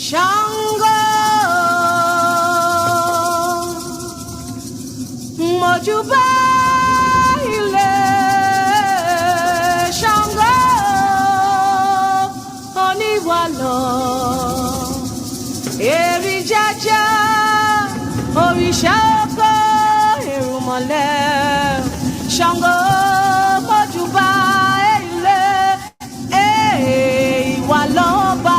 Shango Mojuba ile Shango Oniwalo Erijaja Orishako Erumole Shango Mojuba ile Iwaloba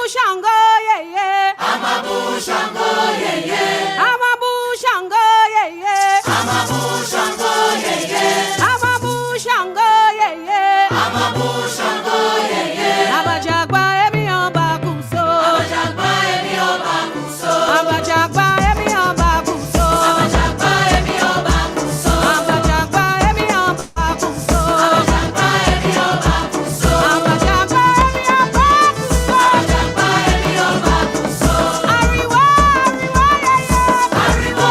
Shango ye ye, Amabu Shango ye ye, Amabu Shango ye ye, Amabu Shango ye ye, Amabu Shango ye ye, Amabu Shango ye ye. Abajagba emi oba kuso, Abajagba emi oba kuso, Abajagba emi oba kuso, Abajagba emi oba kuso, Abajagba emi oba kuso, Abajagba emi oba kuso, Abajagba emi oba kuso. Ariwo, ariwo, yeah, yeah. Ariwo,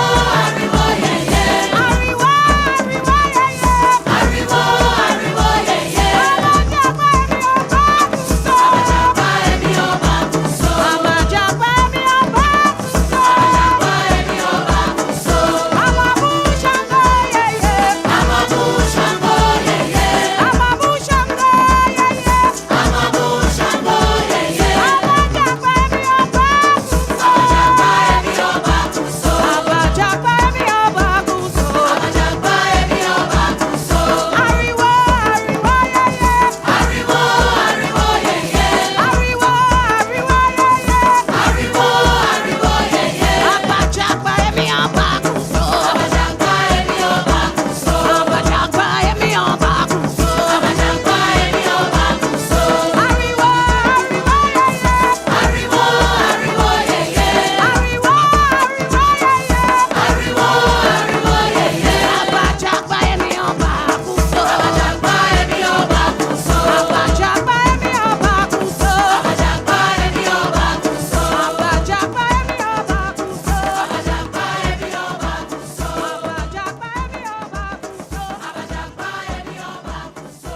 ariwo, yeah, yeah. Ariwo, ariwo, yeah, yeah. Abajagba emi oba kuso, Abajagba emi oba kuso, Abajagba emi oba kuso, Abajagba emi oba kuso. Amabu Shango, yeah, yeah. Amabu Shango, yeah, yeah. Amabu Shango, yeah, yeah. Amabu Shango, yeah, yeah. Abajagba emi oba kuso, Abajagba emi oba kuso, Abajagba emi oba kuso, Abajagba emi oba kuso. Ariwo, ariwo, yeah, yeah. Ariwo, ariwo, yeah, yeah. Ariwo, ariwo, yeah, yeah. Ariwo, ariwo, yeah, yeah. Abajagba emi oba kuso, Abajagba emi oba kuso, Abajagba emi oba kuso, Abajagba emi oba kuso. Ariwo, ariwo, yeah, yeah. Ariwo, ariwo, yeah, yeah. Ariwo, ariwo, yeah, yeah. Ariwo, ariwo, yeah, yeah. Abajagba emi oba kuso, Abajagba emi oba kuso, Abajagba emi oba kuso, Abajagba emi oba kuso, Abajagba emi oba kuso, Abajagba emi oba kuso, Abajagba emi oba kuso, Abajagba emi oba kuso.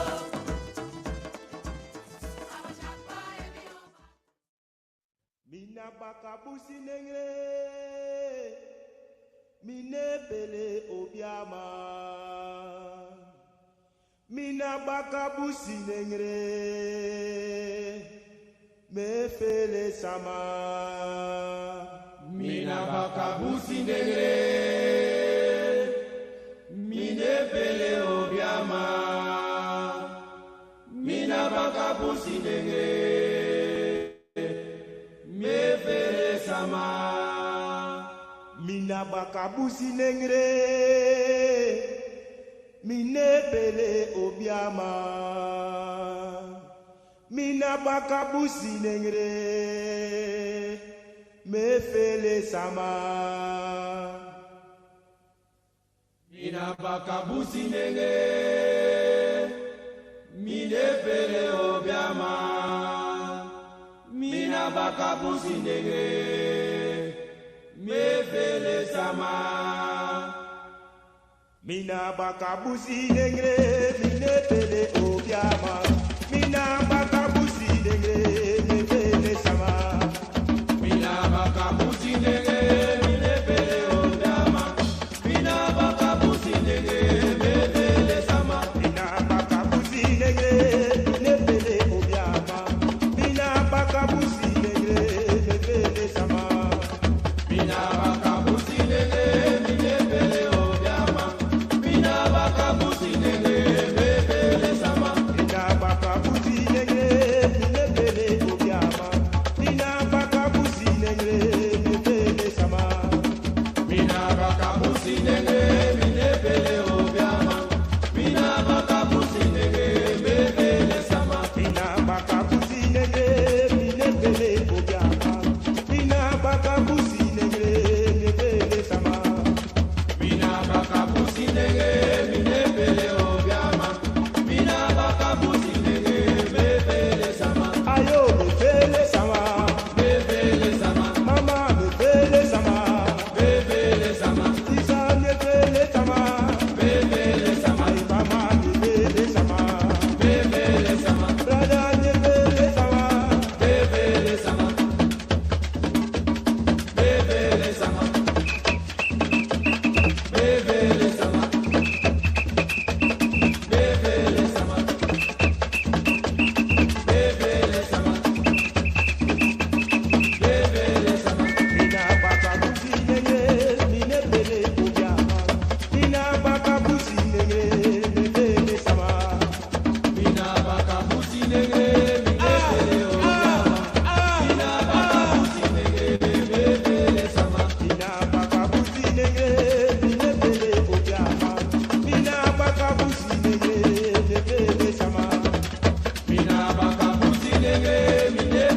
Mina bakabusi nengre, mine bele obiama. Mina bakabusi nengre, me fele sama. Mina bakabusi negre, mine pele obiama. Mina bakabusi negre, me pele sama. Mina bakabusi nengre, mine bele obiama. Mina bakabusi nengre, me fele sama. Mina bakabusi negre, mine pele obiama. Mina bakabusi negre, me pele sama. Mina bakabusi nengre, mine bele obiama. Mina bakabusi nengre, me fele sama. Mina bakabusi negre, mine pele obiama. Mina bakabusi negre, me pele sama. Mina bakabusi nengre, mine bele obiama. Mina bakabusi nengre, me fele sama. Mina bakabusi negre, mine pele obiama. Mina bakabusi negre, me pele sama.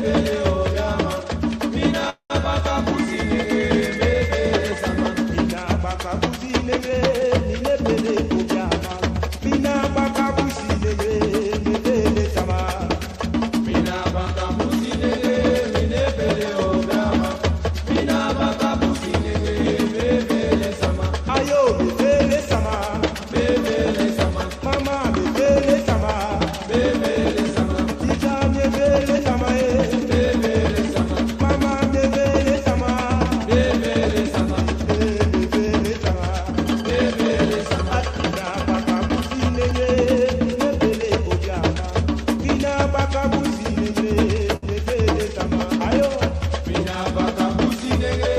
mebele obiama. Mina bakabusi nege mebele sama. Mina bakabusi nege minebele obiama. Mina bakabusi nege mebele sama. Mina bakabusi nege mebele obiama. Mina bakabusi nege mebele sama. Ayo mebele sama. Mebele sama. Mama mebele sama. Mebele sama. Tija mebele sama Mebele sama. Mama mebele sama. Mebele sama. Mebele sama. Mebele sama. Mina bakabusi nege mebele obiama. Mina bakabusi nege mebele sama. Ayo Mina bakabusi nege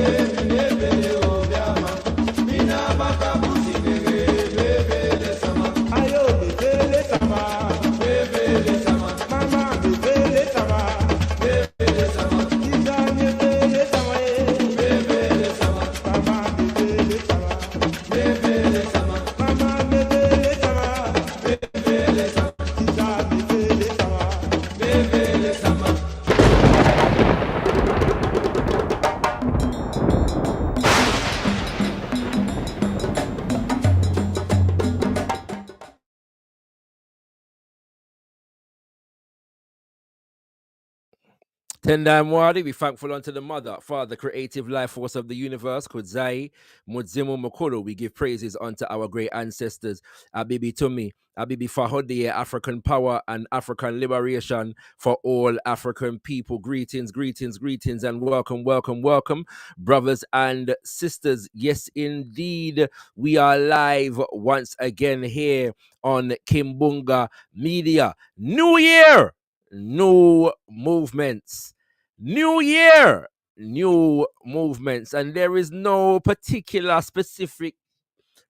mebele obiama. Mina bakabusi nege mebele sama. ayo mebele sama. Mebele sama. Mama mebele sama. Mebele sama. Tija mebele sama Mebele sama. Mama mebele sama. Mebele sama. Mama mebele sama. Mebele sama. Tija mebele sama. Mebele sama. Tendai Mwadi, be thankful unto the Mother, Father, creative life force of the universe, Kudzai, Mudzimu Mokolo. We give praises unto our great ancestors, Abibi Tumi, Abibi Fahodie, African power and African liberation for all African people. Greetings, greetings, greetings, and welcome, welcome, welcome, brothers and sisters. Yes, indeed, we are live once again here on Kimbunga Media. New Year! New movements, new year, new movements, and there is no particular specific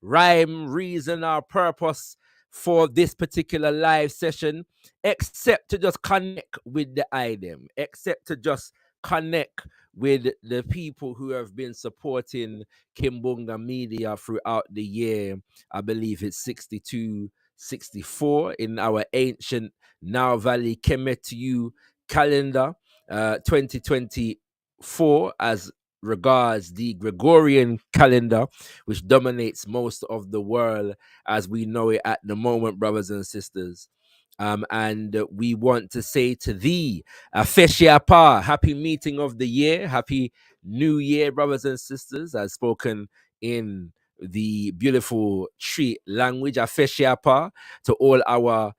rhyme, reason, or purpose for this particular live session, except to just connect with the item, except to just connect with the people who have been supporting Kimbunga Media throughout the year. I believe it's 62, 64 in our ancient Now Valley Kemetu calendar, 2024 as regards the Gregorian calendar, which dominates most of the world as we know it at the moment, brothers and sisters. And we want to say to thee, Feshiapa, happy meeting of the year, happy new year, brothers and sisters, as spoken in the beautiful Tree language, Feshiapa, to all our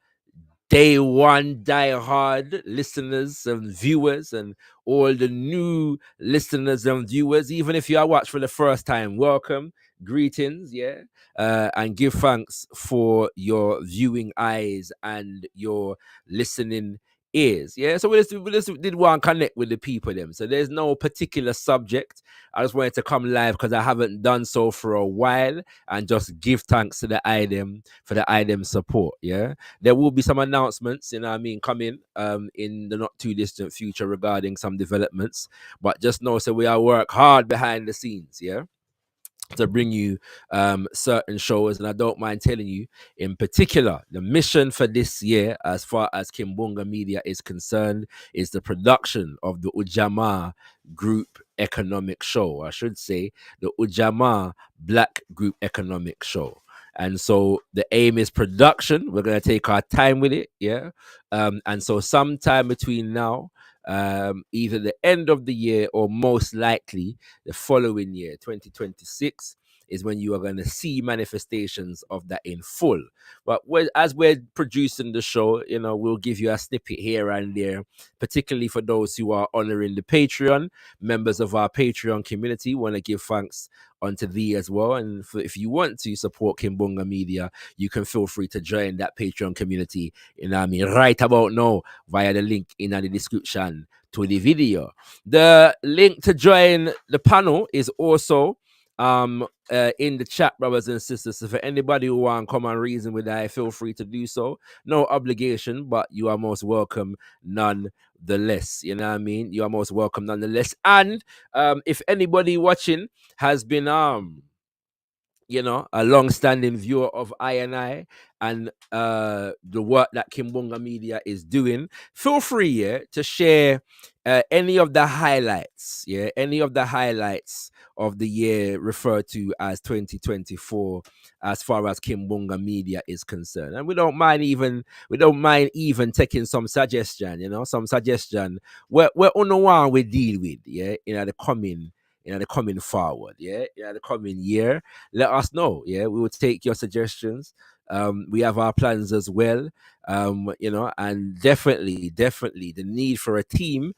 day one die hard listeners and viewers, and all the new listeners and viewers, even if you are watched for the first time, welcome, greetings, yeah, and give thanks for your viewing eyes and your listening ears, yeah. So we just did want to connect with the people them, so there's no particular subject. I just wanted to come live because I haven't done so for a while, and just give thanks to the item for the item support, yeah. There will be some announcements, you know what I mean, coming in the not too distant future regarding some developments. But just know, so we are work hard behind the scenes, yeah, to bring you certain shows. And I don't mind telling you, in particular, the mission for this year, as far as Kimbunga Media is concerned, is the production of the Ujamaa Group Economic Show. I should say the Ujamaa Black Group Economic Show. And so the aim is production. We're going to take our time with it, yeah. And so sometime between now, either the end of the year or most likely the following year, 2026, is when you are going to see manifestations of that in full. But as we're producing the show, you know, we'll give you a snippet here and there, particularly for those who are honoring the Patreon. Members of our Patreon community want to give thanks unto thee as well. And if you want to support Kimbunga Media, you can feel free to join that Patreon community, you know what I mean, right about now via the link in the description to the video. The link to join the panel is also in the chat, brothers and sisters. So for anybody who want to come and reason with that, feel free to do so. No obligation, but you are most welcome nonetheless. You know what I mean? You are most welcome nonetheless. And if anybody watching has been a long-standing viewer of I and the work that Kimbunga Media is doing, feel free, to share any of the highlights, any of the highlights of the year referred to as 2024, as far as Kimbunga Media is concerned. And we don't mind even taking some suggestion, some suggestion where on the one we deal with, the coming forward, the coming year. Let us know. We will take your suggestions. We have our plans as well. And definitely the need for a team,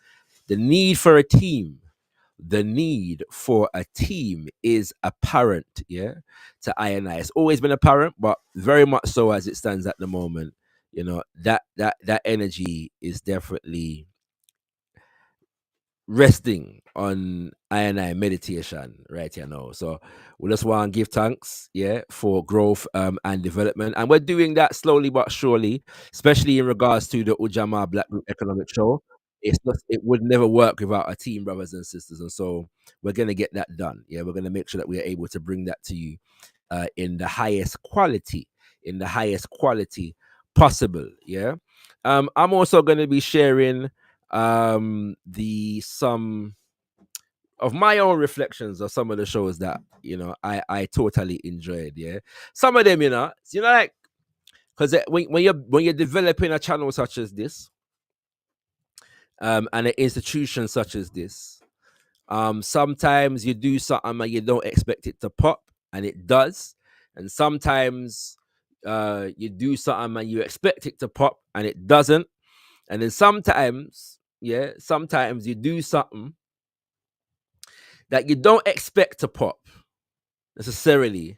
the need for a team is apparent, to I. It's always been apparent, but very much so as it stands at the moment. That energy is definitely resting on I meditation right here now. So we just want to give thanks, for growth and development. And we're doing that slowly but surely, especially in regards to the Ujamaa Black Group Economic Show. It would never work without a team, brothers and sisters. And so we're gonna get that done. We're gonna make sure that we are able to bring that to you in the highest quality, possible. I'm also gonna be sharing some of my own reflections of some of the shows that I totally enjoyed. Some of them, like, because when you're developing a channel such as this, and an institution such as this, sometimes you do something and you don't expect it to pop, and it does. And sometimes you do something and you expect it to pop, and it doesn't. And then sometimes you do something that you don't expect to pop necessarily.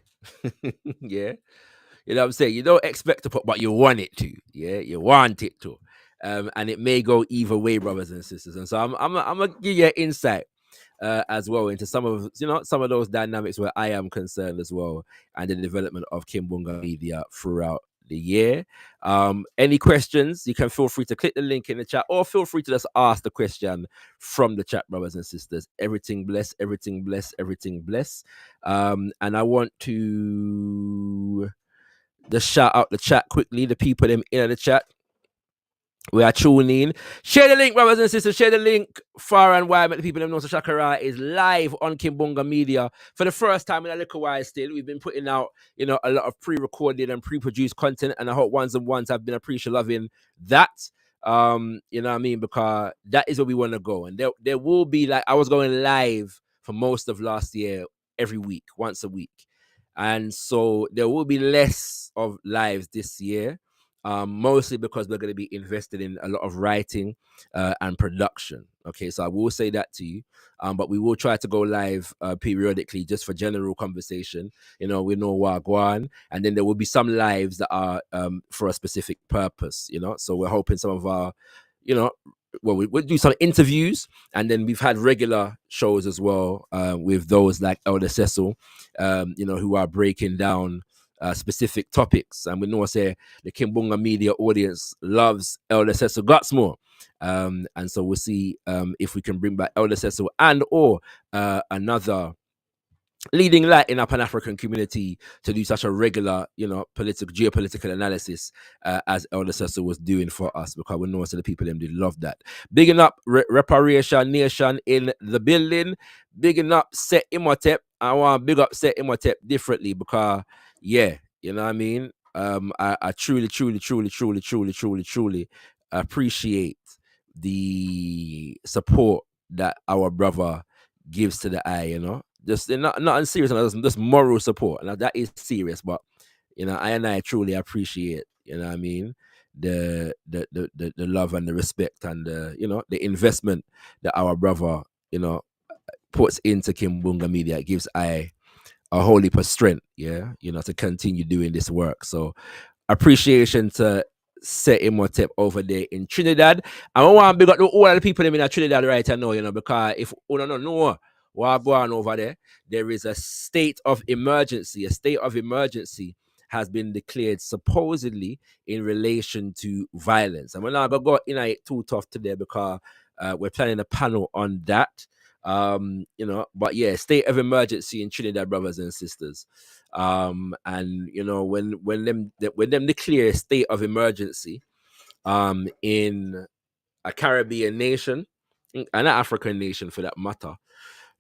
You know what I'm saying? You don't expect to pop, but you want it to. You want it to. And it may go either way, brothers and sisters. And so I'm gonna give you an insight as well into some of those dynamics where I am concerned as well, and the development of Kimbunga Media throughout the year. Any questions, you can feel free to click the link in the chat, or feel free to just ask the question from the chat, brothers and sisters. Everything bless, everything bless, everything bless. And I want to just shout out the chat quickly, the people them in the chat. We are tuning in. Share the link, brothers and sisters. Share the link far and wide. Let the people know. So Shakara is live on Kimbunga Media for the first time in a little while. Still, we've been putting out, a lot of pre-recorded and pre-produced content, and I hope ones have been appreciating loving that. You know what I mean? Because that is where we want to go, and there will be, like, I was going live for most of last year every week, once a week, and so there will be less of lives this year. Mostly because we're going to be invested in a lot of writing and production. Okay, so I will say that to you. But we will try to go live periodically just for general conversation. We know Wagwan, and then there will be some lives that are for a specific purpose. So we're hoping some of our, we'll do some interviews, and then we've had regular shows as well with those like Elder Cecil, who are breaking down specific topics. And we know, say, the Kimbunga Media audience loves Elder Cecil Gutsmore. And so we'll see if we can bring back Elder Cecil and or another leading light in our Pan-African community to do such a regular, geopolitical analysis as Elder Cecil was doing for us, because we know so the people them did love that. Bigging up Reparation Nation in the building. Bigging up Set Imhotep. I want to big up Set Imhotep differently, because you know what I mean? I truly appreciate the support that our brother gives to the eye, just not unserious, just moral support. Now that is serious, but I truly appreciate, what I mean, the love and the respect and the investment that our brother puts into Kimbunga Media. It gives I a whole heap of strength, to continue doing this work. So appreciation to Set Imhotep over there in Trinidad. I want to big up all of the people in Trinidad right now, because if you don't know what's going on over there is a state of emergency. A state of emergency has been declared supposedly in relation to violence. And we're not going to go in it too tough today, because we're planning a panel on that. But yeah, state of emergency in Trinidad, brothers and sisters. And when them declare state of emergency in a Caribbean nation and an African nation for that matter,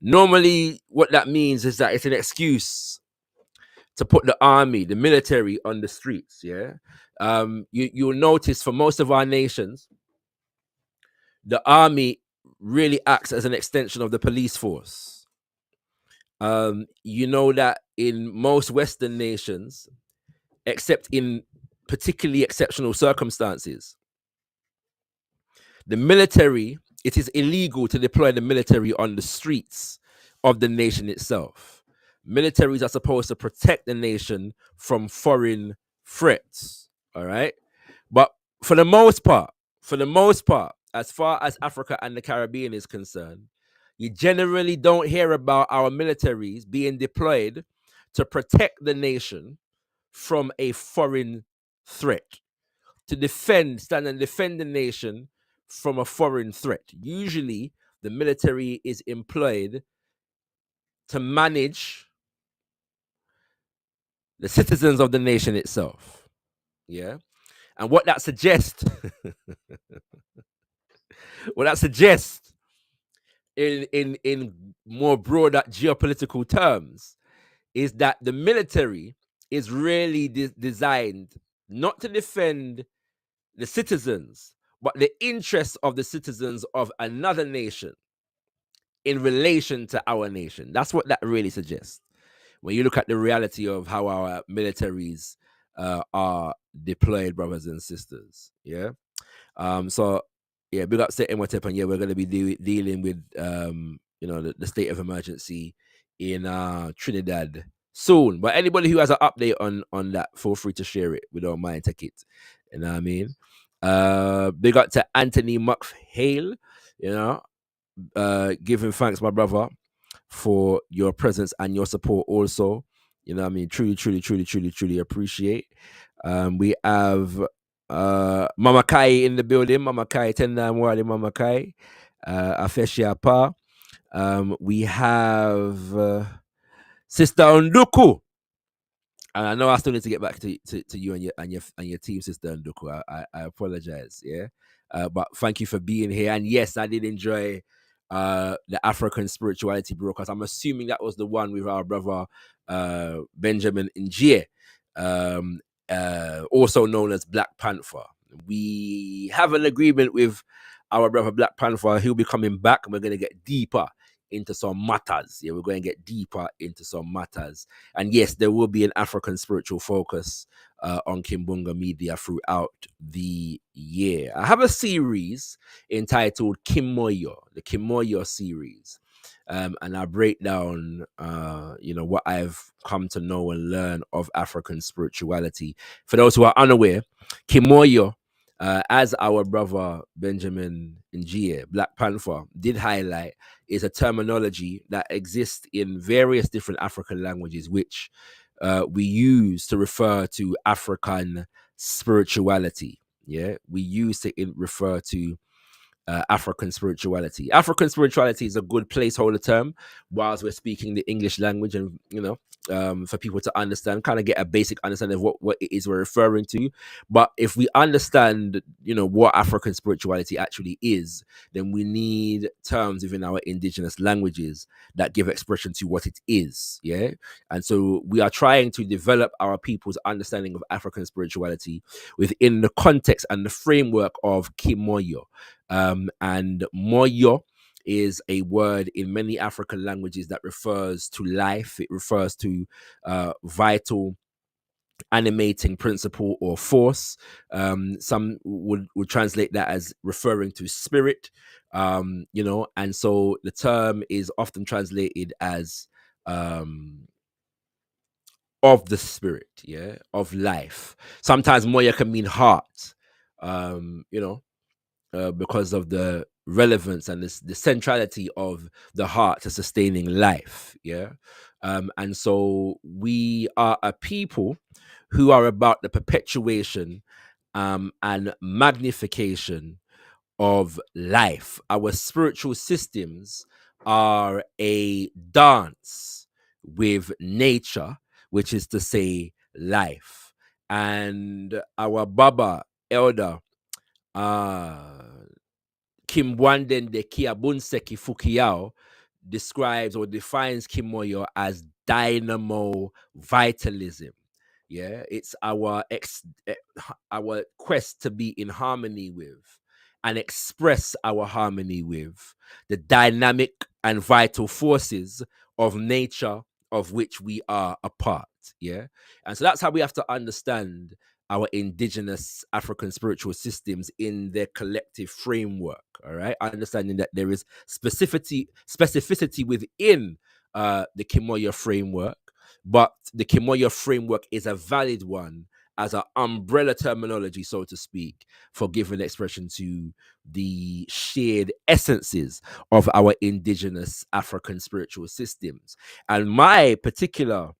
normally what that means is that it's an excuse to put the army, the military on the streets. Yeah. You'll notice for most of our nations, the army really acts as an extension of the police force. You know that in most Western nations, except in particularly exceptional circumstances, the military, it is illegal to deploy the military on the streets of the nation itself. Militaries are supposed to protect the nation from foreign threats. All right. But for the most part, as far as Africa and the Caribbean is concerned, you generally don't hear about our militaries being deployed to protect the nation from a foreign threat, to stand and defend the nation from a foreign threat. Usually, the military is employed to manage the citizens of the nation itself. Yeah. And what that suggests, in more broader geopolitical terms, is that the military is really designed not to defend the citizens, but the interests of the citizens of another nation in relation to our nation. That's what that really suggests. When you look at the reality of how our militaries are deployed, brothers and sisters. Yeah. So yeah, big up State Emotep, and yeah, we're going to be dealing with the state of emergency in Trinidad soon. But anybody who has an update on that, feel free to share it. We don't mind, take it. You know what I mean? Big up to Anthony McHale, giving thanks, my brother, for your presence and your support also. You know what I mean? Truly appreciate. We have Mama Kai in the building. Mama Kai, 10-9 Wally, Mama Kai. Afeshia Pa. We have Sister Onduku. And I know I still need to get back to you and your team, Sister Nduku. I apologize, yeah. But thank you for being here. And yes, I did enjoy the African Spirituality Broadcast. I'm assuming that was the one with our brother Benjamin Njie, also known as Black Panther. We have an agreement with our brother Black Panther. He'll be coming back, and we're going to get deeper into some matters. Yeah, we're going to get deeper into some matters. And yes, there will be an African spiritual focus on Kimbunga Media throughout the year. I have a series entitled Kimoyo, the Kimoyo series. And I break down, what I've come to know and learn of African spirituality. For those who are unaware, Kimoyo, as our brother Benjamin Njie, Black Panther, did highlight, is a terminology that exists in various different African languages, which we use to refer to African spirituality. Yeah, we use to refer to African spirituality. African spirituality is a good placeholder term whilst we're speaking the English language, and for people to understand, kind of get a basic understanding of what it is we're referring to. But if we understand, what African spirituality actually is, then we need terms within our indigenous languages that give expression to what it is. Yeah. And so we are trying to develop our people's understanding of African spirituality within the context and the framework of Kimoyo. And Moyo is a word in many African languages that refers to life. It refers to vital animating principle or force. Some would translate that as referring to spirit, and so the term is often translated as of the spirit, yeah, of life. Sometimes Moya can mean heart, because of the relevance and the centrality of the heart to sustaining life. Yeah. And so we are a people who are about the perpetuation and magnification of life. Our spiritual systems are a dance with nature, which is to say life. And our Baba elder, Kimbwandende Kiabunseki Fukiao, describes or defines Kimoyo as dynamo vitalism. Yeah, it's our quest to be in harmony with and express our harmony with the dynamic and vital forces of nature of which we are a part. Yeah, and so that's how we have to understand our indigenous African spiritual systems in their collective framework. All right, understanding that there is specificity within the Kimoyo framework, but the Kimoyo framework is a valid one as an umbrella terminology, so to speak, for giving expression to the shared essences of our indigenous African spiritual systems. And my particular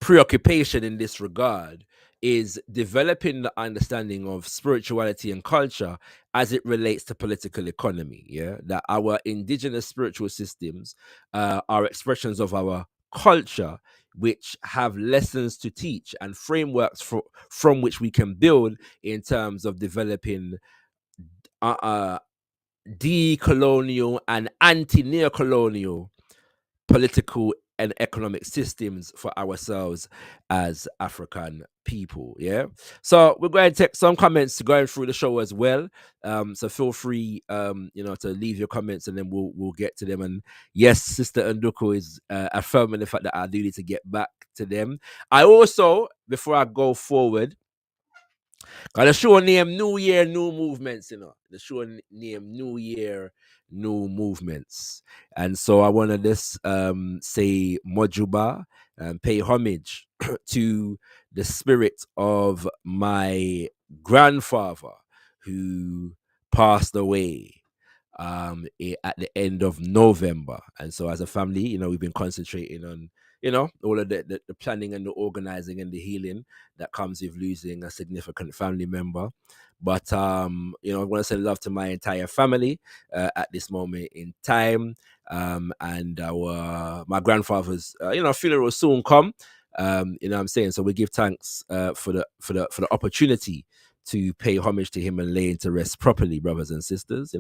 preoccupation in this regard is developing the understanding of spirituality and culture as it relates to political economy. Yeah, that our indigenous spiritual systems are expressions of our culture, which have lessons to teach and frameworks from which we can build in terms of developing decolonial and anti-neocolonial political and economic systems for ourselves as African people. Yeah. So we're going to take some comments going through the show as well. So feel free, to leave your comments and then we'll get to them. And yes, Sister Nduku is affirming the fact that I do need to get back to them. I also, before I go forward, got the show name New Year, New Movements, The show name New Year, New Movements. And so I want to just say Mojuba and pay homage to the spirit of my grandfather who passed away at the end of November. And so as a family, we've been concentrating on all of the planning and the organizing and the healing that comes with losing a significant family member. But I want to send love to my entire family at this moment in time. And my grandfather's funeral will soon come. What I'm saying? So we give thanks for the opportunity to pay homage to him and lay into rest properly, brothers and sisters.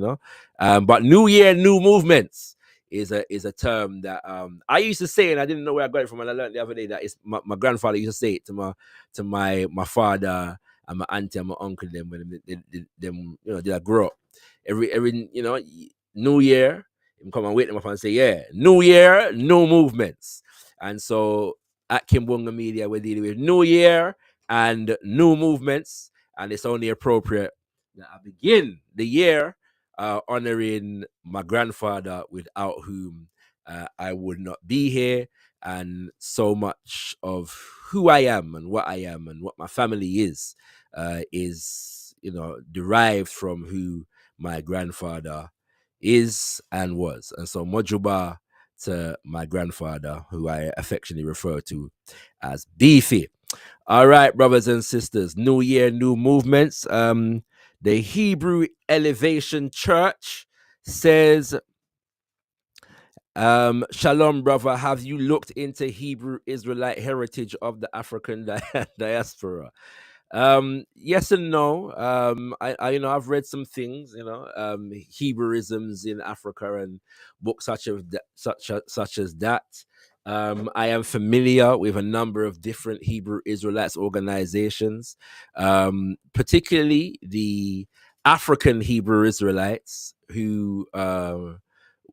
But New Year, New Movements is a term that I used to say, and I didn't know where I got it from. And I learned the other day that it's my grandfather used to say it to my father and my auntie and my uncle them when they I grew up. Every New Year, him come and wake them up and say, yeah, New Year, New Movements. And so at Kimbunga Media, we're dealing with New Year and New Movements, and it's only appropriate that I begin the year honoring my grandfather, without whom I would not be here, and so much of who I am and what my family is derived from who my grandfather is and was. And so Mojuba to my grandfather, who I affectionately refer to as Beefy. All right, brothers and sisters, New Year, New Movements. The Hebrew Elevation Church says, Shalom, brother. Have you looked into Hebrew Israelite heritage of the African diaspora? Yes and no. I've read some things, Hebrewisms in Africa and books such as that. I am familiar with a number of different Hebrew Israelites organizations, particularly the African Hebrew Israelites who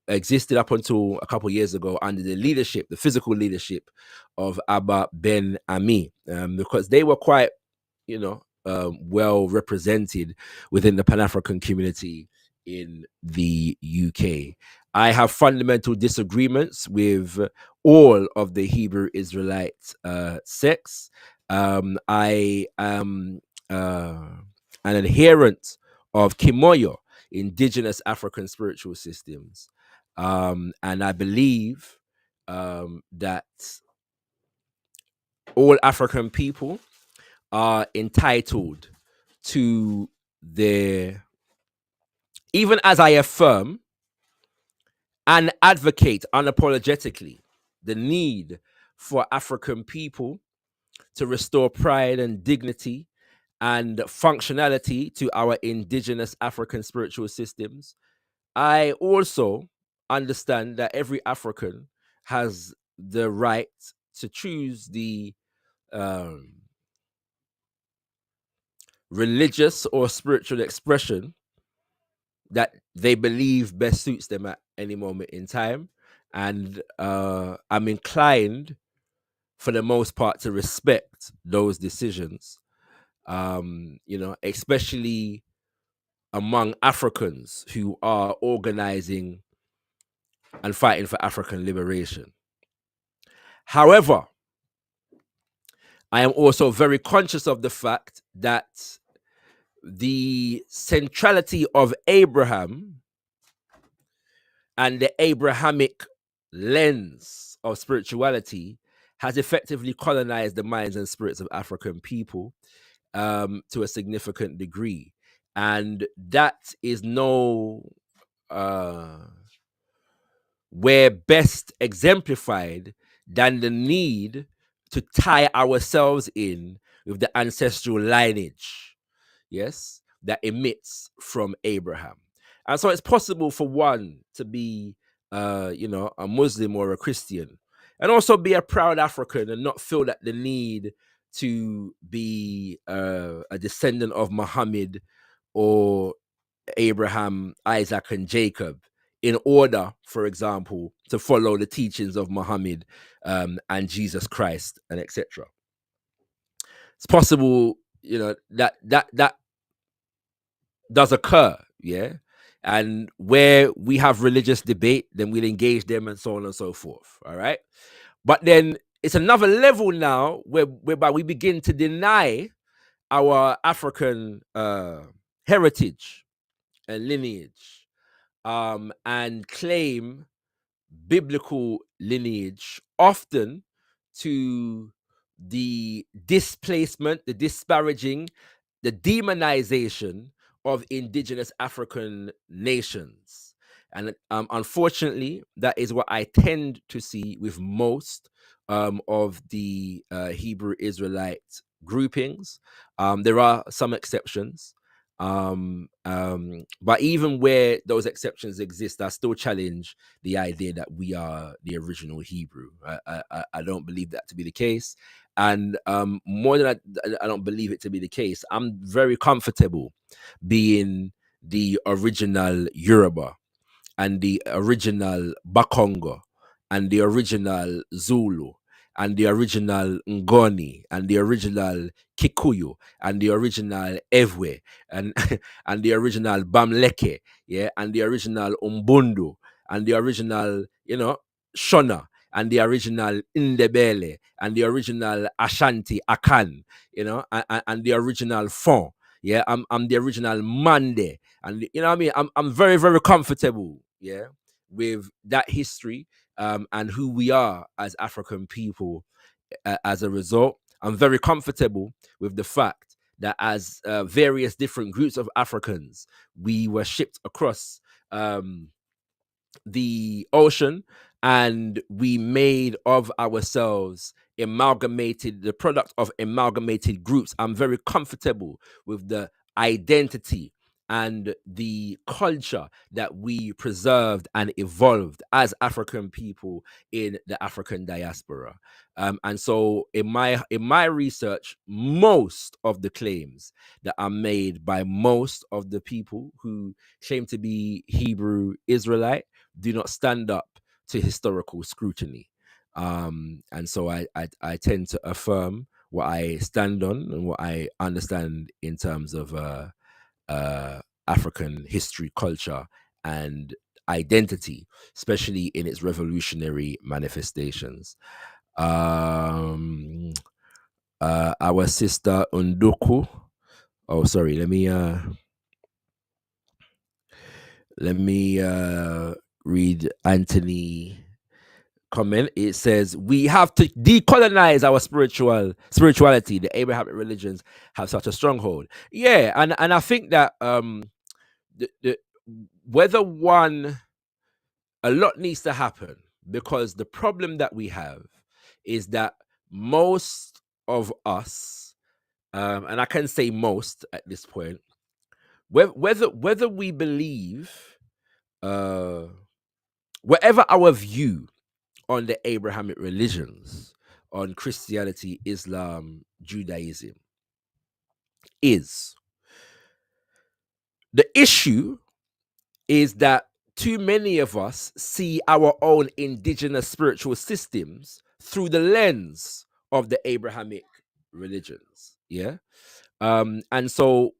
existed up until a couple of years ago under the physical leadership of Abba Ben Ami, because they were quite well represented within the Pan-African community in the UK. I have fundamental disagreements with all of the Hebrew Israelite sects. I am an adherent of Kimoyo, indigenous African spiritual systems. And I believe that all African people are entitled to their, even as I affirm and advocate unapologetically the need for African people to restore pride and dignity and functionality to our indigenous African spiritual systems. I also understand that every African has the right to choose the um, religious or spiritual expression that they believe best suits them at any moment in time. And I'm inclined, for the most part, to respect those decisions, especially among Africans who are organizing and fighting for African liberation. However, I am also very conscious of the fact that the centrality of Abraham and the Abrahamic lens of spirituality has effectively colonized the minds and spirits of African people to a significant degree. And that is where best exemplified than the need to tie ourselves in with the ancestral lineage, yes, that emits from Abraham. And so it's possible for one to be, a Muslim or a Christian, and also be a proud African and not feel that the need to be a descendant of Muhammad or Abraham, Isaac, and Jacob in order, for example, to follow the teachings of Muhammad and Jesus Christ and etc. It's possible, that does occur, yeah. And where we have religious debate, then we'll engage them and so on and so forth. All right. But then it's another level now whereby we begin to deny our African heritage and lineage, and claim biblical lineage, often to the displacement, the disparaging, the demonization of indigenous African nations. And unfortunately, that is what I tend to see with most of the Hebrew Israelite groupings. There are some exceptions. But even where those exceptions exist, I still challenge the idea that we are the original Hebrew. I don't believe that to be the case. And more than I don't believe it to be the case, I'm very comfortable being the original Yoruba and the original Bakongo and the original Zulu and the original Ngoni and the original Kikuyu and the original Ewe and and the original Bamleke, yeah, and the original Umbundu and the original, Shona and the original Indebele and the original Ashanti Akan, and the original Fon. Yeah, I'm the original Mande, and you know what I mean. I'm very very comfortable, yeah, with that history, and who we are as African people. As a result, I'm very comfortable with the fact that as various different groups of Africans, we were shipped across the ocean, and we made of ourselves the product of amalgamated groups. I'm very comfortable with the identity and the culture that we preserved and evolved as African people in the African diaspora. And so in my research, most of the claims that are made by most of the people who claim to be Hebrew Israelite do not stand up to historical scrutiny. And so I tend to affirm what I stand on and what I understand in terms of African history, culture, and identity, especially in its revolutionary manifestations. Our sister Unduku. Oh, sorry. Let me read Anthony comment. It says we have to decolonize our spirituality. The Abrahamic religions have such a stronghold. Yeah, and I think that the whether one a lot needs to happen, because the problem that we have is that most of us, and I can say most at this point, whether we believe, whatever our view on the Abrahamic religions, on Christianity, Islam, Judaism, is, the issue is that too many of us see our own indigenous spiritual systems through the lens of the Abrahamic religions. Yeah. And so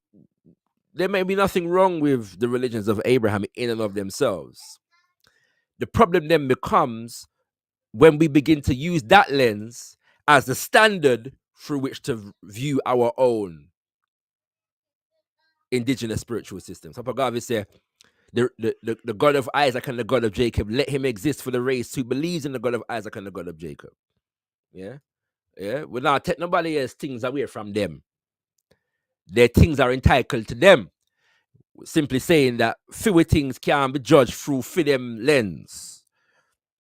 there may be nothing wrong with the religions of Abraham in and of themselves. The problem then becomes when we begin to use that lens as the standard through which to view our own indigenous spiritual systems. Papa Garvey said, the God of Isaac and the God of Jacob, let him exist for the race who believes in the God of Isaac and the God of Jacob. Yeah. Yeah. We're not take nobody else things away from them. Their things are entitled to them. Simply saying that fewer things can be judged through for them lens.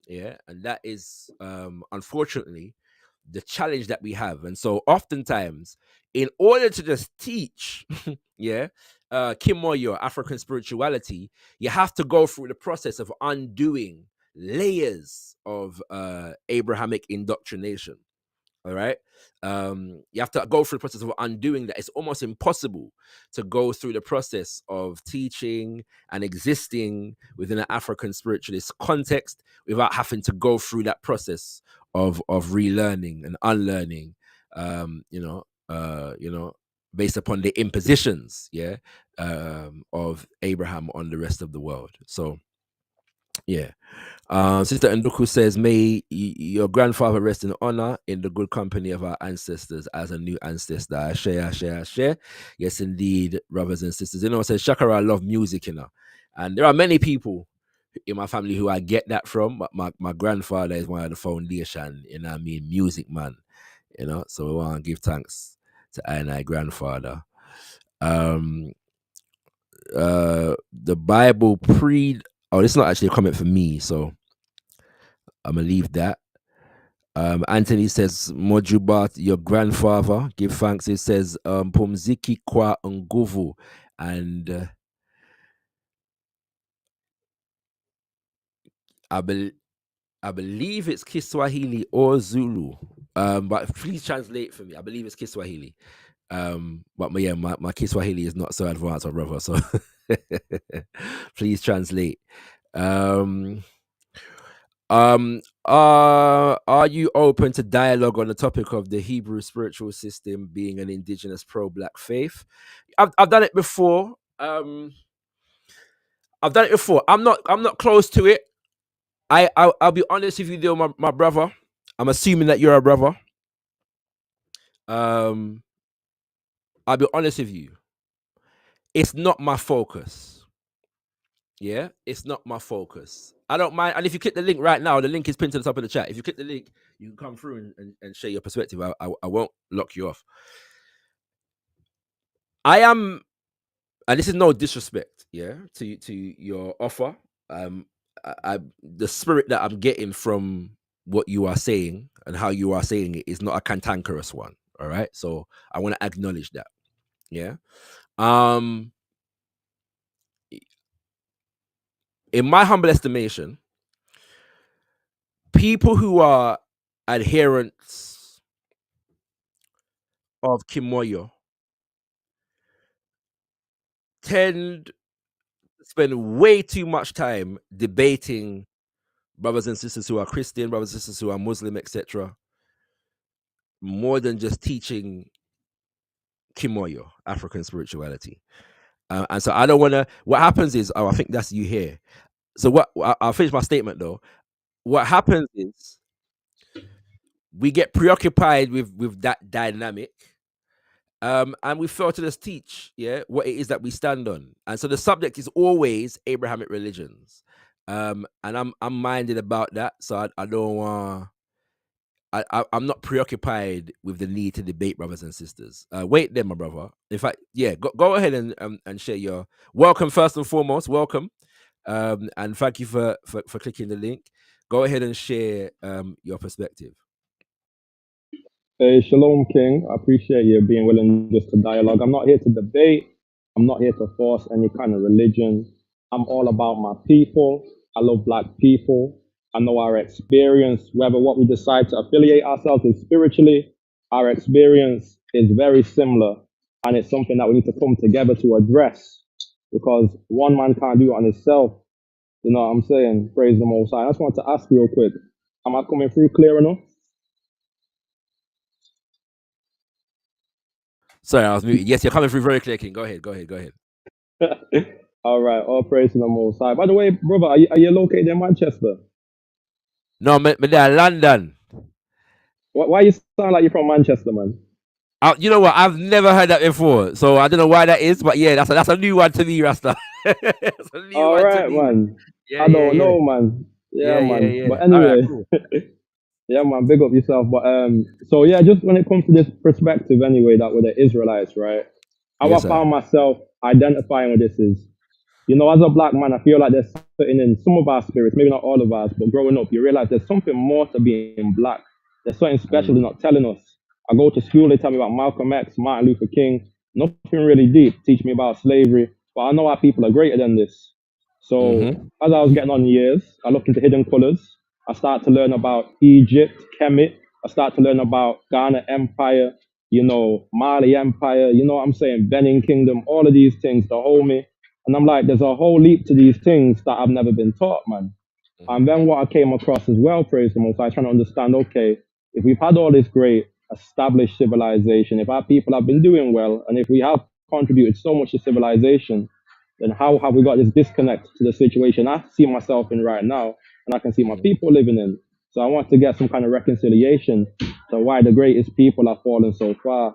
Yeah. And that is unfortunately the challenge that we have. And so oftentimes, in order to just teach, yeah, Kimoyo, African spirituality, you have to go through the process of undoing layers of Abrahamic indoctrination. All right. You have to go through the process of undoing that. It's almost impossible to go through the process of teaching and existing within an African spiritualist context without having to go through that process of relearning and unlearning, based upon the impositions, yeah, of Abraham on the rest of the world. So, yeah. Sister Nduku says, may your grandfather rest in honor in the good company of our ancestors as a new ancestor. I share. Yes, indeed, brothers and sisters. You know, it says, Shakara, I love music, you know. And there are many people in my family who I get that from, but my grandfather is one of the foundation, you know what I mean, music man, you know. So we want to give thanks to I and I grandfather. The Bible this is not actually a comment for me, so I'm gonna leave that. Anthony says, Mojubat, your grandfather, give thanks. It says, Pumziki kwa nguvu, and I believe it's Kiswahili or Zulu. But please translate for me. I believe it's Kiswahili. But my Kiswahili is not so advanced, my brother. So please translate. Are you open to dialogue on the topic of the Hebrew spiritual system being an indigenous pro-black faith? I've done it before. I'm not close to it. I'll be honest with you, though, my brother. I'm assuming that you're a brother. I'll be honest with you. It's not my focus. Yeah, it's not my focus. I don't mind. And if you click the link right now, the link is pinned to the top of the chat. If you click the link, you can come through and share your perspective. I won't lock you off. I am, and this is no disrespect, yeah, to your offer. The spirit that I'm getting from what you are saying and how you are saying it is not a cantankerous one. All right, so I want to acknowledge that. Yeah. In my humble estimation, people who are adherents of Kimoyo tend to spend way too much time debating brothers and sisters who are Christian, brothers and sisters who are Muslim, etc., more than just teaching Kimoyo, African spirituality. And so I don't want to. What happens is, I think that's you here. So I'll finish my statement though. What happens is we get preoccupied with that dynamic, and we fail to just teach, yeah, what it is that we stand on. And so the subject is always Abrahamic religions, and I'm minded about that. So I don't want. I'm not preoccupied with the need to debate brothers and sisters. Wait there, my brother. In fact, yeah, go ahead and share your welcome first and foremost. Welcome. And thank you for clicking the link. Go ahead and share your perspective. Hey, Shalom King. I appreciate you being willing just to dialogue. I'm not here to debate. I'm not here to force any kind of religion. I'm all about my people. I love black people. I know our experience, whether what we decide to affiliate ourselves with spiritually, our experience is very similar. And it's something that we need to come together to address because one man can't do it on himself. You know what I'm saying? Praise the Most High. I just want to ask you real quick. Am I coming through clear enough? Sorry, I was muted. Yes, you're coming through very clear, King. Go ahead. All right, all praise to the Most High. By the way, brother, are you located in Manchester? No, me there, London. Why you sound like you're from Manchester, man? You know what? I've never heard that before, so I don't know why that is. But yeah, that's a new one to me, Rasta. That's a new All one to right, me. man. Yeah, I yeah, don't yeah, know, man. Yeah, man. yeah. But All right, anyway, cool. yeah, man, big up yourself. But so yeah, just when it comes to this perspective, anyway, that with the Israelites, right? How I Yes, sir. found myself identifying with this is, you know, as a black man, I feel like there's something in some of our spirits, maybe not all of us, but growing up, you realize there's something more to being black. There's something special they're Mm, not telling us. I go to school, they tell me about Malcolm X, Martin Luther King, nothing really deep, teach me about slavery, but I know our people are greater than this. So mm-hmm. as I was getting on in years, I looked into hidden colors. I started to learn about Egypt, Kemet. I started to learn about Ghana Empire, you know, Mali Empire, you know what I'm saying, Benin Kingdom, all of these things, the whole me. And I'm like, there's a whole leap to these things that I've never been taught, man. And then what I came across as well, praise the Most High, trying to understand, okay, if we've had all this great established civilization, if our people have been doing well, and if we have contributed so much to civilization, then how have we got this disconnect to the situation I see myself in right now, and I can see my Mm-hmm. people living in? So I want to get some kind of reconciliation to why the greatest people have fallen so far.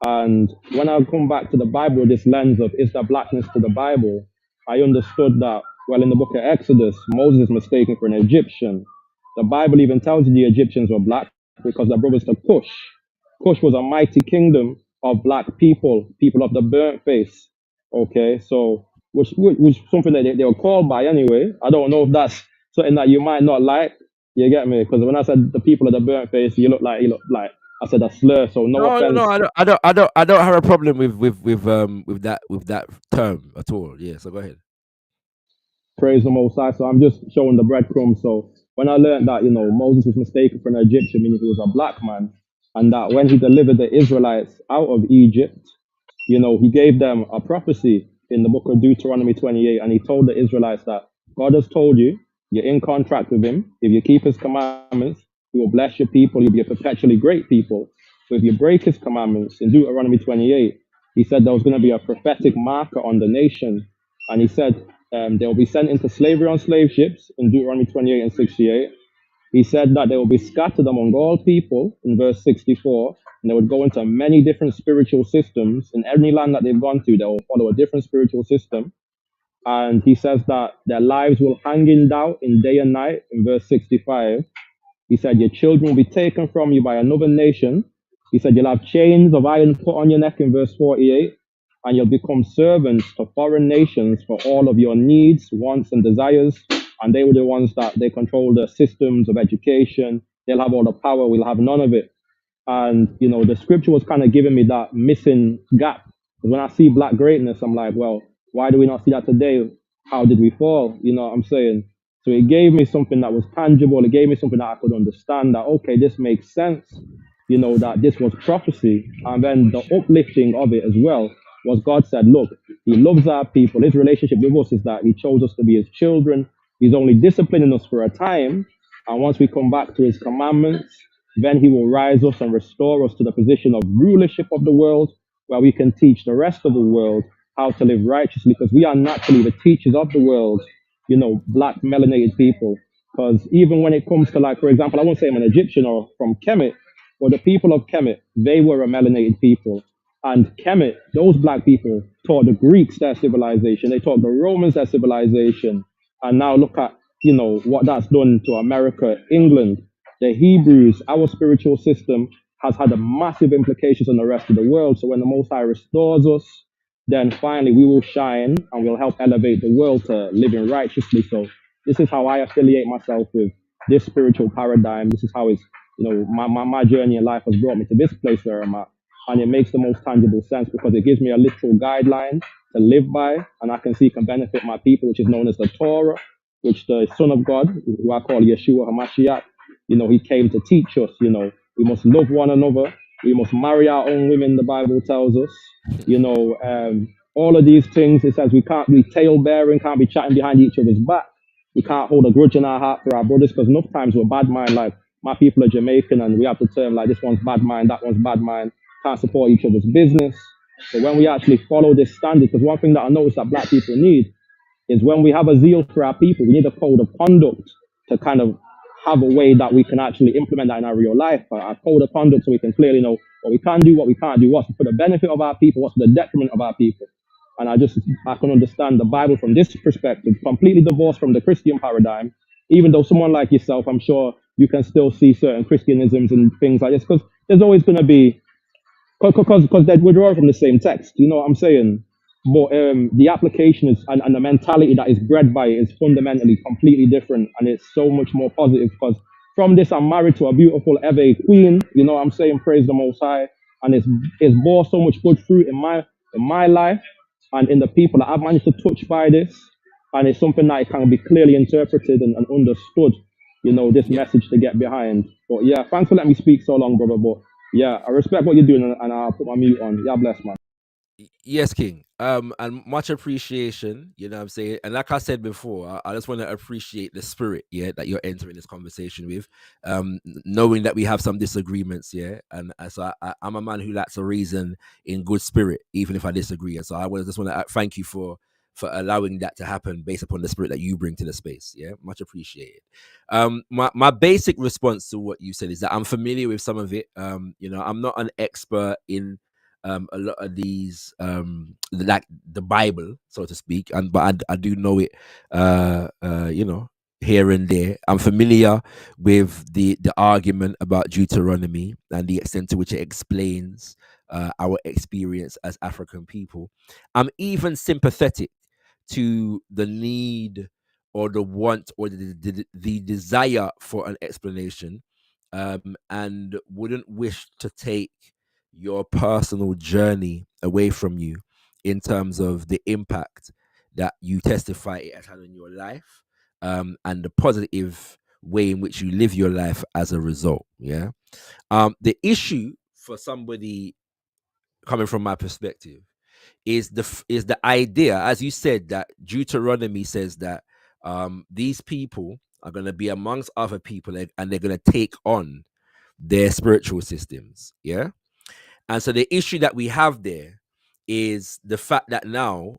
And when I come back to the Bible, this lens of is there blackness to the Bible, I understood that, well, in the book of Exodus, Moses is mistaken for an Egyptian. The Bible even tells you the Egyptians were black because they're brothers to Cush. Cush was a mighty kingdom of black people, people of the burnt face. Okay, so which something that they were called by anyway. I don't know if that's something that you might not like. You get me? Because when I said the people of the burnt face, you look like I said a slur. So no No. offense. I don't have a problem with that term at all. Yeah. So go ahead. Praise the Most High. So I'm just showing the breadcrumbs. So when I learned that, you know, Moses was mistaken for an Egyptian, meaning he was a black man, and that when he delivered the Israelites out of Egypt, you know, he gave them a prophecy in the book of Deuteronomy 28, and he told the Israelites that God has told you, you're in contract with him. If you keep his commandments, he will bless your people. You'll be a perpetually great people. But if you break his commandments, in Deuteronomy 28, he said there was going to be a prophetic marker on the nation. And he said they'll be sent into slavery on slave ships in Deuteronomy 28 and 68. He said that they will be scattered among all people in verse 64, and they would go into many different spiritual systems. In any land that they've gone to, they will follow a different spiritual system. And he says that their lives will hang in doubt in day and night in verse 65. He said, your children will be taken from you by another nation. He said, you'll have chains of iron put on your neck in verse 48, and you'll become servants to foreign nations for all of your needs, wants, and desires. And they were the ones that they control the systems of education. They'll have all the power. We'll have none of it. And, you know, the scripture was kind of giving me that missing gap. 'Cause when I see black greatness, I'm like, well, why do we not see that today? How did we fall? You know what I'm saying? So it gave me something that was tangible. It gave me something that I could understand that, okay, this makes sense. You know, that this was prophecy. And then the uplifting of it as well was God said, look, he loves our people. His relationship with us is that he chose us to be his children. He's only disciplining us for a time. And once we come back to his commandments, then he will rise us and restore us to the position of rulership of the world, where we can teach the rest of the world how to live righteously, because we are naturally the teachers of the world, you know, black melanated people. Because even when it comes to, like, for example, I won't say I'm an Egyptian or from Kemet, but the people of Kemet, they were a melanated people. And Kemet, those black people taught the Greeks their civilization. They taught the Romans their civilization. And now look at, you know, what that's done to America, England, the Hebrews. Our spiritual system has had a massive implications on the rest of the world. So when the Most High restores us, then finally we will shine and we'll help elevate the world to living righteously. So this is how I affiliate myself with this spiritual paradigm. This is how it's, my journey in life has brought me to this place where I'm at. And it makes the most tangible sense because it gives me a literal guideline to live by, and I can see can benefit my people, which is known as the Torah, which the Son of God, who I call Yeshua HaMashiach, he came to teach us, we must love one another. We must marry our own women, the Bible tells us. All of these things, it says we can't be tail bearing, can't be chatting behind each other's back. We can't hold a grudge in our heart for our brothers because enough times we're bad mind. Like my people are Jamaican and we have the term like this one's bad mind, that one's bad mind. Can't support each other's business. But when we actually follow this standard, because one thing that I noticed that black people need is when we have a zeal for our people, we need a code of conduct to kind of have a way that we can actually implement that in our real life. A code of conduct so we can clearly know what we can do, what we can't do, what's for the benefit of our people, what's for the detriment of our people. And I can understand the Bible from this perspective, completely divorced from the Christian paradigm. Even though someone like yourself, I'm sure you can still see certain Christianisms and things like this, because there's always going to be, because we're drawing from the same text. You know what I'm saying? But the application is and the mentality that is bred by it is fundamentally completely different, and it's so much more positive. Because from this, I'm married to a beautiful Eve queen. You know what I'm saying? Praise the Most High, and it's bore so much good fruit in my life and in the people that I've managed to touch by this, and it's something that can be clearly interpreted and understood. This Yeah. message to get behind. But yeah, thanks for letting me speak so long, brother. But yeah, I respect what you're doing, and I'll put my mute on. Yeah, bless, man. Yes, King. And much appreciation, you know what I'm saying? And like I said before, I just want to appreciate the spirit, yeah, that you're entering this conversation with. Knowing that we have some disagreements, yeah. And so I'm a man who likes to reason in good spirit, even if I disagree. And so just want to thank you for allowing that to happen based upon the spirit that you bring to the space. Yeah, much appreciated. My basic response to what you said is that I'm familiar with some of it. I'm not an expert in a lot of these like the Bible, so to speak, but I do know it here and there. I'm familiar with the argument about Deuteronomy and the extent to which it explains our experience as African people. I'm even sympathetic to the need or the want or the desire for an explanation, and wouldn't wish to take your personal journey away from you in terms of the impact that you testify it has had on your life, and the positive way in which you live your life as a result. Yeah. The issue for somebody coming from my perspective is the idea, as you said, that Deuteronomy says that these people are going to be amongst other people and they're going to take on their spiritual systems. Yeah. And so the issue that we have there is the fact that now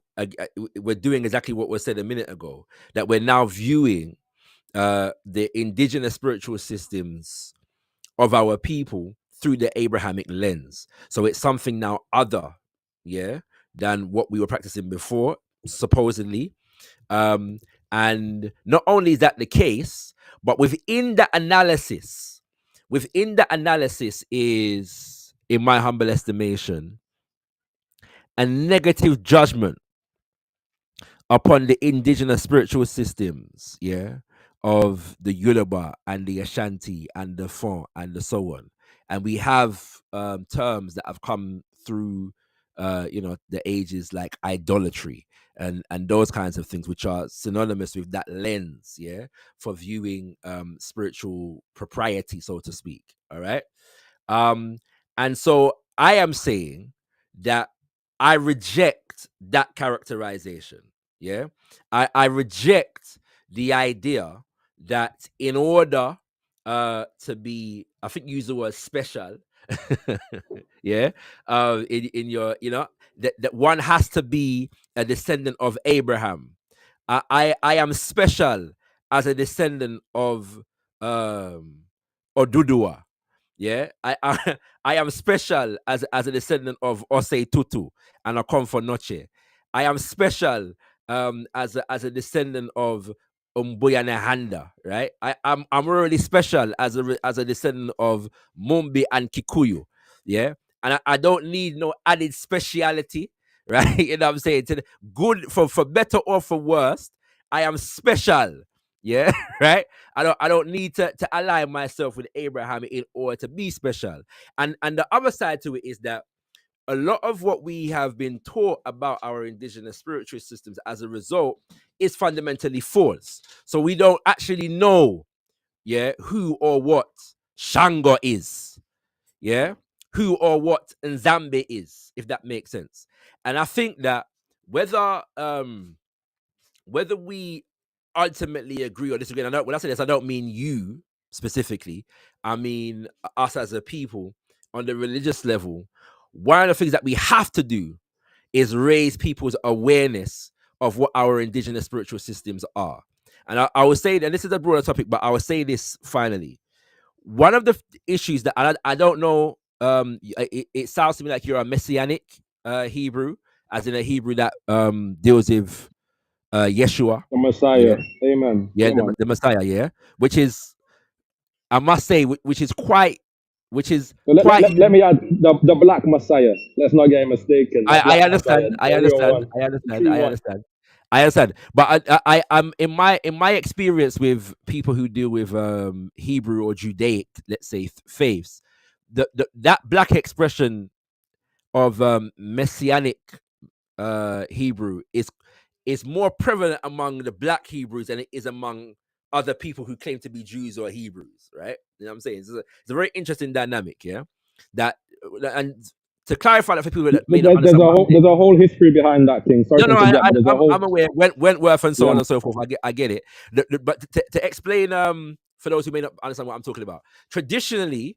we're doing exactly what was said a minute ago, that we're now viewing the indigenous spiritual systems of our people through the Abrahamic lens. So it's something now other, yeah, than what we were practicing before, supposedly. And not only is that the case, but within the analysis is, in my humble estimation, a negative judgment upon the indigenous spiritual systems, yeah, of the Yoruba and the Ashanti and the Fon and the so on. And we have terms that have come through, the ages, like idolatry and those kinds of things, which are synonymous with that lens, yeah, for viewing spiritual propriety, so to speak. All right. And so I am saying that I reject that characterization. Yeah. I reject the idea that in order to be, I think you use the word special, yeah, in your, that one has to be a descendant of Abraham. I am special as a descendant of Odudua. Yeah, I I am special as a descendant of Osei Tutu and Akomfo Noche. I am special as a descendant of Umbuyane Handa, right? I'm really special as a descendant of Mumbi and Kikuyu, yeah. And I don't need no added speciality, right? You know what I'm saying? To the good, for better or for worse, I am special. Yeah, right. I don't need to align myself with Abraham in order to be special. And the other side to it is that a lot of what we have been taught about our indigenous spiritual systems as a result is fundamentally false. So we don't actually know, yeah, who or what Shango is, yeah, who or what Nzambe is, if that makes sense. And I think that whether whether we ultimately agree or disagree, and when I say this, I don't mean you specifically, I mean us as a people on the religious level. One of the things that we have to do is raise people's awareness of what our indigenous spiritual systems are. And I will say, and this is a broader topic, but I will say this finally. One of the issues that I don't know, it sounds to me like you're a messianic Hebrew, as in a Hebrew that deals with Yeshua, The Messiah. yeah, Amen. yeah, Come on. the Messiah, yeah, which is, I must say, which is So quite let unique. me add the black Messiah. Let's not get mistaken. The I black Messiah, understand. I the real understand. one, I the understand. true I one. understand. I understand. But I'm in my experience with people who deal with Hebrew or Judaic, let's say, faiths, that black expression of messianic Hebrew is more prevalent among the black Hebrews than it is among other people who claim to be Jews or Hebrews, right? You know what I'm saying? It's a very interesting dynamic, yeah. That and to clarify that for people that may not understand, one day, There's a whole history behind that thing. Sorry no, to no, interject, but there's a I'm whole aware. Wentworth and so yeah. on and so forth. I get it. But to explain, for those who may not understand what I'm talking about, traditionally,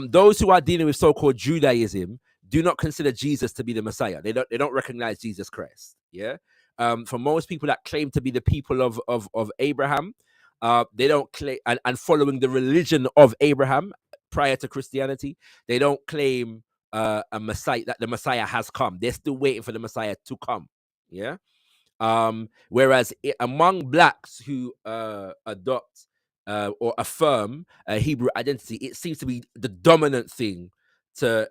those who are dealing with so-called Judaism do not consider Jesus to be the Messiah. They don't recognize Jesus Christ. Yeah. For most people that claim to be the people of Abraham, they don't claim and following the religion of Abraham prior to Christianity, they don't claim a Messiah, that the Messiah has come. They're still waiting for the Messiah to come. Yeah. Whereas among blacks who adopt or affirm a Hebrew identity, it seems to be the dominant thing to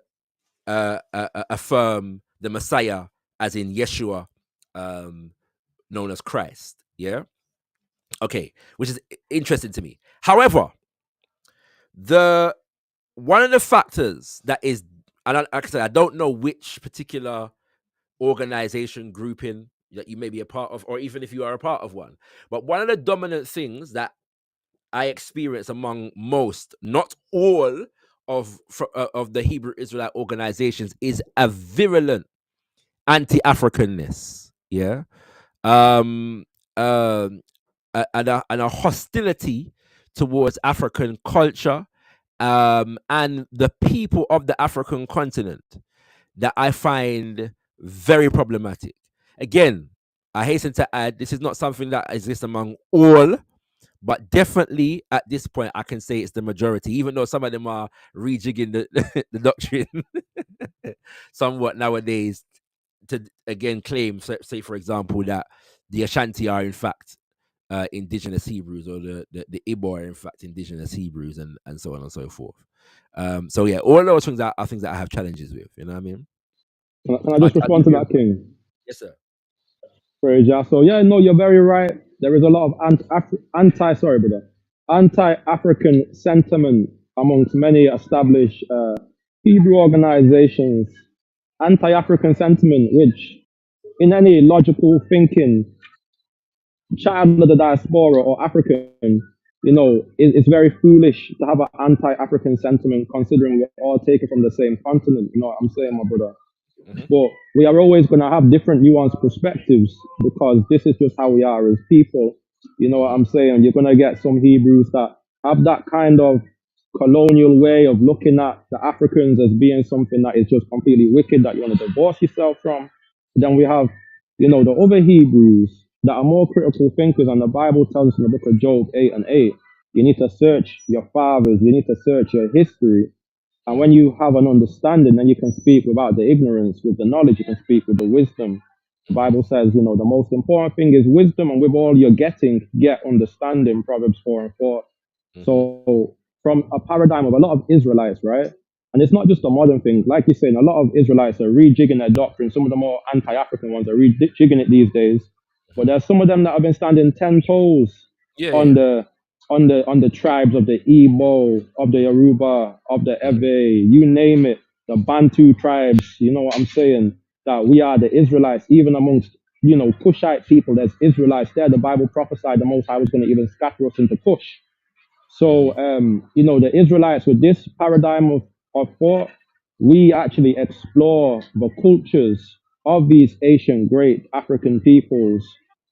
affirm the Messiah, as in Yeshua, known as Christ. Yeah. Okay. Which is interesting to me. However, the one of the factors that is, and like I said, I don't know which particular organization grouping that you may be a part of, or even if you are a part of one. But one of the dominant things that I experience among most, not all, of the Hebrew Israelite organizations is a virulent anti-Africanness. Yeah. Um. And a hostility towards African culture, and the people of the African continent, that I find very problematic. Again, I hasten to add, this is not something that exists among all, but definitely at this point, I can say it's the majority, even though some of them are rejigging the doctrine somewhat nowadays to again claim, say for example, that the Ashanti are in fact indigenous Hebrews, or the Igbo are in fact indigenous Hebrews, and so on and so forth. So yeah, all those things are things that I have challenges with. You know what I mean? Can I I'll, just I'll respond leave to you that, alone. King? Yes, sir. Praise Jah. So yeah, no, you're very right. There is a lot of anti-African sentiment amongst many established Hebrew organizations. Anti-African sentiment, which in any logical thinking child of the diaspora or African, it's very foolish to have an anti-African sentiment considering we're all taken from the same continent. You know what I'm saying, my brother? Hmm. But we are always going to have different nuanced perspectives because this is just how we are as people. You know what Hmm. I'm saying? You're going to get some Hebrews that have that kind of colonial way of looking at the Africans as being something that is just completely wicked that you want to divorce yourself from. Then we have, the other Hebrews that are more critical thinkers, and the Bible tells us in the book of Job 8 and 8, you need to search your fathers, you need to search your history, and when Hmm. you have an understanding, then you can speak without the ignorance. With the knowledge, you can speak with the wisdom. The Hmm. Bible says, the most important thing is wisdom, and with all you're getting, get understanding. Proverbs 4 and 4. Hmm. So, from a paradigm of a lot of Israelites, right? And it's not just a modern thing. Like you're saying, a lot of Israelites are rejigging their doctrine. Some of the more anti-African ones are rejigging it these days. But there's some of them that have been standing 10 toes Yeah, on yeah. the tribes of the Igbo, of the Yoruba, of the Mm. Ewe, you name it, the Bantu tribes. You know what I'm saying? That we are the Israelites, even amongst Cushite people. There's Israelites there. The Bible prophesied the Most High was going to even scatter us into Cush. So, the Israelites with this paradigm of thought, we actually explore the cultures of these ancient great African peoples,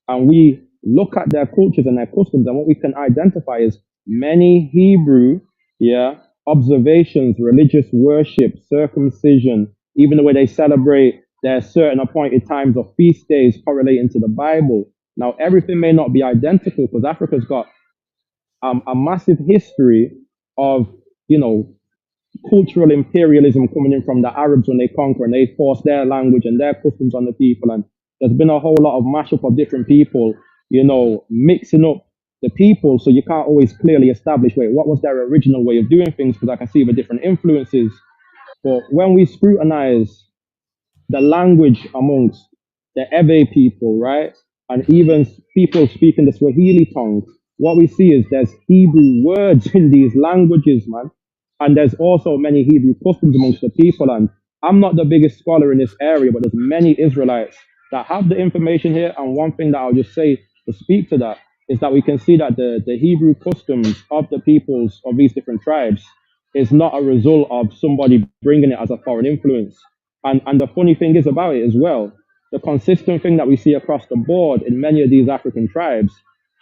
and we look at their cultures and their customs, and what we can identify is many Hebrew, yeah, observations, religious worship, circumcision, even the way they celebrate their certain appointed times of feast days correlating to the Bible. Now, everything may not be identical because Africa's got a massive history of, you know, cultural imperialism coming in from the Arabs when they conquer and they force their language and their customs on the people. And there's been a whole lot of mashup of different people, mixing up the people. So you can't always clearly establish, wait, what was their original way of doing things? Because I can see the different influences. But when we scrutinize the language amongst the Ewe people, right? And even people speaking the Swahili tongue, what we see is there's Hebrew words in these languages, man. And there's also many Hebrew customs amongst the people. And I'm not the biggest scholar in this area, but there's many Israelites that have the information here. And one thing that I'll just say to speak to that is that we can see that the Hebrew customs of the peoples of these different tribes is not a result of somebody bringing it as a foreign influence. And the funny thing is about it as well, the consistent thing that we see across the board in many of these African tribes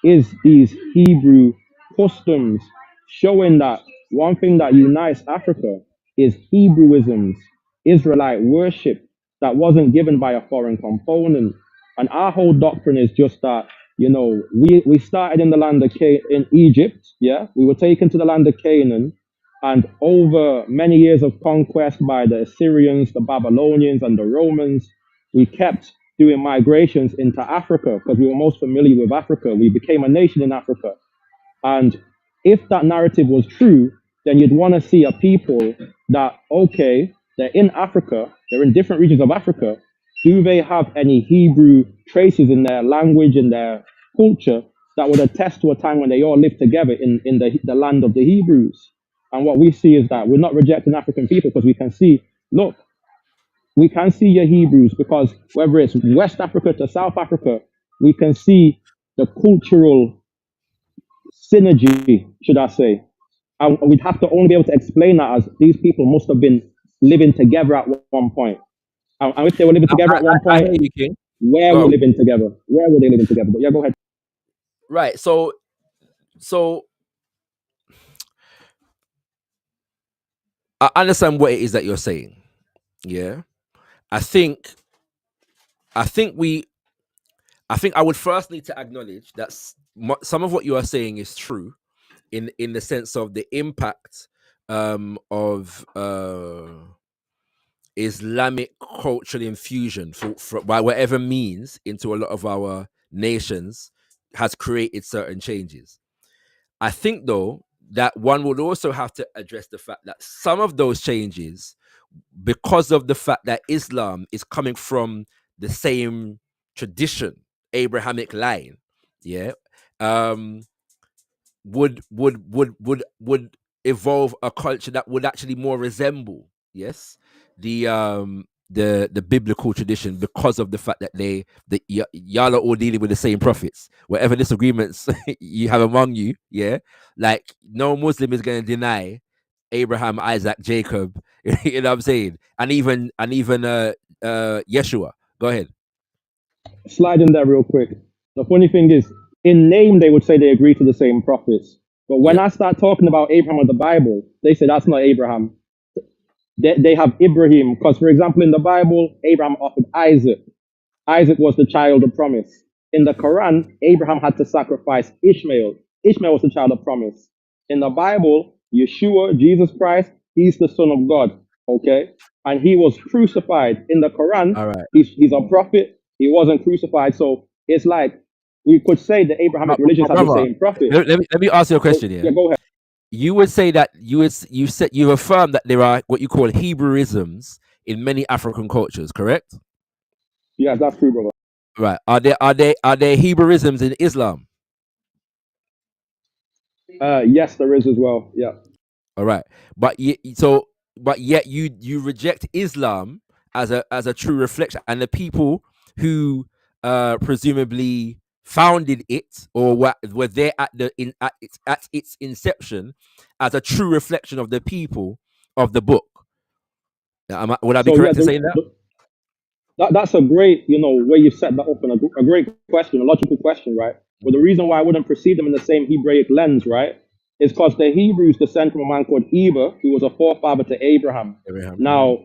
is these Hebrew customs, showing that one thing that unites Africa is Hebrewisms, Israelite worship that wasn't given by a foreign component. And our whole doctrine is just that, we started in the land of in Egypt, yeah, we were taken to the land of Canaan, and over many years of conquest by the Assyrians, the Babylonians, and the Romans, we kept doing migrations into Africa because we were most familiar with Africa. We became a nation in Africa. And if that narrative was true, then you'd want to see a people that, okay, they're in Africa, they're in different regions of Africa. Do they have any Hebrew traces in their language and their culture that would attest to a time when they all lived together in the land of the Hebrews? And what we see is that we're not rejecting African people because we can see, look, we can see your Hebrews because whether it's West Africa to South Africa, we can see the cultural synergy, should I say. And we'd have to only be able to explain that as these people must have been living together at one point. And if they were living together at one I point, hear you, King. where Go were on. they living together? Where were they living together? But yeah, go ahead. Right. So I understand what it is that you're saying. Yeah. I think I think we I think I would first need to acknowledge that some of what you are saying is true in the sense of the impact of Islamic cultural infusion for by whatever means into a lot of our nations has created certain changes. I think though that one would also have to address the fact that some of those changes, because of the fact that Islam is coming from the same tradition, Abrahamic line, yeah, um, would evolve a culture that would actually more resemble, yes, the biblical tradition, because of the fact that y'all are all dealing with the same prophets. Whatever disagreements you have among you, yeah, like no Muslim is going to deny Abraham, Isaac, Jacob. You know what I'm saying? And even Yeshua. Go ahead. Slide in there real quick. The funny thing is, in name, they would say they agree to the same prophets. But when Yep. I start talking about Abraham of the Bible, they say that's not Abraham. They have Ibrahim. Because, for example, in the Bible, Abraham offered Isaac. Isaac was the child of promise. In the Quran, Abraham had to sacrifice Ishmael. Ishmael was the child of promise. In the Bible, Yeshua, Jesus Christ, he's the Son of God. Okay? And he was crucified. In the Quran, All right. he's a prophet. He wasn't crucified. So it's like we could say the Abrahamic religions My have the brother, same prophet. let me ask you a So question yeah, here. go ahead. you would say that you affirm that there are what you call Hebrewisms in many African cultures, correct? Yes, that's true, brother. Right. Are there Hebrewisms in Islam? Yes, there is as well. Yeah. All right. But yet you reject Islam as a true reflection, and the people who presumably founded it, or were there at its inception, as a true reflection of the people of the book. Would I be So yeah, correct in saying that? that's a great, way you set that up, and a great question, a logical question, right? But the reason why I wouldn't perceive them in the same Hebraic lens, right, is because the Hebrews descend from a man called Eber, who was a forefather to Abraham. Abraham. Now,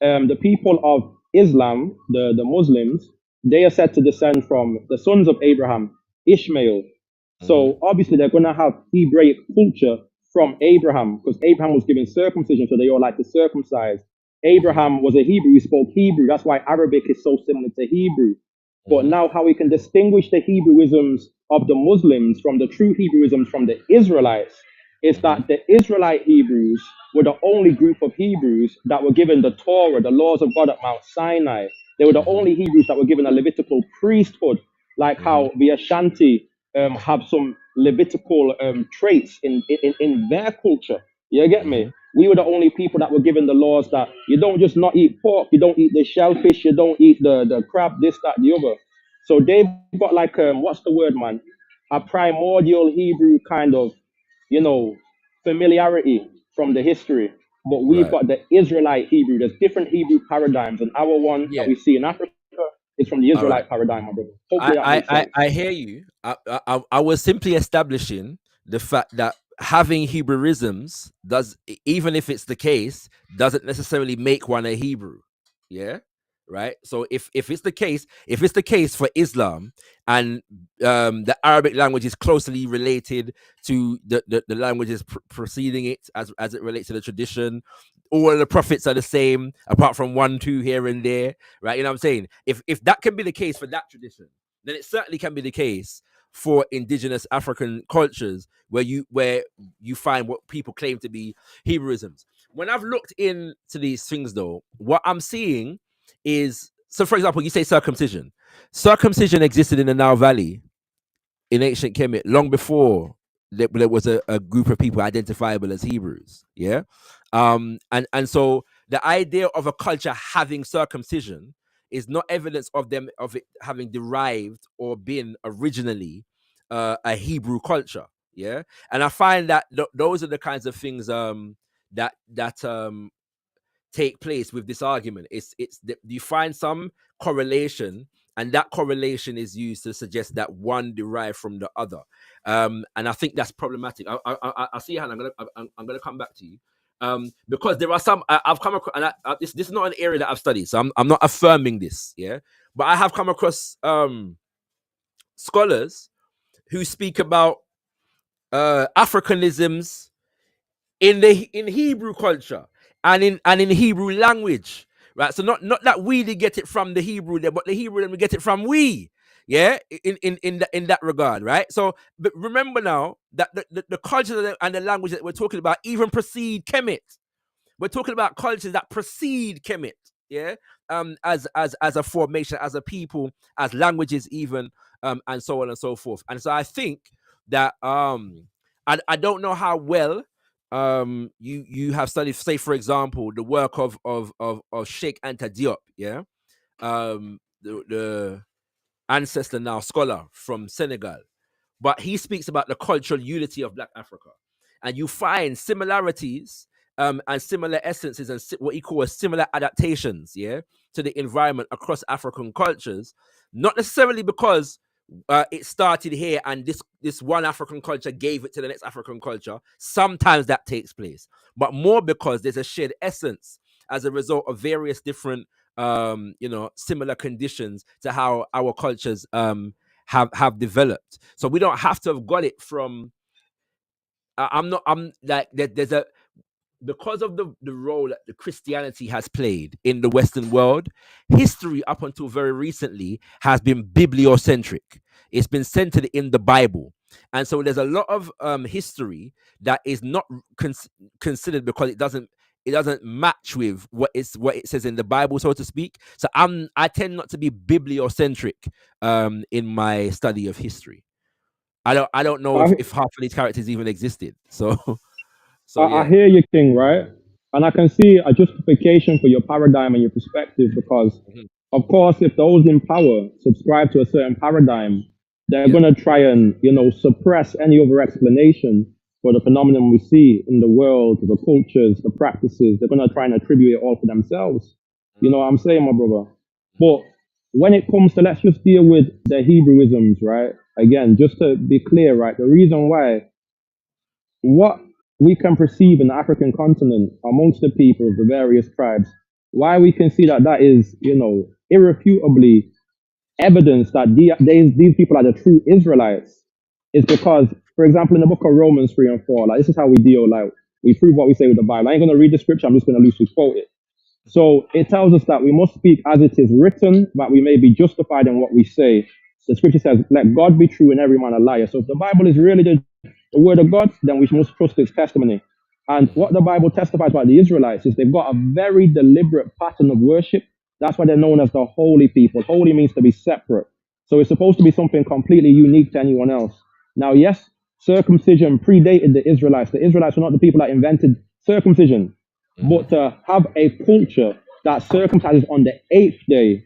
the people of Islam, the Muslims, they are said to descend from the sons of Abraham, Ishmael. Hmm. So obviously they're going to have Hebraic culture from Abraham, because Abraham was given circumcision, so they all like to circumcise. Hmm. Abraham was a Hebrew, he spoke Hebrew. That's why Arabic is so similar to Hebrew. But Hmm. now, how we can distinguish the Hebrewisms of the Muslims from the true Hebrewisms from the Israelites is Hmm. that the Israelite Hebrews were the only group of Hebrews that were given the Torah, the laws of God at Mount Sinai. They were the Hmm. only Hebrews that were given a Levitical priesthood, like Hmm. how the Ashanti have some Levitical traits in their culture. You get me? Hmm. We were the only people that were given the laws that you don't just not eat pork, you don't eat the shellfish, you don't eat the crab, this, that, the other. So they've got like what's the word, man? A primordial Hebrew kind of, you know, familiarity from the history. But we've Right. got the Israelite Hebrew. There's different Hebrew paradigms, and our one that Yeah. we see in Africa is from the All right. Israelite paradigm, my brother. Hopefully I, that I, makes I, sense. I hear you. I was simply establishing the fact that having Hebrewisms even if it's the case, doesn't necessarily make one a Hebrew. Yeah. Right. So if it's the case for Islam, and the Arabic language is closely related to the languages preceding it, as it relates to the tradition, all of the prophets are the same, apart from one, two here and there. Right. You know what I'm saying? If that can be the case for that tradition, then it certainly can be the case for indigenous African cultures where you find what people claim to be Hebrewisms. When I've looked into these things, though, what I'm seeing is, so for example, you say circumcision. Circumcision existed in the Nile Valley in ancient Kemet long before there was a group of people identifiable as Hebrews. Yeah. And so the idea of a culture having circumcision is not evidence of it having derived or been originally a Hebrew culture. Yeah. And I find that those are the kinds of things that take place with this argument. You find some correlation, and that correlation is used to suggest that one derived from the other. And I think that's problematic. I see, Hannah. I'm gonna come back to you. Because there are some I've come across, and this is not an area that I've studied, so I'm not affirming this, yeah. But I have come across scholars who speak about Africanisms in Hebrew culture, and in Hebrew language, right? So not that we did get it from the Hebrew there, but the Hebrew then we get it from we. Yeah, in that regard, right? So, but remember now that the culture and the language that we're talking about even precede Kemet. We're talking about cultures that precede Kemet, yeah, as a formation, as a people, as languages, even, and so on and so forth. And so I think that I don't know how well you have studied, say for example, the work of Sheikh Anta Diop, yeah, the ancestor now scholar from Senegal, but he speaks about the cultural unity of Black Africa, and you find similarities, and similar essences, and what he calls similar adaptations, yeah, to the environment across African cultures, not necessarily because it started here and this one African culture gave it to the next African culture. Sometimes that takes place, but more because there's a shared essence as a result of various different similar conditions to how our cultures have developed. So we don't have to have got it from. I'm like there's a because of the role that the Christianity has played in the Western world. History up until very recently has been bibliocentric. It's been centered in the Bible. And so there's a lot of history that is not considered because it doesn't match with what it says in the Bible, so to speak. So I tend not to be bibliocentric in my study of history. I don't know I, if half of these characters even existed. So I yeah. hear you, King, right? And I can see a justification for your paradigm and your perspective because, Mhm. of course, if those in power subscribe to a certain paradigm, they're Yeah. going to try and, suppress any other explanation for the phenomenon we see in the world, the cultures, the practices. They're going to try and attribute it all for themselves. You know what I'm saying, my brother? But when it comes to, let's just deal with the Hebrewisms, right? Again, just to be clear, right? The reason why what we can perceive in the African continent amongst the people of the various tribes, why we can see that that is, irrefutably evidence that these people are the true Israelites is because, for example, in the book of Romans 3 and 4, like this is how we deal, like we prove what we say with the Bible. I ain't going to read the scripture, I'm just going to loosely quote it. So it tells us that we must speak as it is written, that we may be justified in what we say. The scripture says, let God be true and every man a liar. So if the Bible is really the word of God, then we must trust its testimony. And what the Bible testifies about the Israelites is they've got a very deliberate pattern of worship. That's why they're known as the holy people. Holy means to be separate. So it's supposed to be something completely unique to anyone else. Now, yes, circumcision predated the Israelites. The Israelites were not the people that invented circumcision. Mhm. But to have a culture that circumcises on the eighth day,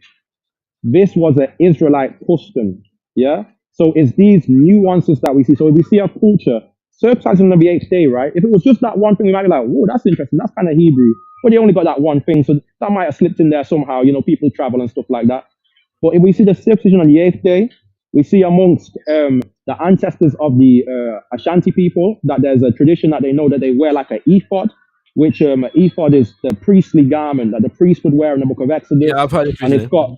this was an Israelite custom. Yeah. So it's these nuances that we see. So if we see a culture circumcising on the eighth day, right? If it was just that one thing, we might be like, whoa, that's interesting. That's kind of Hebrew. But they only got that one thing. So that might have slipped in there somehow. People travel and stuff like that. But if we see the circumcision on the eighth day, we see amongst the ancestors of the Ashanti people that there's a tradition that they know that they wear like an ephod, which an ephod is the priestly garment that the priest would wear in the book of Yeah, Exodus. I've heard it And it's recently. got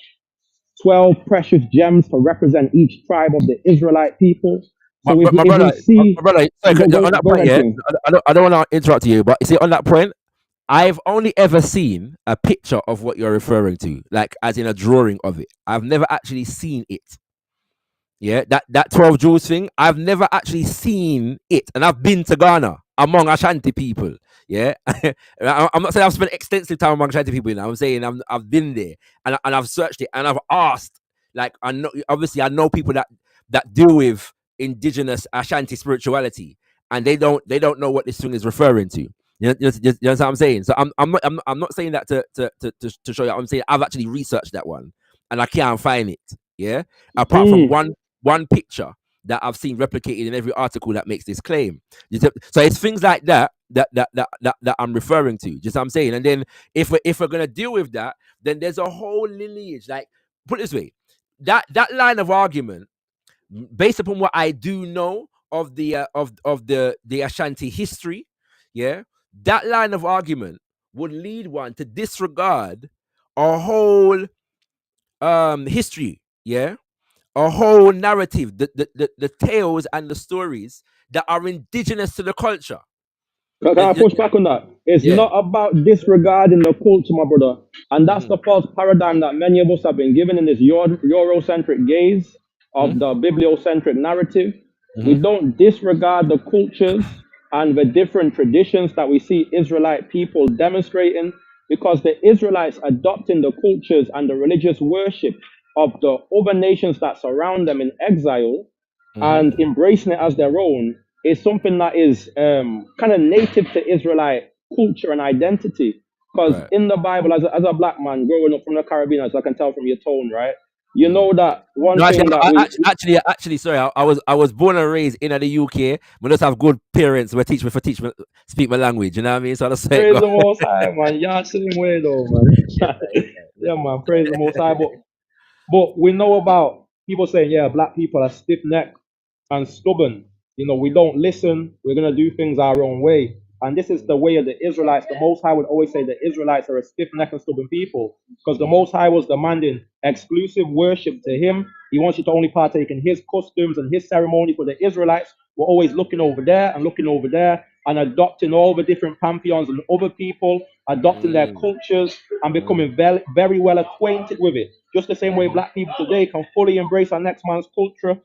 12 precious gems to represent each tribe of the Israelite people. My, So if, my, my if we brother, see, sorry, go, go, on that go point, ahead, yeah, King. I don't want to interrupt you, but see, on that point, I've only ever seen a picture of what you're referring to, like as in a drawing of it. I've never actually seen it. Yeah, that 12 jewels thing, I've never actually seen it. And I've been to Ghana among Ashanti people. Yeah. I'm not saying I've spent extensive time among Ashanti people. I'm saying I've been there and I've searched it and I've asked. Like, I know, obviously, I know people that deal with indigenous Ashanti spirituality, and they don't know what this thing is referring to. You know what I'm saying? So I'm not saying that to show you. I'm saying I've actually researched that one and I can't find it. Yeah, apart from Mm, one picture that I've seen replicated in every article that makes this claim. So it's things like that I'm referring to. Just what I'm saying. And then if we're gonna deal with that, then there's a whole lineage. Like, put it this way, that line of argument, based upon what I do know of the Ashanti history, yeah, that line of argument would lead one to disregard a whole history, yeah, a whole narrative, the tales and the stories that are indigenous to the culture. can I push back on that? It's Yeah. not about disregarding the culture, my brother. And that's Mm-hmm. the false paradigm that many of us have been given in this Eurocentric gaze of the bibliocentric narrative. We Mm-hmm. don't disregard the cultures and the different traditions that we see Israelite people demonstrating because the Israelites adopting the cultures and the religious worship of the other nations that surround them in exile Mm-hmm. and embracing it as their own is something that is kind of native to Israelite culture and identity. Because Right. in the Bible, as a black man growing up from the Caribbean, as I can tell from your tone, right? You Mm. know that one No, actually, thing that actually, sorry, I was born and raised in the UK. We just have good parents who teach me speak my language. You know what I mean? So I just say, praise go. the Most High, man. Yeah, same way though, man. Yeah, man. Praise the Most High. But we know about people saying, yeah, black people are stiff necked and stubborn. We don't listen. We're going to do things our own way. And this is the way of the Israelites. The Most High would always say the Israelites are a stiff necked and stubborn people because the Mm-hmm. Most High was demanding exclusive worship to Him. He wants you to only partake in His customs and His ceremonies. But the Israelites were always looking over there and looking over there and adopting all the different pantheons and other people, adopting their cultures and becoming very, very well acquainted with it. Just the same way Mm-hmm. black people today can fully embrace our next man's culture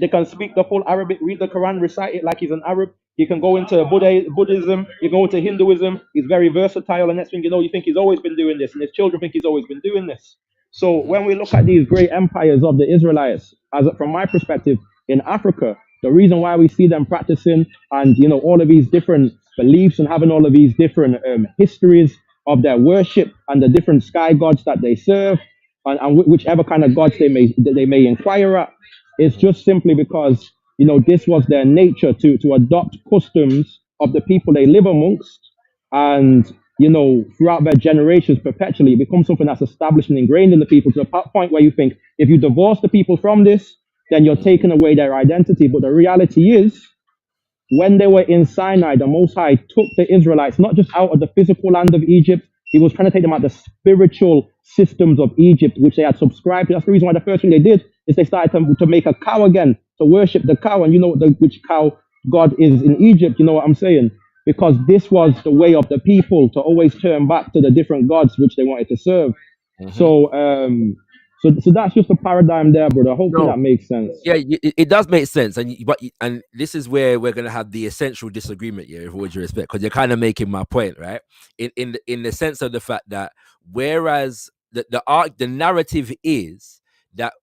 They can speak the full Arabic, read the Quran, recite it like he's an Arab. He can go into Buddhism, he can go into Hinduism. He's very versatile, and next thing you know, you think he's always been doing this, and his children think he's always been doing this. So Mm-hmm. when we look at these great empires of the Israelites, as from my perspective, in Africa, the reason why we see them practicing and all of these different beliefs and having all of these different histories of their worship and the different sky gods that they serve, and whichever kind of gods they may inquire at, it's just simply because this was their nature to adopt customs of the people they live amongst, and throughout their generations perpetually it becomes something that's established and ingrained in the people to the point where you think if you divorce the people from this, then you're taking away their identity. But the reality is, when they were in Sinai, the Most High took the Israelites not just out of the physical land of Egypt, he was trying to take them out the spiritual systems of Egypt, which they had subscribed to. That's the reason why the first thing they did is they started to make a cow again, to worship the cow. And you know which cow God is in Egypt, you know what I'm saying? Because this was the way of the people to always turn back to the different gods which they wanted to serve. Mm-hmm. So that's just a paradigm there, brother. Hopefully No, that makes sense. yeah, it does make sense, and this is where we're gonna have the essential disagreement here, with all due respect, because you're kind of making my point, right? In the sense of the fact that whereas the narrative is that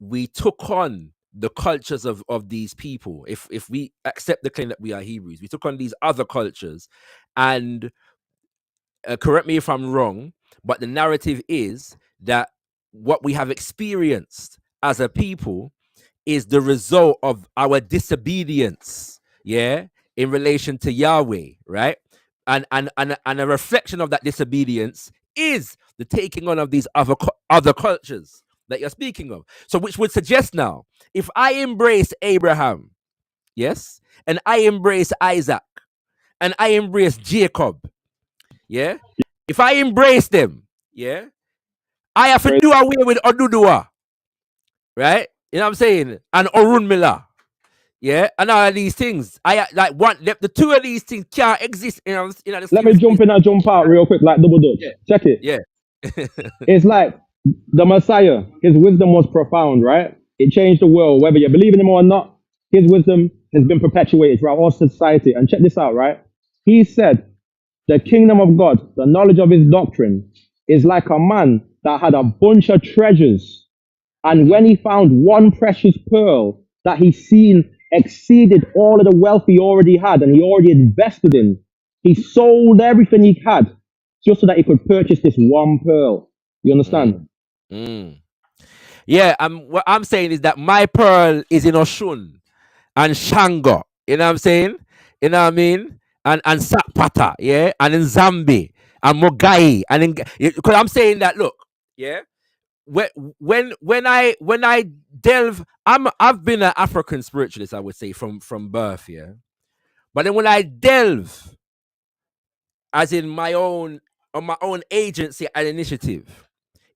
we took on the cultures of these people. If we accept the claim that we are Hebrews, we took on these other cultures, and correct me if I'm wrong, but the narrative is that what we have experienced as a people is the result of our disobedience, yeah, in relation to Yahweh, right? And a reflection of that disobedience is the taking on of these other cultures that you're speaking of. So, which would suggest now, if I embrace Abraham, yes, and I embrace Isaac, and I embrace Jacob, yeah, if I embrace them, yeah, I have to do away with Odudua, right? You know what I'm saying? And Orunmila, yeah, and all of these things. I like one. The two of these things can't exist in the Let me same jump space. in and jump out real quick, like double dutch. Yeah, Check it. yeah. It's like the Messiah, his wisdom was profound, right? It changed the world. Whether you believe in him or not, his wisdom has been perpetuated throughout all society. And check this out, right? He said, the kingdom of God, the knowledge of his doctrine, is like a man that had a bunch of treasures. And when he found one precious pearl that he seen exceeded all of the wealth he already had and he already invested in, he sold everything he had just so that he could purchase this one pearl. You understand? Mm. Yeah, what I'm saying is that my pearl is in Oshun and Shango. You know what I'm saying? You know what I mean? And Sakpata, yeah, and in Zambi and Mogai, and because I'm saying that, look, yeah, when I delve, I've been an African spiritualist, I would say, from birth, yeah. But then when I delve, as in on my own agency and initiative,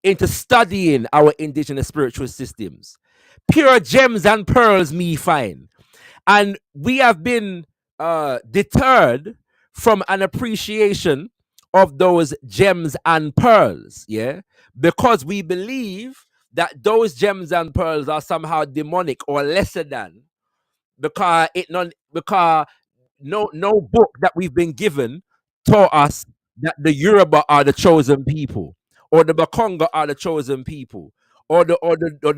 into studying our indigenous spiritual systems, pure gems and pearls me find. And we have been deterred from an appreciation of those gems and pearls, yeah, because we believe that those gems and pearls are somehow demonic or lesser than, because no book that we've been given taught us that the Yoruba are the chosen people, or the Bakonga are the chosen people, or the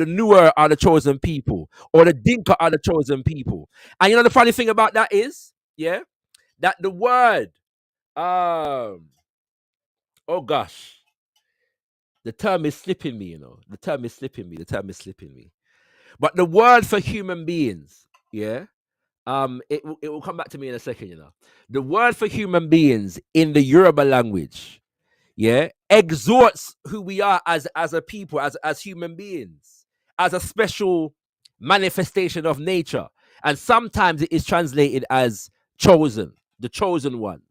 Nuer are the chosen people, or the Dinka are the chosen people. And you know the funny thing about that is, yeah, that the word, oh gosh, the term is slipping me. The term is slipping me. But the word for human beings, yeah, it will come back to me in a second. The word for human beings in the Yoruba language, yeah, exhorts who we are as a people, as human beings, as a special manifestation of nature. And sometimes it is translated as chosen, the chosen ones.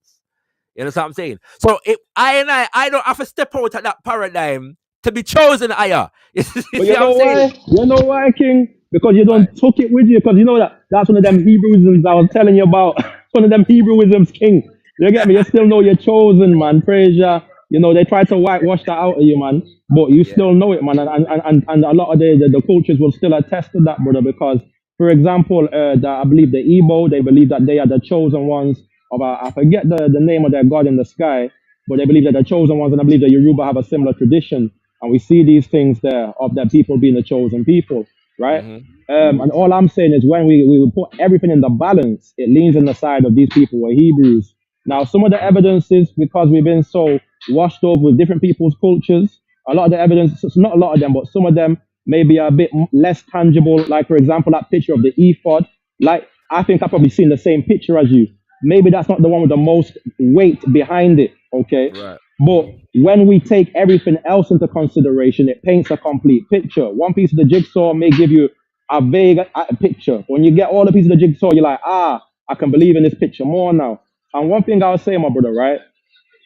You know what I'm saying? So I don't have to step out of that paradigm to be chosen higher. You see But what I'm saying? You know why, King? Because you Right. don't took it with you. Because you know that's one of them Hebrewisms I was telling you about. One of them Hebrewisms, King. You get me? You still know you're chosen, man. Praise Jah. You know, they try to whitewash that out of you, man, but you Yeah. still know it, man. And a lot of the cultures will still attest to that, brother, because, for example, I believe the Igbo, they believe that they are the chosen ones of, I forget the name of their god in the sky, but they believe that the chosen ones, and I believe the Yoruba have a similar tradition. And we see these things there of their people being the chosen people, right? Mm-hmm. And all I'm saying is when we put everything in the balance, it leans on the side of these people were Hebrews. Now, some of the evidence is because we've been so washed over with different people's cultures. A lot of the evidence, it's not a lot of them, but some of them maybe a bit less tangible. Like, for example, that picture of the ephod. Like, I think I've probably seen the same picture as you. Maybe that's not the one with the most weight behind it, okay? Right. But when we take everything else into consideration, it paints a complete picture. One piece of the jigsaw may give you a vague picture. When you get all the pieces of the jigsaw, you're like, I can believe in this picture more now. And one thing I'll say, my brother, right?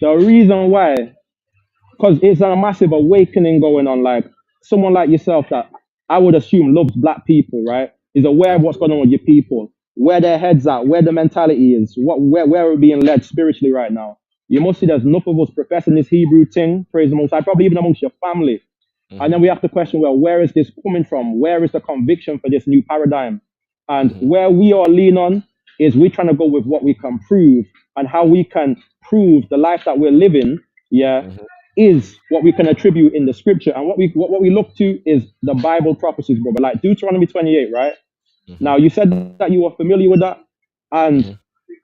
The reason why, because it's a massive awakening going on. Like someone like yourself that I would assume loves black people, right? Is aware of what's going on with your people, where their heads at, where the mentality is, where we're being led spiritually right now. You must see there's enough of us professing this Hebrew thing, praise the Most High, probably even amongst your family. And Mm-hmm. then we have to question, well, where is this coming from? Where is the conviction for this new paradigm? And Mm-hmm. where we all lean on is we're trying to go with what we can prove and how we can prove the life that we're living, yeah, Mm-hmm. is what we can attribute in the scripture. And what we look to is the Bible prophecies, brother. Like Deuteronomy 28, right? Mm-hmm. Now, you said that you were familiar with that, and Mm-hmm.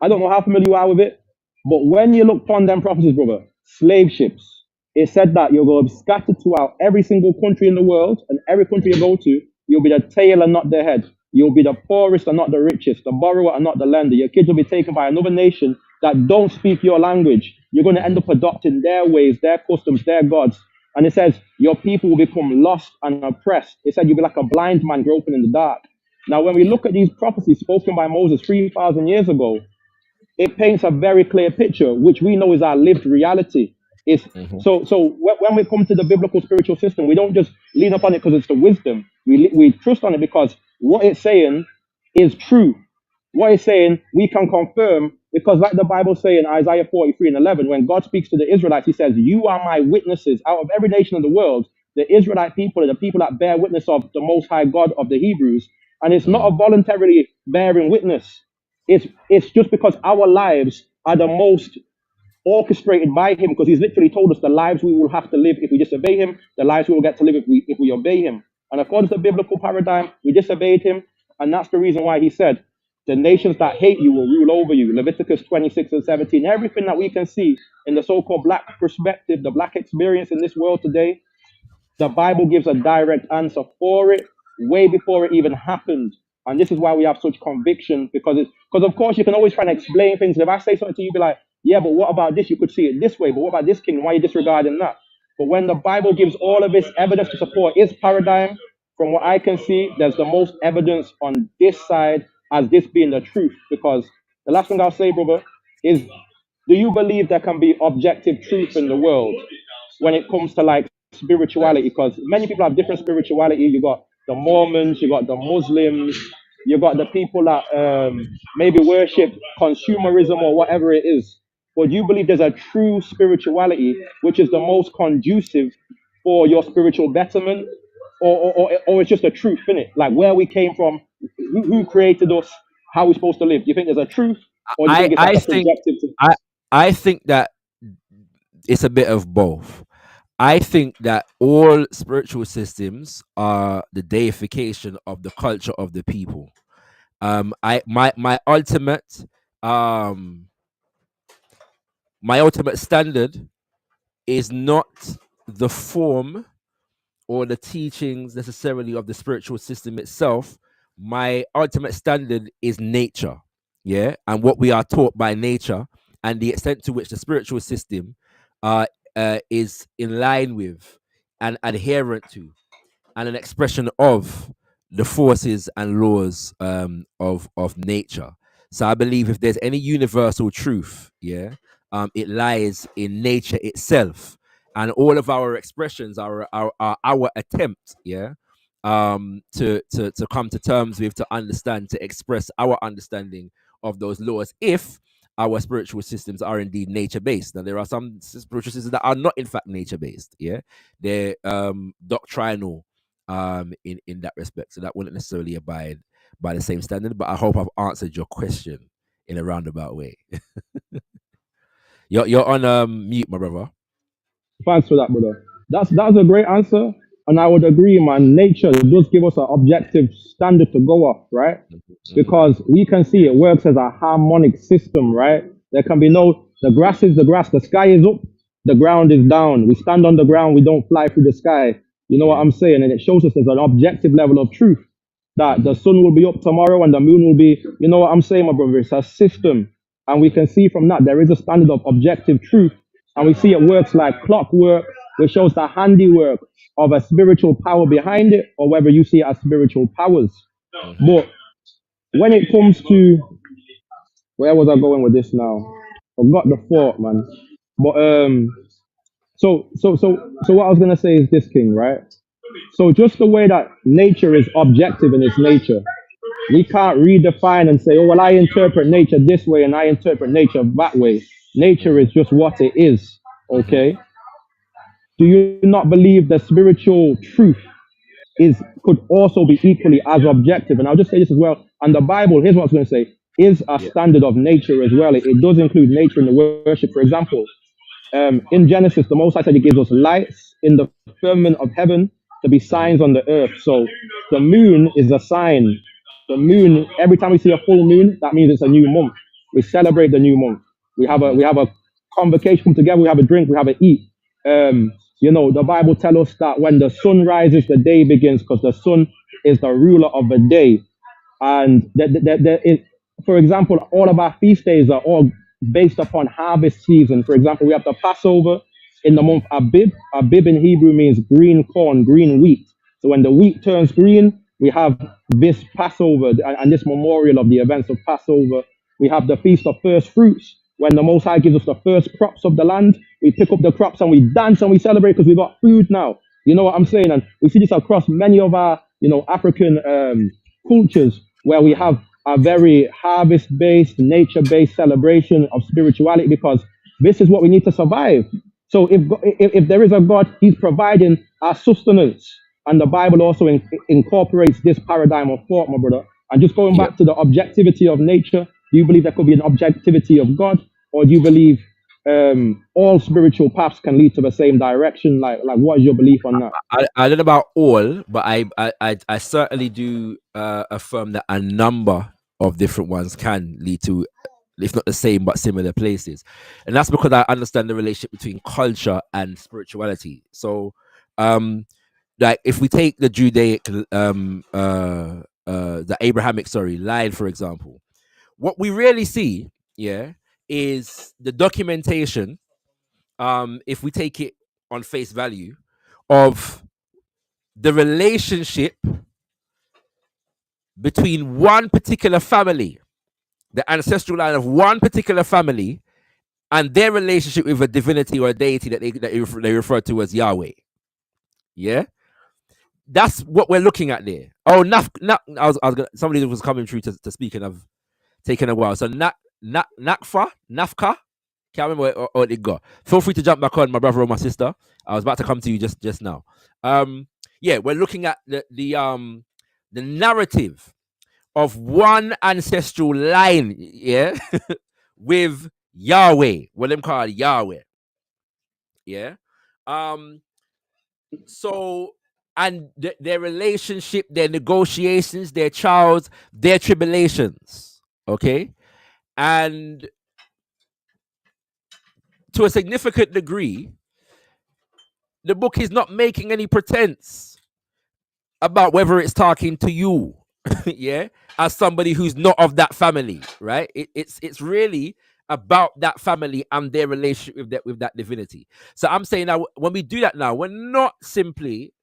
I don't know how familiar you are with it, but when you look upon them prophecies, brother, slave ships, it said that you're going to be scattered throughout every single country in the world, and every country you go to, you'll be the tail and not the head. You'll be the poorest and not the richest, the borrower and not the lender. Your kids will be taken by another nation that don't speak your language. You're going to end Mm-hmm. up adopting their ways, their customs, their gods. And it says your people will become lost and oppressed. It said you'll be like a blind man groping in the dark. Now, when we Yeah. look at these prophecies spoken by Moses 3,000 years ago, it paints a very clear picture, which we know is our lived reality. It's, Mm-hmm. when we come to the biblical spiritual system, we don't just lean upon it because it's the wisdom. We trust on it because what it's saying is true. What it's saying, we can confirm because, like the Bible say in Isaiah 43 and 11, when God speaks to the Israelites, he says, "You are my witnesses out of every nation of the world." The Israelite people are the people that bear witness of the Most High God of the Hebrews. And it's not Mm-hmm. a voluntarily bearing witness. It's just because our lives are the most orchestrated by him, because he's literally told us the lives we will have to live if we disobey him, the lives we will get to live if we obey him. And according to the biblical paradigm, we disobeyed him, and that's the reason why he said, "The nations that hate you will rule over you." Leviticus 26 and 17. Everything that we can see in the so-called black perspective, the black experience in this world today, the Bible gives a direct answer for it way before it even happened. And this is why we have such conviction, because of course you can always try and explain things. If I say something to you, be like, yeah, but what about this? You could see it this way, but what about this king? Why are you disregarding that? But when the Bible gives all of its evidence to support its paradigm, from what I can see, there's the most evidence on this side as this being the truth. Because the last thing I'll say, brother, is do you believe there can be objective truth in the world when it comes to like spirituality? Because many people have different spirituality. You got the Mormons, you got the Muslims, you got the people that maybe worship consumerism or whatever it is. But do you believe there's a true spirituality which is the most conducive for your spiritual betterment? Or it's just a truth, innit? Like where we came from, who created us, how we're supposed to live. Do you think there's a truth, or do you I think it's like I a think subjective thing? I I think that it's a bit of both. I think that all spiritual systems are the deification of the culture of the people. I um my ultimate standard is not the form or the teachings necessarily of the spiritual system itself. My ultimate standard is nature, yeah, and what we are taught by nature, and the extent to which the spiritual system uh, is in line with and adherent to and an expression of the forces and laws of nature. So I believe if there's any universal truth, yeah, it lies in nature itself, and all of our expressions are our attempt, yeah, to come to terms with, to understand, to express our understanding of those laws. If our spiritual systems are indeed nature based. Now, there are some spiritual systems that are not, in fact, nature based. Yeah, they're doctrinal in that respect. So that wouldn't necessarily abide by the same standard. But I hope I've answered your question in a roundabout way. You're on mute, my brother. Thanks for that, brother. That's a great answer, and I would agree, man. Nature does give us an objective standard to go off, right? Mm-hmm. Because we can see it works as a harmonic system, right? There can be no, the grass is the grass, the sky is up, the ground is down. We stand on the ground, we don't fly through the sky. You know what Yeah. I'm saying? And it shows us there's an objective level of truth that the Mm-hmm. sun will be up tomorrow and the moon will be, you know what I'm saying, my brother? It's a system. And we can see from that there is a standard of objective truth. And we see it works like clockwork, which shows the handiwork of a spiritual power behind it, or whether you see it as spiritual powers. Mm-hmm. But when it comes to, where was I going with this now? Forgot the thought, man. But so what I was gonna say is this, King, right? So just the way that nature is objective in its nature, we can't redefine and say, oh well, I interpret nature this way and I interpret nature that way. Nature Mm-hmm. is just what it is. Mm-hmm. Okay. Do you not believe the spiritual truth is could also be equally as objective? And I'll just say this as well. And the Bible, here's what I was going to say, is a Yeah. standard of nature as well. It does include nature in the worship. For example, in Genesis, the Most High said He gives us lights in the firmament of heaven to be Mm-hmm. signs on the earth. So the moon is a sign. The moon, every time we see a full moon, that means it's a new month. We celebrate the new month. Mm-hmm. We have a convocation, come together, we have a drink, we have a eat. You know, the Bible tells us that when the sun rises, the day begins, because the sun is the ruler of the day. And for example, all of our feast days are all based upon harvest season. For example, we have the Passover in the Mm-hmm. month Abib. Abib in Hebrew means green corn, green wheat. So when the wheat turns green, we have this Passover and this memorial of the events of Passover. We have the Feast of First Fruits. When the Most High gives us the first crops of the land, we pick up the crops and we dance and we celebrate because we got food now. You know what I'm saying? And we see this across many of our, you know, African cultures where we have a very harvest-based, nature-based celebration of spirituality because this is what we need to survive. So if there is a God, He's providing our sustenance. And the Bible also incorporates this paradigm of thought, my brother. And just going Yeah. back to the objectivity of nature, do you believe there could be an objectivity of God? Or do you believe all spiritual paths can lead to the same direction? Like what is your belief on that? I don't know about all, but I certainly do affirm that a number of different ones can lead to, if not the same, but similar places. And that's because I understand the relationship between culture and spirituality. So, like if we take the Judaic, the Abrahamic, line, for example, what we really see, yeah, is the documentation. If we take it on face value, of the relationship between one particular family, the ancestral line of one particular family, and their relationship with a divinity or a deity that they refer to as Yahweh. Yeah, that's what we're looking at there. Oh, I was gonna, somebody was coming through to speak, and I've taken a while. So Nafka. Can't remember where it got. Feel free to jump back on, my brother or my sister. I was about to come to you just now. Yeah, we're looking at the narrative of one ancestral line, yeah, with Yahweh. What them call Yahweh. Yeah. Um, so and their relationship, their negotiations, their trials, their tribulations. Okay. And to a significant degree, the book is not making any pretense about whether it's talking to you, yeah, as somebody who's not of that family, right? It's really about that family and their relationship with that divinity. So I'm saying now, when we do that now, we're not simply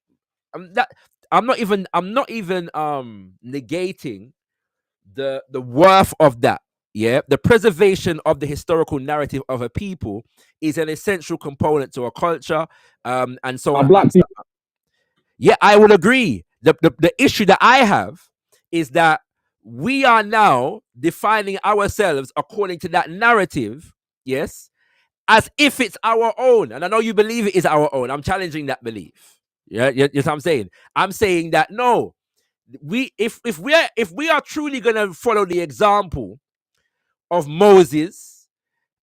that I'm not even negating the worth of that. Yeah, the preservation of the historical narrative of a people is an essential component to a culture, and so Are on. black people? Yeah, I will agree. The issue that I have is that we are now defining ourselves according to that narrative, yes, as if it's our own. And I know you believe it is our own. I'm challenging that belief. Yeah, you know what I'm saying? I'm saying that no, if we are truly gonna follow the example of Moses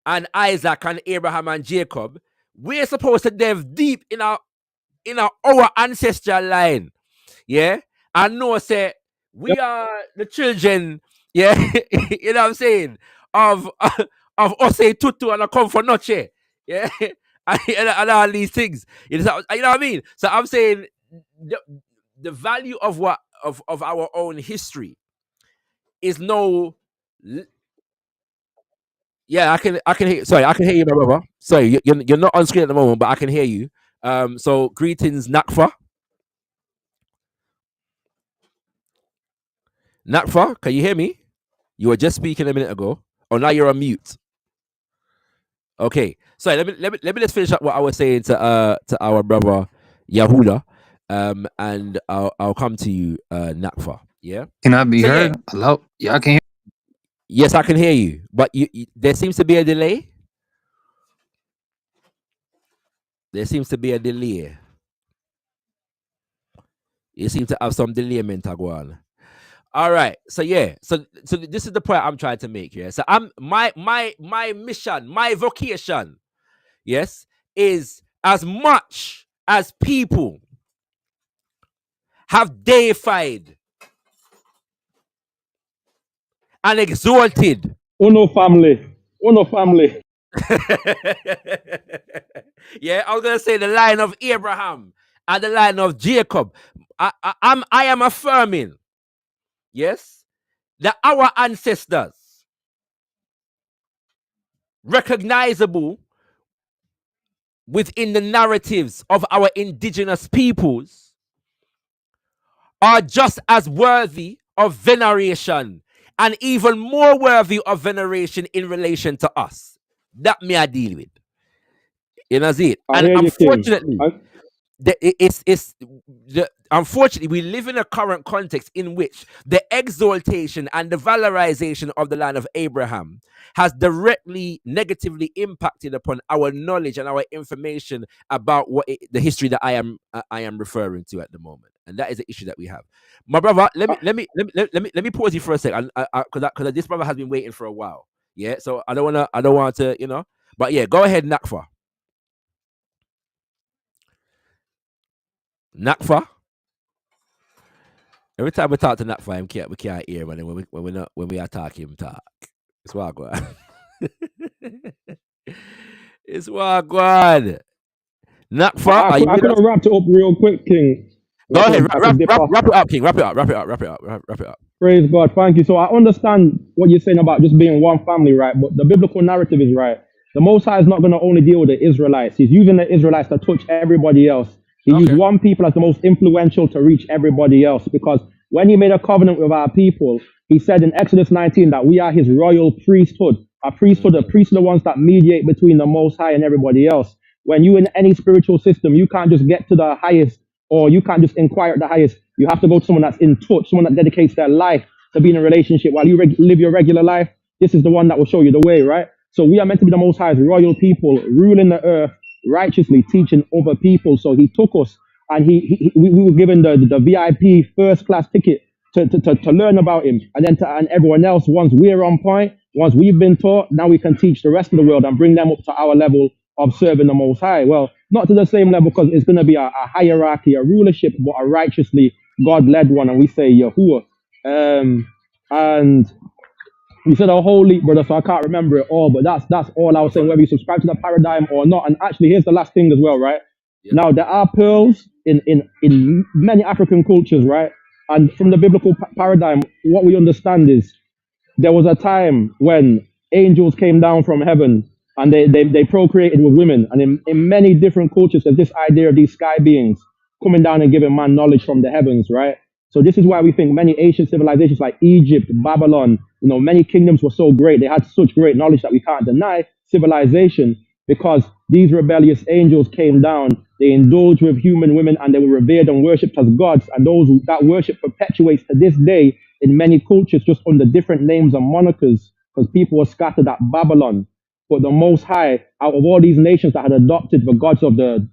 and Isaac and Abraham and Jacob, we're supposed to delve deep in our ancestral line. Yeah. And know say we are the children, yeah, you know what I'm saying, of of Ose Tutu and a come for noche. Yeah. And all these things. You know what I mean? So I'm saying the, the value of what of our own history is no. Yeah, I can hear. Sorry, I can hear you, my brother. Sorry, you're not on screen at the moment, but I can hear you. So greetings, Nakfa. Nakfa, can you hear me? You were just speaking a minute ago. Oh, now you're on mute. Okay, sorry. Let me just finish up what I was saying to our brother Yahuda, and I'll come to you, Nakfa. Yeah. Can I be So heard? yeah, Hello? Y'all can hear? yes, I can hear you, but there seems to be a delay. There seems to be a delay. You seem to have some delayment, Agwan. All right. So yeah. So this is the point I'm trying to make here. So I'm my mission, my vocation, yes, is as much as people have deified and exalted. Uno family. Uno family. Yeah, I was gonna say the line of Abraham and the line of Jacob. I am affirming, yes, that our ancestors, recognizable within the narratives of our indigenous peoples, are just as worthy of veneration and even more worthy of veneration in relation to us. That me I deal with. You know it. I And hear you, King. unfortunately, unfortunately, we live in a current context in which the exaltation and the valorization of the line of Abraham has directly negatively impacted upon our knowledge and our information about the history that I am referring to at the moment, and that is the issue that we have. My brother, let me pause you for a second, because this brother has been waiting for a while. Yeah, so I don't want to, but yeah, go ahead, Nakfa. Nakfa. Every time we talk to Nakfa, we can't hear, man. When we are talking, him talk. It's what go on. It's what go on. Nakfa, are you I with could us? have wrapped it up real quick, King. Go ahead, I could dip off. wrap it up, King. Wrap it up, wrap it up. Praise God. Thank you. So I understand what you're saying about just being one family, right? But the biblical narrative is right. The Most High is not going to only deal with the Israelites. He's using the Israelites to touch everybody else. He used Okay. one people as the most influential to reach everybody else, because when he made a covenant with our people, he said in Exodus 19 that we are his royal priesthood. A priesthood, the priests are the ones that mediate between the Most High and everybody else. When you in any spiritual system, you can't just get to the highest, or you can't just inquire at the highest. You have to go to someone that's in touch, someone that dedicates their life to be in a relationship while you live your regular life. This is the one that will show you the way, right? So we are meant to be the Most High's royal people, ruling the earth righteously, teaching other people. So he took us, and we were given the VIP first class ticket to learn about him, and then and everyone else, once we're on point, once we've been taught, now we can teach the rest of the world and bring them up to our level of serving the Most High. Well, not to the same level, because it's going to be a hierarchy, a rulership, but a righteously God-led one, and we say Yahuwah. And you said a whole leap, brother, so I can't remember it all, but that's all I was saying, whether you subscribe to the paradigm or not. And actually, here's the last thing as well, right? Yeah. Now, there are pearls in many African cultures, right? And from the biblical paradigm, what we understand is there was a time when angels came down from heaven, and they procreated with women. And in many different cultures, there's this idea of these sky beings coming down and giving man knowledge from the heavens, right? So this is why we think many ancient civilizations like Egypt, Babylon, many kingdoms were so great. They had such great knowledge that we can't deny civilization, because these rebellious angels came down. They indulged with human women, and they were revered and worshipped as gods. And that worship perpetuates to this day in many cultures just under different names and monikers because people were scattered at Babylon. But the Most High, out of all these nations that had adopted the gods of the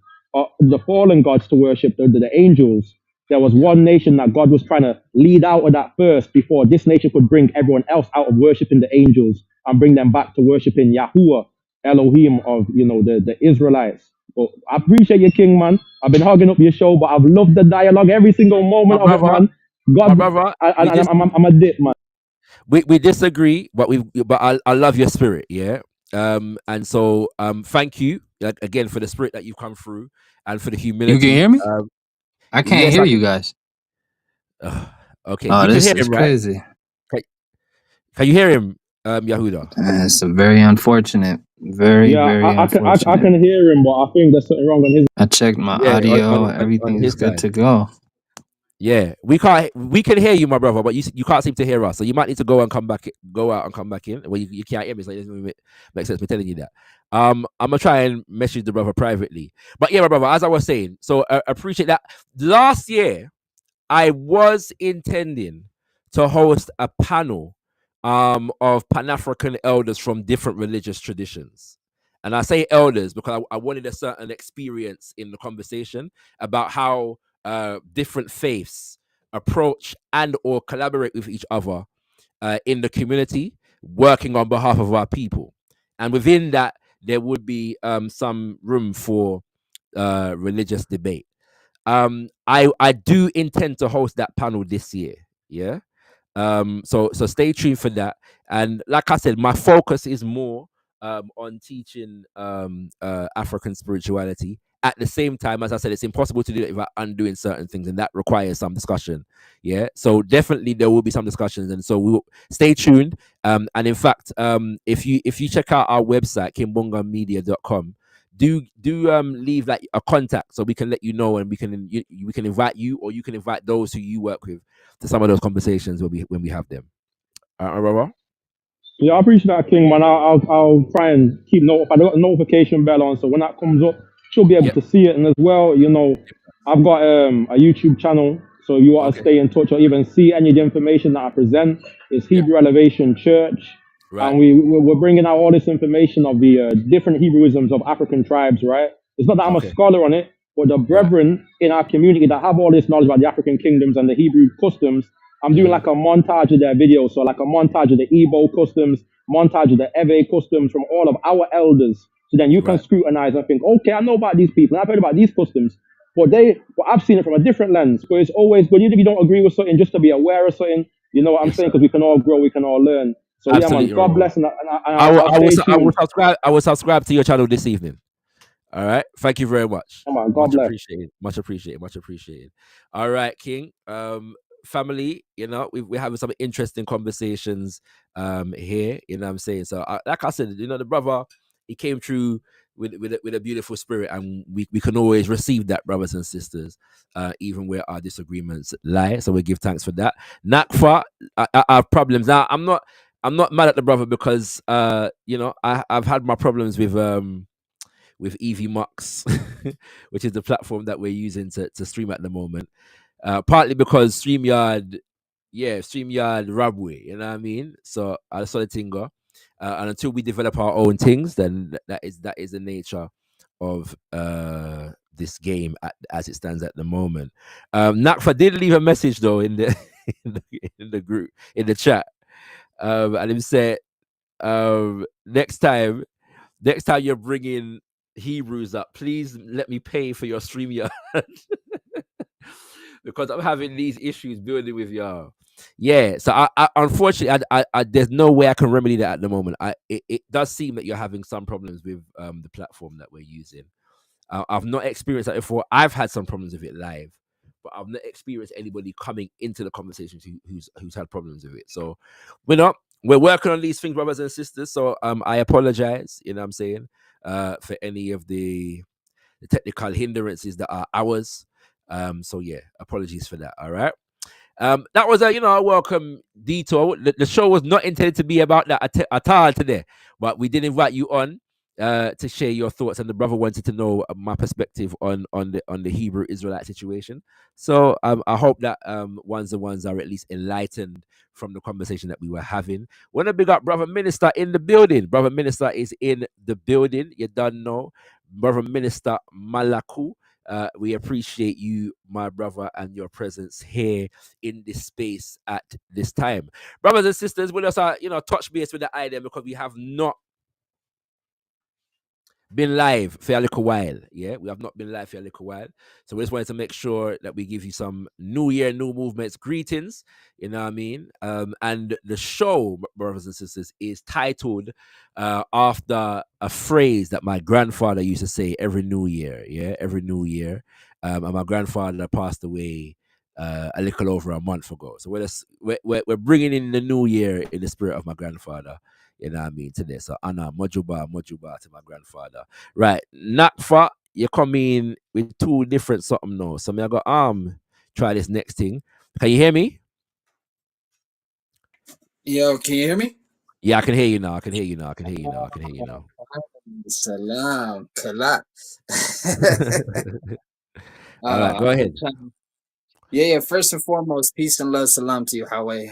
fallen gods to worship, the angels, there was Yeah. one nation that God was trying to lead out of that first before this nation could bring everyone else out of worshiping the angels and bring them back to worshiping Yahuwah, Elohim of, the Israelites. But I appreciate you, King, man. I've been hugging up your show, but I've loved the dialogue, every single My moment of it, brother, man. my God, brother, we and just I'm a dip, man. we disagree, but I love your spirit, yeah. And so thank you again for the spirit that you've come through and for the You can humility. hear me? I can't Yes, hear I you can. guys. Okay, Oh, you can this hear is him, right? crazy. Can you hear him, Yahuda? It's a very unfortunate. Very, Yeah, very I unfortunate. can hear him, but I think there's something wrong on his. I checked my Yeah, audio. on Everything is his good side. to go. Yeah, we can hear you, my brother, but you can't seem to hear us. So you might need to go and come back, go out and come back in. Well, you can't hear me, so it doesn't really make sense me telling you that. I'm gonna try and message the brother privately. But yeah, my brother, as I was saying, so appreciate that. Last year, I was intending to host a panel of Pan-African elders from different religious traditions. And I say elders because I wanted a certain experience in the conversation about how different faiths approach and or collaborate with each other in the community, working on behalf of our people. And within that, there would be some room for religious debate. I do intend to host that panel this year. Yeah. So stay tuned for that. And like I said, my focus is more on teaching African spirituality. At the same time, as I said, it's impossible to do it without undoing certain things, and that requires some discussion. Yeah, so definitely there will be some discussions, and so we will stay tuned. And in fact, if you check out our website, kimbongamedia.com, do leave like a contact so we can let you know, and we can invite you, or you can invite those who you work with to some of those conversations when we have them. Aurora? Yeah, I appreciate that, King, man. I'll try and keep note. I got a notification bell on, so when that comes up, she'll be able Yep. to see it. And as well, I've got a YouTube channel, so you want to Okay. stay in touch or even see any of the information that I present. It's Yep. Hebrew Elevation Church, Right. and we're bringing out all this information of the different Hebrewisms of African tribes. Right? It's not that I'm a Okay. scholar on it, but the Right. brethren in our community that have all this knowledge about the African kingdoms and the Hebrew customs. I'm doing Mm-hmm. like a montage of their videos, so like a montage of the Igbo customs, montage of the Ewe customs from all of our elders. So then you can Right. scrutinize and think, okay, I know about these people, I've heard about these customs, but I've seen it from a different lens. But it's always good, even if you don't agree with something, just to be aware of something. You know what I'm Yes, saying? sir. Because we can all grow, we can all learn. So yeah, man, Absolutely, God Aurora. bless, and I'll stay tuned. I will subscribe to your channel this evening. All right. Thank you very much. Come on, God Much bless. appreciated. Much appreciated. Much appreciated. All right, King. Family, we're having some interesting conversations here. You know what I'm saying? So like I said, the brother, he came through with a beautiful spirit, and we can always receive that, brothers and sisters, even where our disagreements lie. So we give thanks for that. Nakfa, I have problems. Now I'm not mad at the brother because I've had my problems with EVMux, which is the platform that we're using to stream at the moment. Partly because StreamYard Rabway, you know what I mean? So I saw the tinga. And until we develop our own things, then that is the nature of this game as it stands at the moment. Nakfa did leave a message though in the in the group, in the chat. And he said, next time you're bringing Hebrews up, please let me pay for your StreamYard because I'm having these issues building with y'all. Yeah, so I unfortunately, there's no way I can remedy that at the moment. It does seem that you're having some problems with the platform that we're using. I've not experienced that before. I've had some problems with it live, but I've not experienced anybody coming into the conversations who's had problems with it. So we're working on these things, brothers and sisters. So I apologize, you know what I'm saying, for any of the technical hindrances that are ours. So yeah, apologies for that. All right. That was a welcome detour. The show was not intended to be about that at all today, but we did invite you on to share your thoughts, and the brother wanted to know my perspective on the Hebrew Israelite situation. So I hope that ones and ones are at least enlightened from the conversation that we were having. Want to big up brother minister in the building. Brother minister is in the building. You don't know, brother minister Malaku. We appreciate you, my brother, and your presence here in this space at this time. Brothers and sisters, we'll also, touch base with the idea because we have not been live for a little while. Yeah, we have not been live for a little while. So we just wanted to make sure that we give you some New Year, New Movements greetings. You know what I mean? And the show, brothers and sisters, is titled after a phrase that my grandfather used to say every New Year. Yeah, every New Year. And my grandfather passed away a little over a month ago. So we're bringing in the new year in the spirit of my grandfather. You know what I mean? Today. So Anna, Mojuba to my grandfather. Right. Nakfa, you come in with two different something now. So me I go try this next thing. Can you hear me? Yo, can you hear me? Yeah, I can hear you now. I can hear you now. I can hear you now. I can hear you now. Salam, Kala. All right, go ahead. Yeah. First and foremost, peace and love, salam to you, Hawaii.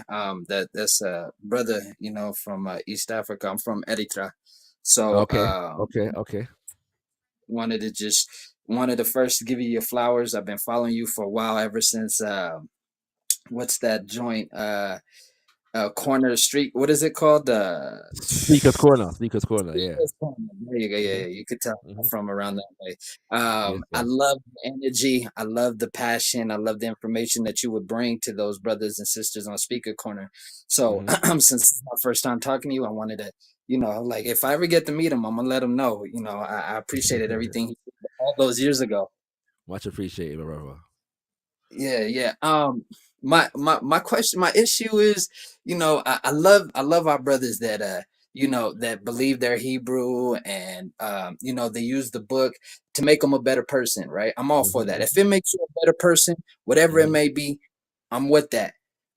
That's brother, from East Africa. I'm from Eritrea, so Okay. wanted to first give you your flowers. I've been following you for a while, ever since what's that joint? Corner street. What is it called? Speaker's Corner. Yeah. There you go. Yeah, you could tell I'm Mhm. from around that way. Yes, I sir. love the energy. I love the passion. I love the information that you would bring to those brothers and sisters on Speaker Corner. So, Mhm. since it's my first time talking to you, I wanted to, like if I ever get to meet him, I'm gonna let him know. I appreciated everything he did all those years ago. Much appreciated, my brother. Yeah. My question, my issue is, I love our brothers that that believe they're Hebrew, and they use the book to make them a better person, right? I'm all for that. Mhm. If it makes you a better person, whatever it Mhm. may be, I'm with that.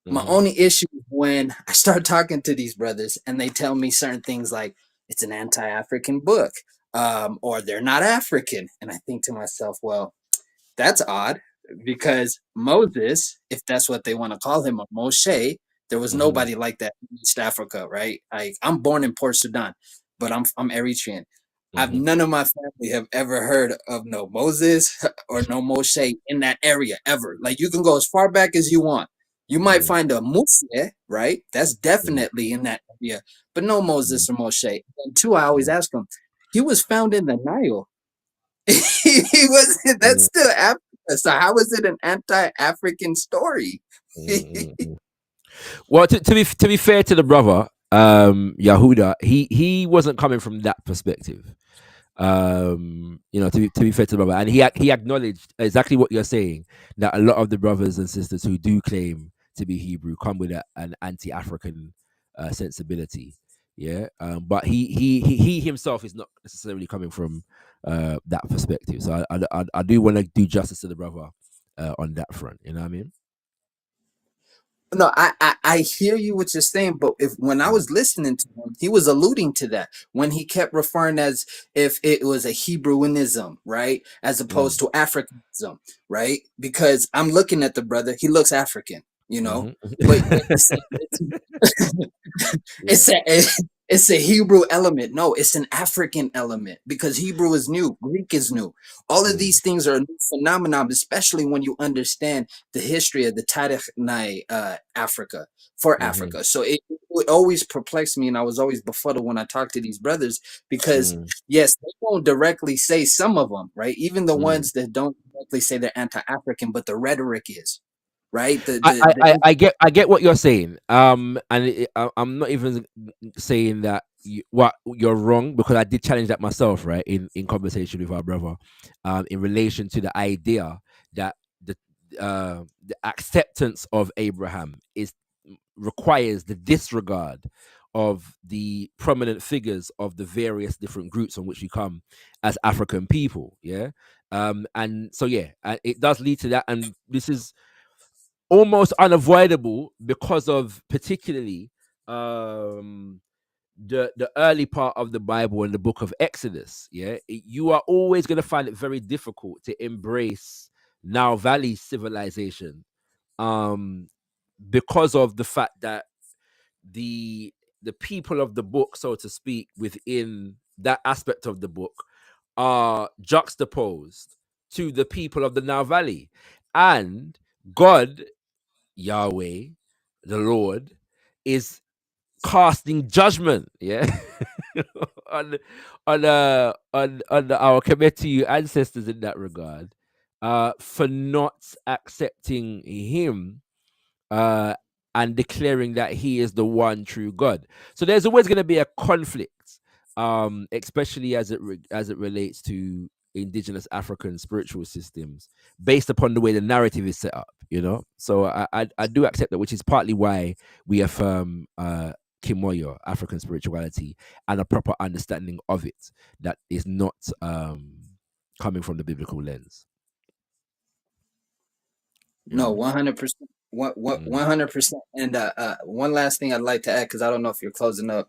My Mhm. only issue is when I start talking to these brothers and they tell me certain things like it's an anti-African book, or they're not African, and I think to myself, well, that's odd, because Moses, if that's what they want to call him, or Moshe, there was Mhm. nobody like that in East Africa, right? I'm born in Port Sudan, but I'm Eritrean. I've Mhm. none of my family have ever heard of no Moses or no Moshe in that area ever. Like, you can go as far back as you want. You might Mhm. find a Musa, right? That's Mhm. definitely in that area, but no Moses or Moshe. And two, I always Mhm. ask them, he was found in the Nile. He was that's Mhm. still Africa. So how is it an anti-African story? Mhm. Mhm. Well, to be fair to the brother, Yahuda, he wasn't coming from that perspective. To be fair to the brother, and he acknowledged exactly what you're saying, that a lot of the brothers and sisters who do claim to be Hebrew come with an anti-African sensibility. Yeah, but he himself is not necessarily coming from that perspective. So I do want to do justice to the brother on that front. You know what I mean? No, I hear you what you're saying, but if when I Mm, was listening to him, he was alluding to that when he kept referring as if it was a Hebrewism, right, as opposed mm, to Africanism, right? Because I'm looking at the brother, he looks African, mhm. but yet he's saying Yeah. it's a it's a Hebrew element. No, it's an African element, because Hebrew is new, Greek is new. All of Mm, these things are a new phenomenon, especially when you understand the history of the Tarikh Africa, for mhm, Africa. So it would always perplex me, and I was always befuddled when I talked to these brothers, because mm, yes, they won't directly say, some of them, right? Even the mm. ones that don't directly say they're anti-African, but the rhetoric is right. The I, the I, I the I get what you're saying. And I'm not even saying that what you're wrong, because I did challenge that myself, right? In conversation with our brother, in relation to the idea that the acceptance of Abraham is requires the disregard of the prominent figures of the various different groups on which we come as African people. Yeah. And so yeah, it does lead to that, and this is almost unavoidable because of particularly um the early part of the Bible and the book of Exodus, yeah, you are always going to find it very difficult to embrace Nile Valley civilization, um, because of the fact that the the people of the book, so to speak, within that aspect of the book are juxtaposed to the people of the Nile Valley, and God, Yahweh, the Lord, is casting judgment, yeah, on on our Kemetu ancestors in that regard, for not accepting Him, uh, and declaring that He is the one true God. So there's always going to be a conflict, especially as it relates to indigenous African spiritual systems, based upon the way the narrative is set up. So I do accept that, which is partly why we affirm Kimoyo, African spirituality, and a proper understanding of it that is not coming from the biblical lens. No, 100%. What Mm. 100%. And one last thing I'd like to add, because I don't know if you're closing up,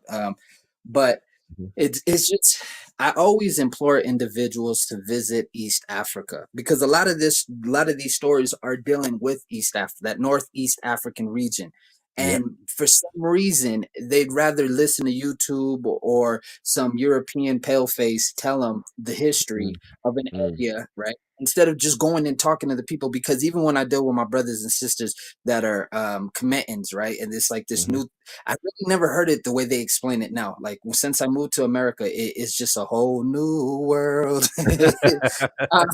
but Mhm. it's just, I always implore individuals to visit East Africa, because a lot of these stories are dealing with East Africa, that Northeast African region. Yeah. And for some reason, they'd rather listen to YouTube or some European paleface tell them the history of an Mm. area, right? Instead of just going and talking to the people. Because even when I deal with my brothers and sisters that are commitants, right? And it's like this Mhm. new, I really never heard it the way they explain it now. Like since I moved to America, it's just a whole new world. Uh,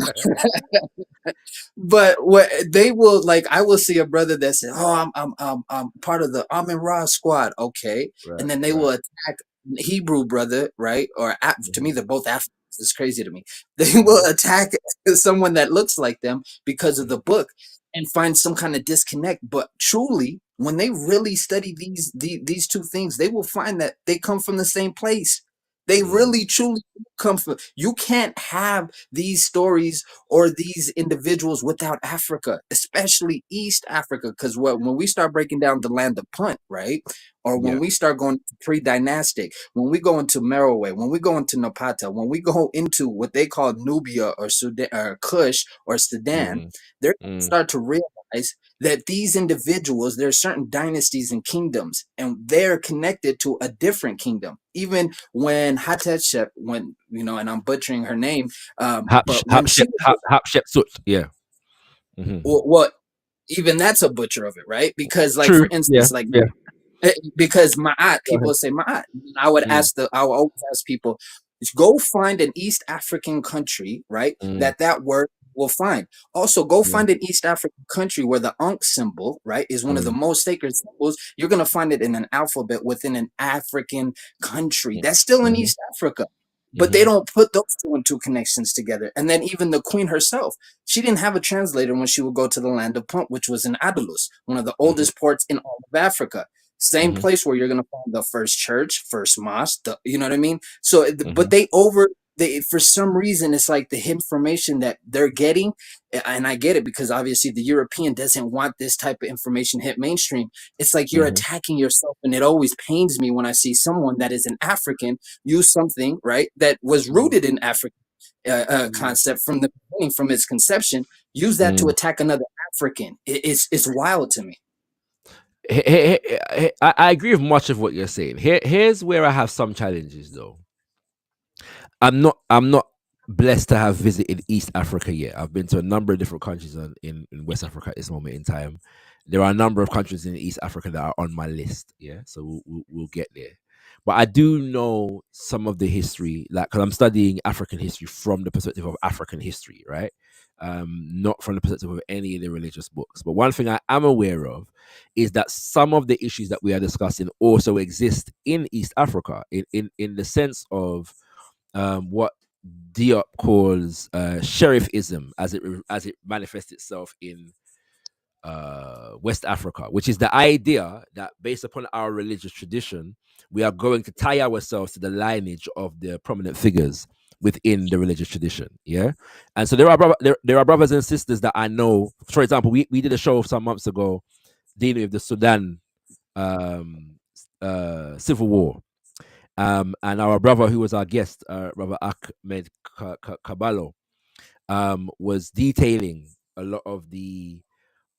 but what they will, like, I will see a brother that says, "Oh, I'm part of the Amin Ra squad." Okay, Right. and then they Right. will attack Hebrew brother, right? Or to me, Mhm. they're both Africans. It's crazy to me. They Mhm. will attack someone that looks like them because of the Mhm. book and find some kind of disconnect. But truly, when they really study these two things, they will find that they come from the same place. They Mm. really truly come from. You can't have these stories or these individuals without Africa, especially East Africa. Because when we start breaking down the land of Punt, right? Or when Yeah. we start going pre-dynastic, when we go into Meroe, when we go into Napata, when we go into what they call Nubia or Sudan or Kush or Sudan, Mm. they're going to Mm. start to realize that these individuals, there are certain dynasties and kingdoms, and they're connected to a different kingdom. Even when Hatshepsut, and I'm butchering her name, but when she was, Hatshepsut. Yeah. Mhm. what, even that's a butcher of it, right? Because, like, True. for Yeah. instance, like, Yeah. because Ma'at, Go ahead. people say Ma'at. Mm. I would always ask people, go find an East African country, right? Mm. That word will find. Also, go Mm. find an East African country where the Ankh symbol, right, is one of the Mm. most sacred symbols. You're gonna find it in an alphabet within an African country. Mm. That's still in Mhm. East Africa. But they Mhm. don't put those two and two connections together. And then even the queen herself, she didn't have a translator when she would go to the land of Punt, which was in Andalus, one of the Mhm. oldest ports in all of Africa. Same Mhm. place where you're gonna find the first church, first mosque. You know what I mean? So, but Mhm. they, for some reason, it's like the information that they're getting, and I get it, because obviously the European doesn't want this type of information hit mainstream. It's like you're Mhm. attacking yourself, and it always pains me when I see someone that is an African use something, right, that was Mm. rooted in African Mm. concept from the beginning, from its conception, use that to Mm. attack another African. It's wild to me. I agree with much of what you're saying. Here's where I have some challenges, though. I'm not blessed to have visited East Africa yet. I've been to a number of different countries in West Africa at this moment in time. There are a number of countries in East Africa that are on my list. Yeah, so we'll get there. But I do know some of the history, like, because I'm studying African history from the perspective of African history, right? Not from the perspective of any of the religious books. But one thing I am aware of is that some of the issues that we are discussing also exist in East Africa, in the sense of what Diop calls sherifism, as it manifests itself in West Africa, which is the idea that based upon our religious tradition, we are going to tie ourselves to the lineage of the prominent figures within the religious tradition. Yeah, and so there are brothers and sisters that I know. For example, we did a show some months ago dealing with the Sudan civil war, And our brother who was our guest, Brother Ahmed Kabalo, was detailing a lot of the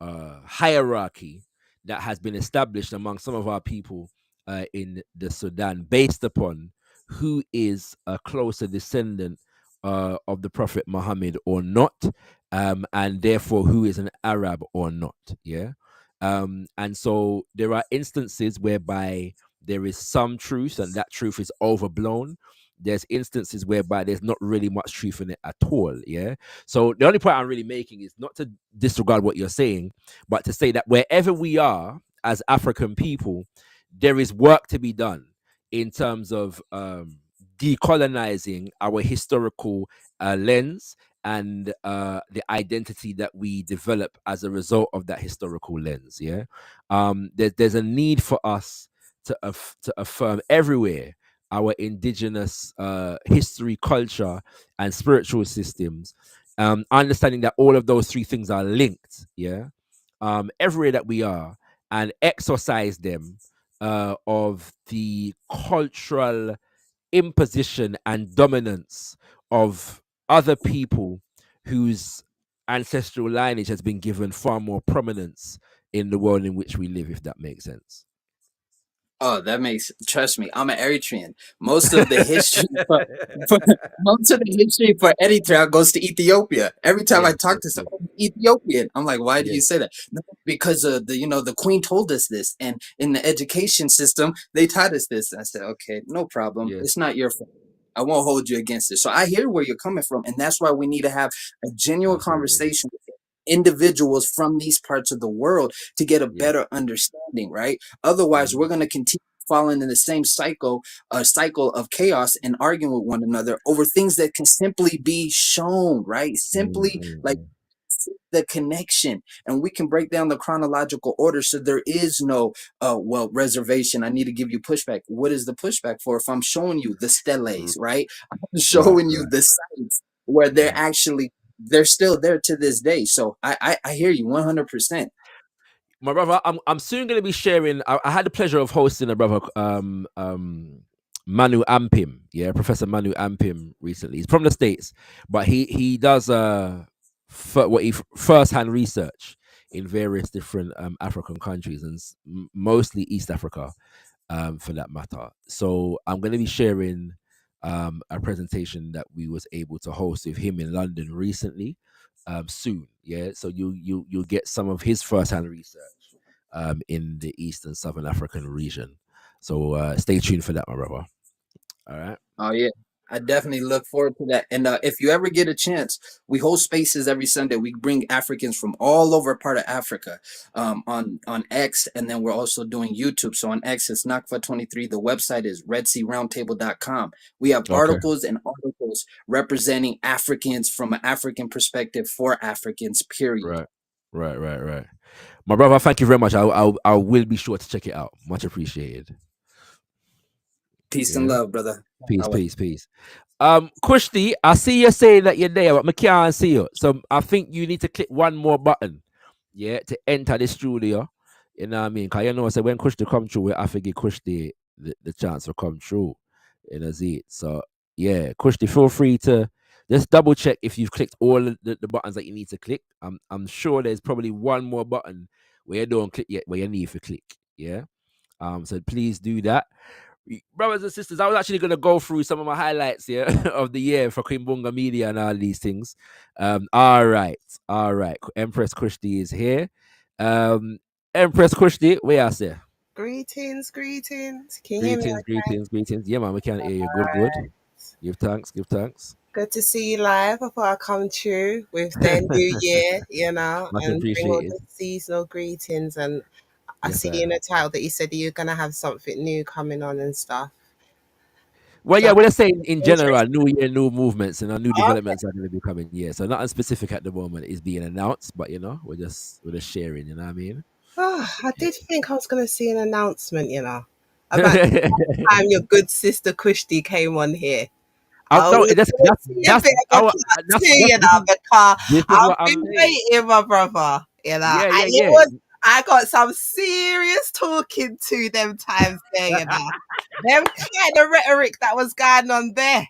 hierarchy that has been established among some of our people in the Sudan based upon who is a closer descendant of the Prophet Muhammad or not, and therefore who is an Arab or not. Yeah. And so there are instances whereby there is some truth and that truth is overblown. There's instances whereby there's not really much truth in it at all. Yeah. So the only point I'm really making is not to disregard what you're saying, but to say that wherever we are as African people, there is work to be done in terms of decolonizing our historical lens and the identity that we develop as a result of that historical lens. Yeah, there's a need for us to affirm everywhere our indigenous history, culture, and spiritual systems, understanding that all of those three things are linked. Yeah, everywhere that we are, and exercise them of the cultural imposition and dominance of other people whose ancestral lineage has been given far more prominence in the world in which we live, if that makes sense. Oh, that makes, trust me, I'm an Eritrean. Most of the history for most of the history for Eritrea goes to Ethiopia. Every time I Yes, talk yes, to yes, someone Ethiopian, I'm like, why do you yes, say that? No, because of the queen told us this, and in the education system, they taught us this. I said, okay, no problem. yes, It's not your fault. I won't hold you against it. So I hear where you're coming from, and that's why we need to have a genuine absolutely. conversation with individuals from these parts of the world to get a Yes. better understanding, right? Otherwise, we're Mhm, going to continue falling in the same cycle of chaos and arguing with one another over things that can simply be shown, right? Simply like mhm. the connection, and we can break down the chronological order so there is no reservation. I need to give you pushback. What is the pushback for? If I'm showing you the steles, R- right, I'm Right, showing you right, the sites where right. they're still there to this day. So I hear you 100%. My brother, I'm soon going to be sharing. I had the pleasure of hosting a brother, Manu Ampim, yeah, Professor Manu Ampim recently. He's from the States, but he does first hand research in various different African countries and mostly East Africa, for that matter. So I'm going to be sharing a presentation that we was able to host with him in London recently, soon. Yeah, so you'll get some of his first hand research in the East and Southern African region. So stay tuned for that, my brother. All right. Oh yeah, I definitely look forward to that. And if you ever get a chance, we hold spaces every Sunday. We bring Africans from all over part of Africa, on X, and then we're also doing YouTube. So on X, it's Nakfa23. The website is redsearoundtable.com. We have Okay. articles and articles representing Africans from an African perspective for Africans. Period. Right. Right. Right. Right. My brother, thank you very much. I will be sure to check it out. Much appreciated. Peace and Yeah. love, brother. Peace. Peace. Peace. Kushti, I see you saying that you're there, but I can't see you. So I think you need to click one more button, yeah, to enter the studio. You know what I mean? Because you know, so when Kushti come through, we have to give Kushti the chance to come through. You know, see it. So yeah, Kushti, feel free to just double check if you've clicked all the buttons that you need to click. I'm sure there's probably one more button where you don't click yet, where you need to click. Yeah. So please do that. Brothers and sisters, I was actually going to go through some of my highlights here of the year for Kimbunga Media and all these things. All right. Empress Kushti is here. Empress Kushti, where are you? Greetings. Can you hear me okay? Greetings. Yeah, man, we can't hear you. Good. Give thanks. Good to see you live before I come through with the new year, Much and bring all appreciated. the seasonal greetings. And I Yes, see I. in the title that you said that you're going to have something new coming on and stuff. Well, yeah, So we're just saying in general, interesting. new year, new movements, and new Okay. developments are going to be coming. Yeah, so nothing specific at the moment is being announced, but we're just sharing. You know what I mean? Oh, I did think I was going to see an announcement, about the time your good sister Kushti came on here. I, I no, was going to see a bit of a our plot too, that's because this is I've what I'm been saying. waiting, my brother, and Yeah. I got some serious talking to them times there, Them kind of rhetoric that was going on there.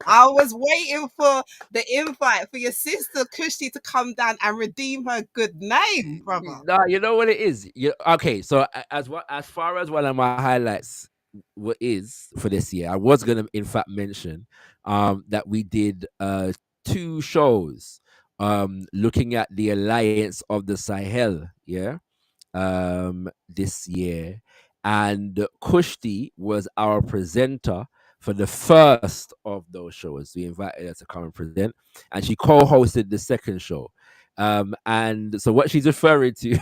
I was waiting for the invite for your sister Kushti to come down and redeem her good name, brother. No, you know what it is. Okay. So as far as one of my highlights what is for this year, I was gonna in fact mention that we did two shows looking at the alliance of the Sahel. Yeah. This year, and Kushti was our presenter for the first of those shows. We invited her to come and present, and she co-hosted the second show. And so what she's referring to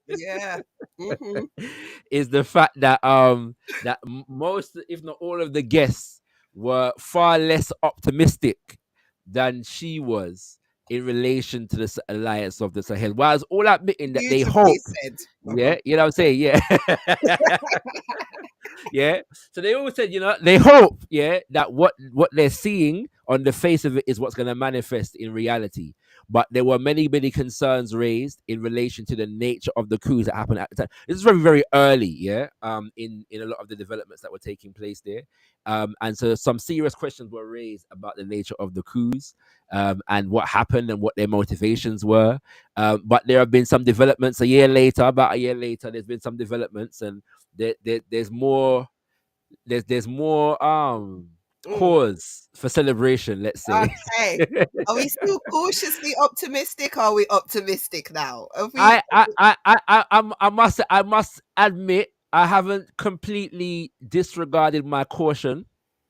Yeah. Hmm. is the fact that most, if not all, of the guests were far less optimistic than she was in relation to the alliance of the Sahel. Whilst all admitting that they Beautifully hope, said. yeah, you know what I'm saying, yeah. Yeah. So they always said, they hope, yeah, that what they're seeing on the face of it is what's going to manifest in reality. But there were many, many concerns raised in relation to the nature of the coups that happened at the time. This is very, very early, yeah, in a lot of the developments that were taking place there. And so some serious questions were raised about the nature of the coups, and what happened and what their motivations were. But there have been some developments about a year later, there's been some developments, and there's more there's more Mm. cause for celebration, let's say. Okay. Are we still cautiously optimistic? Or are we optimistic now? Are we? I must admit I haven't completely disregarded my caution.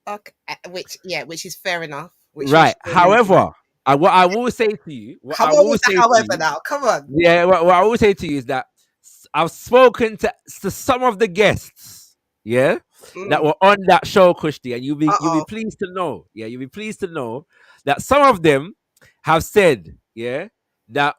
Okay. Which is fair enough. Which you Right. surely do. However, what I will say to you, what Come I on will with the say to however you, now. Come on. yeah, what I will say to you is that I've spoken to some of the guests, yeah, that Mm. were on that show, Kushti, and you'll be Uh-oh. pleased to know, yeah, you'll be pleased to know that some of them have said, yeah, that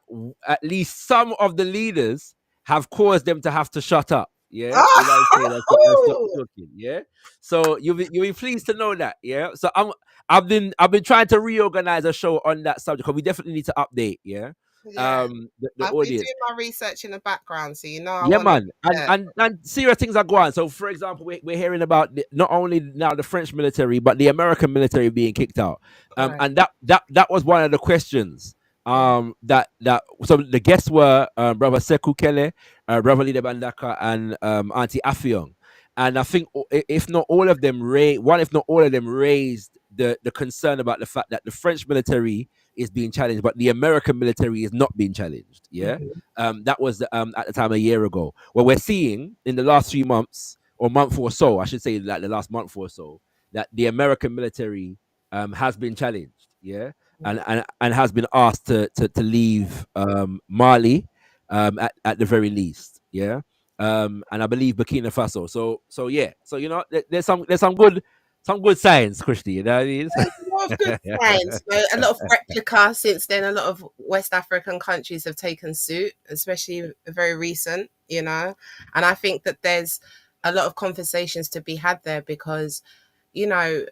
at least some of the leaders have caused them to have to shut up. Yeah, you know what I'm saying? And stop Oh! talking. Yeah, so you'll be pleased to know that. Yeah, so I've been trying to reorganize a show on that subject because we definitely need to update. Yeah, Yeah. the I've been audience. doing my research in the background, so I Yeah, want to. man, and Yeah. and serious things are going. So, for example, we're hearing about not only now the French military, but the American military being kicked out. Right. And that was one of the questions. Mm. That so the guests were Brother Sekou Kele, Brother Leader Bandaka, and Auntie Afiong. And I think if not all of them if not all of them raised the concern about the fact that the French military is being challenged, but the American military is not being challenged. Yeah, Mhm. that was at the time a year ago. Well, we're seeing in the last 3 months or month or so, I should say, like the last month or so, that the American military has been challenged. Yeah, and has been asked to leave Mali at the very least. Yeah, and I believe Burkina Faso. So yeah, so there's some good signs, Christy. You know what I mean? There's a lot of good signs. A lot of replica since then. A lot of West African countries have taken suit, especially very recent. And I think that there's a lot of conversations to be had there because, you know,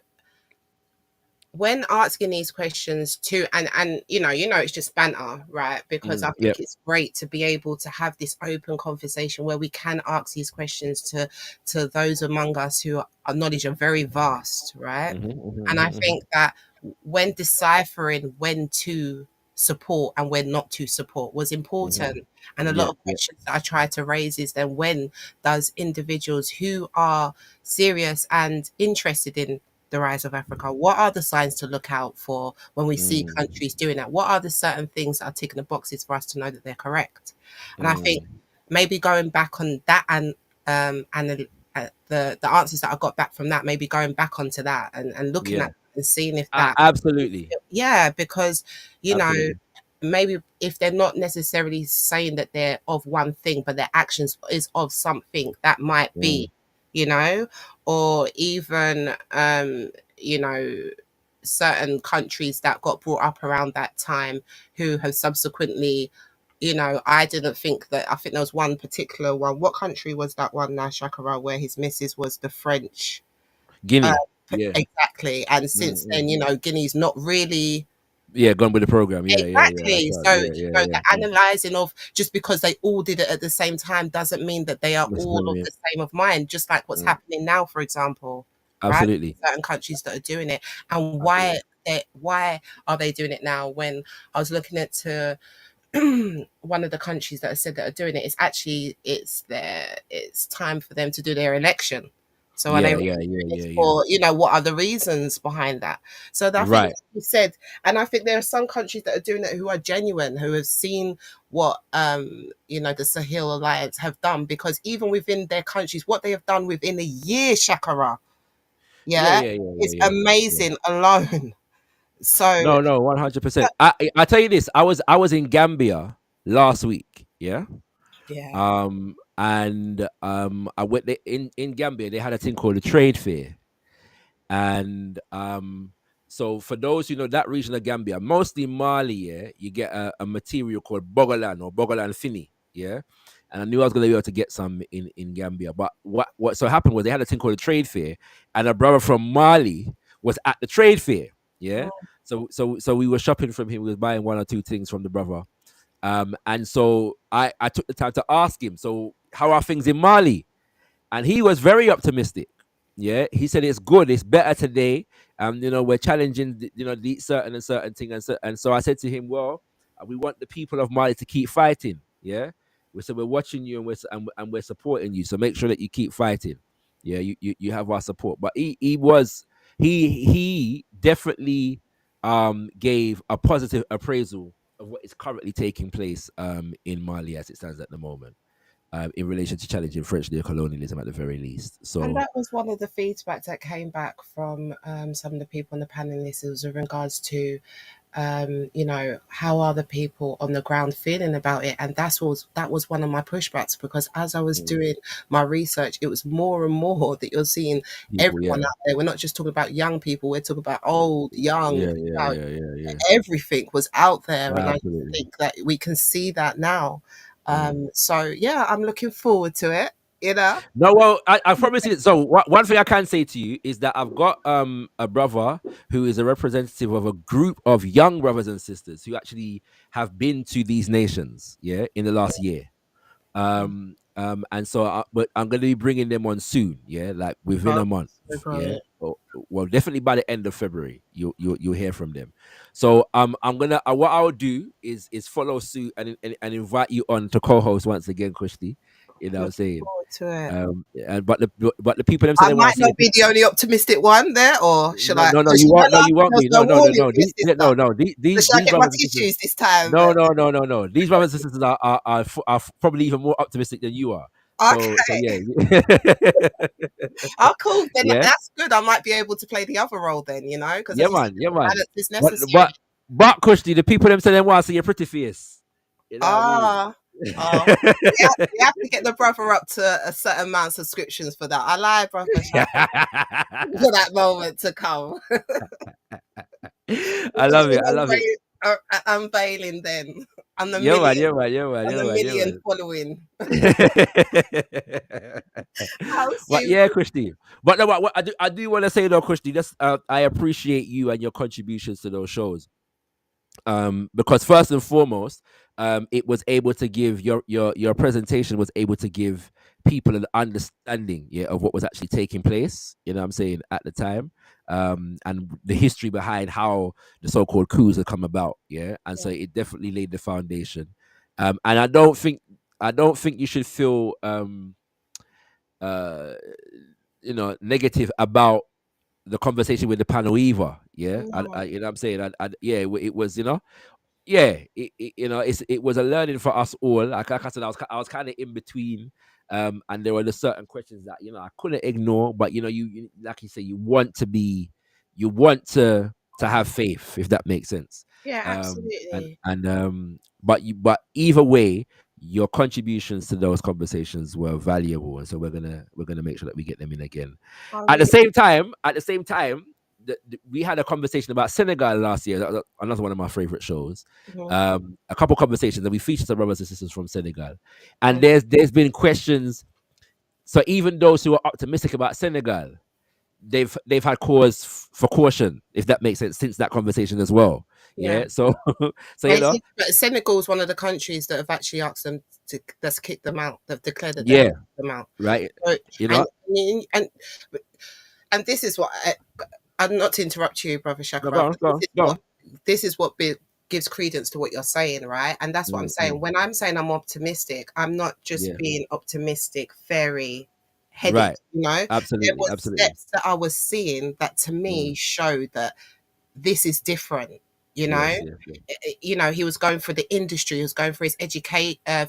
when asking these questions to and it's just banter, right? Because I Yep. think it's great to be able to have this open conversation where we can ask these questions to those among us who our knowledge are very vast, right? And I think that when deciphering when to support and when not to support was important. And a lot Yep. of questions that I try to raise is then when does individuals who are serious and interested in the rise of Africa, what are the signs to look out for when we see countries doing that? What are the certain things that are ticking the boxes for us to know that they're correct? And I think maybe going back on that and the answers that I got back from that, maybe going back onto that and looking Yeah. at and seeing if that, Absolutely. yeah, because Absolutely. maybe if they're not necessarily saying that they're of one thing, but their actions is of something that might be, or even certain countries that got brought up around that time who have subsequently, I didn't think that. I think there was one particular one. What country was that one now, Shakara, where his missus was the French? Uh, Guinea. Yeah. exactly. And since then, Guinea's not really. Yeah, gone with the program. Yeah, that's Exactly. right. So, Yeah, you know, the yeah. analyzing of just because they all did it at the same time doesn't mean that they are all of Necessarily, the same of mind, just like what's mm, happening now, for example, right? absolutely, Certain countries that are doing it. And absolutely. why are they doing it now? When I was looking at one of the countries that I said that are doing it, it's time for them to do their election. So are they Yeah, really yeah, doing yeah, this yeah, yeah. for, what are the reasons behind that? So I think, Right. like you said, and I think there are some countries that are doing it who are genuine, who have seen what the Sahel Alliance have done, because even within their countries, what they have done within a year, Shakara, Yeah, yeah, yeah, yeah, yeah, is yeah, yeah. amazing alone. So No, no, 100%. I tell you this. I was in Gambia last week. Yeah. yeah. And I went there in Gambia. They had a thing called a trade fair, and so for those who know that region of Gambia, mostly Mali, yeah, you get a material called bogolan or bogolan fini, yeah. And I knew I was gonna be able to get some in Gambia, but what so happened was they had a thing called a trade fair, and a brother from Mali was at the trade fair, yeah. So we were shopping from him. We was buying one or two things from the brother, and so I took the time to ask him, so how are things in Mali? And he was very optimistic. Yeah, he said it's good, it's better today. We're challenging, the certain and certain thing, and so I said to him, well, we want the people of Mali to keep fighting. Yeah, we're watching you, and we're supporting you. So make sure that you keep fighting. Yeah, you have our support. But he definitely gave a positive appraisal of what is currently taking place in Mali as it stands at the moment, in relation to challenging French neocolonialism at the very least. And So that was one of the feedback that came back from some of the people on the panel list. It was in regards to, how are the people on the ground feeling about it? And that was one of my pushbacks, because as I was mm, doing my research, it was more and more that you're seeing people, everyone yeah, out there. We're not just talking about young people, we're talking about old, young, yeah, yeah, yeah, yeah, yeah. everything was out there. And I Absolutely. think that we can see that now. Mm. So yeah, I'm looking forward to it, you know. No, well, I promise you. So one thing I can say to you is that I've got a brother who is a representative of a group of young brothers and sisters who actually have been to these nations, yeah, in the last year. And so but I'm going to be bringing them on soon, yeah, like within Oh, a month, so yeah. great. Well, definitely by the end of February you'll hear from them. So I'm gonna what I'll do is follow suit and invite you on to co-host once again, Kushti. You know what I'm Looking saying? forward to it. And but the people them say I they want might to see not be the only optimistic one there, or shall no, I? no, no, Because you won't. No, you last time won't there was be. No, no no, no, warning no. for your sister. No, no. So shall I These get my brothers and sisters. tissues this time? No, no, no, no, no. These brothers and sisters are probably even more optimistic than you are. So Okay. yeah, Oh, cool. Then yeah, that's good. I might be able to play the other role then, because yeah, as you said, man, yeah, the man. balance is But necessary. but but Kushti, the people them say they want to see your pretty face. You know what I mean? Ah, oh. We have to get the brother up to a certain amount of subscriptions for that. I lie, brother, for that moment to come. I We'll love do it. I love it. unveiling then. And the Yeah, man. Yeah, million, man. Yeah, man. and Yeah, the man. Yeah, million man. following. How But soon? yeah, Christy. But no, what I do want to say though, Christy, that's I appreciate you and your contributions to those shows. Because first and foremost, it was able to give your presentation was able to give people an understanding, yeah, of what was actually taking place. You know what I'm saying, at the time, and the history behind how the so-called coups have come about. Yeah, and so it definitely laid the foundation. And I don't think you should feel uh negative about the conversation with the panel either. Yeah, No. you know what I'm saying. Yeah, it was, yeah, it was a learning for us all. Like I said, I was kind of in between, and there were the certain questions that I couldn't ignore. But you like you say, you want to have faith, if that makes sense. Yeah, And absolutely. but either way, your contributions to those conversations were valuable, and so we're gonna make sure that we get them in again. I At the really. same time, we had a conversation about Senegal last year. That was another one of my favorite shows. Mhm, A couple conversations, and we featured some brothers and sisters from Senegal. And mhm. there's been questions. So even those who are optimistic about Senegal, they've had cause for caution, if that makes sense, since that conversation as well. Yeah. So so But Senegal is one of the countries that have actually asked them to that's kicked them out. They've declared that they've kicked them out. right. So, And and this is what I'm not to interrupt you, brother no, Shakara. go on. This is what gives credence to what you're saying, right? And that's what I'm saying. When I'm saying I'm optimistic, I'm not just being optimistic, fairy headed. Right. You know, Absolutely. there were steps that I was seeing that to me showed that this is different. You know, you know, he was going for the industry, he was going for his for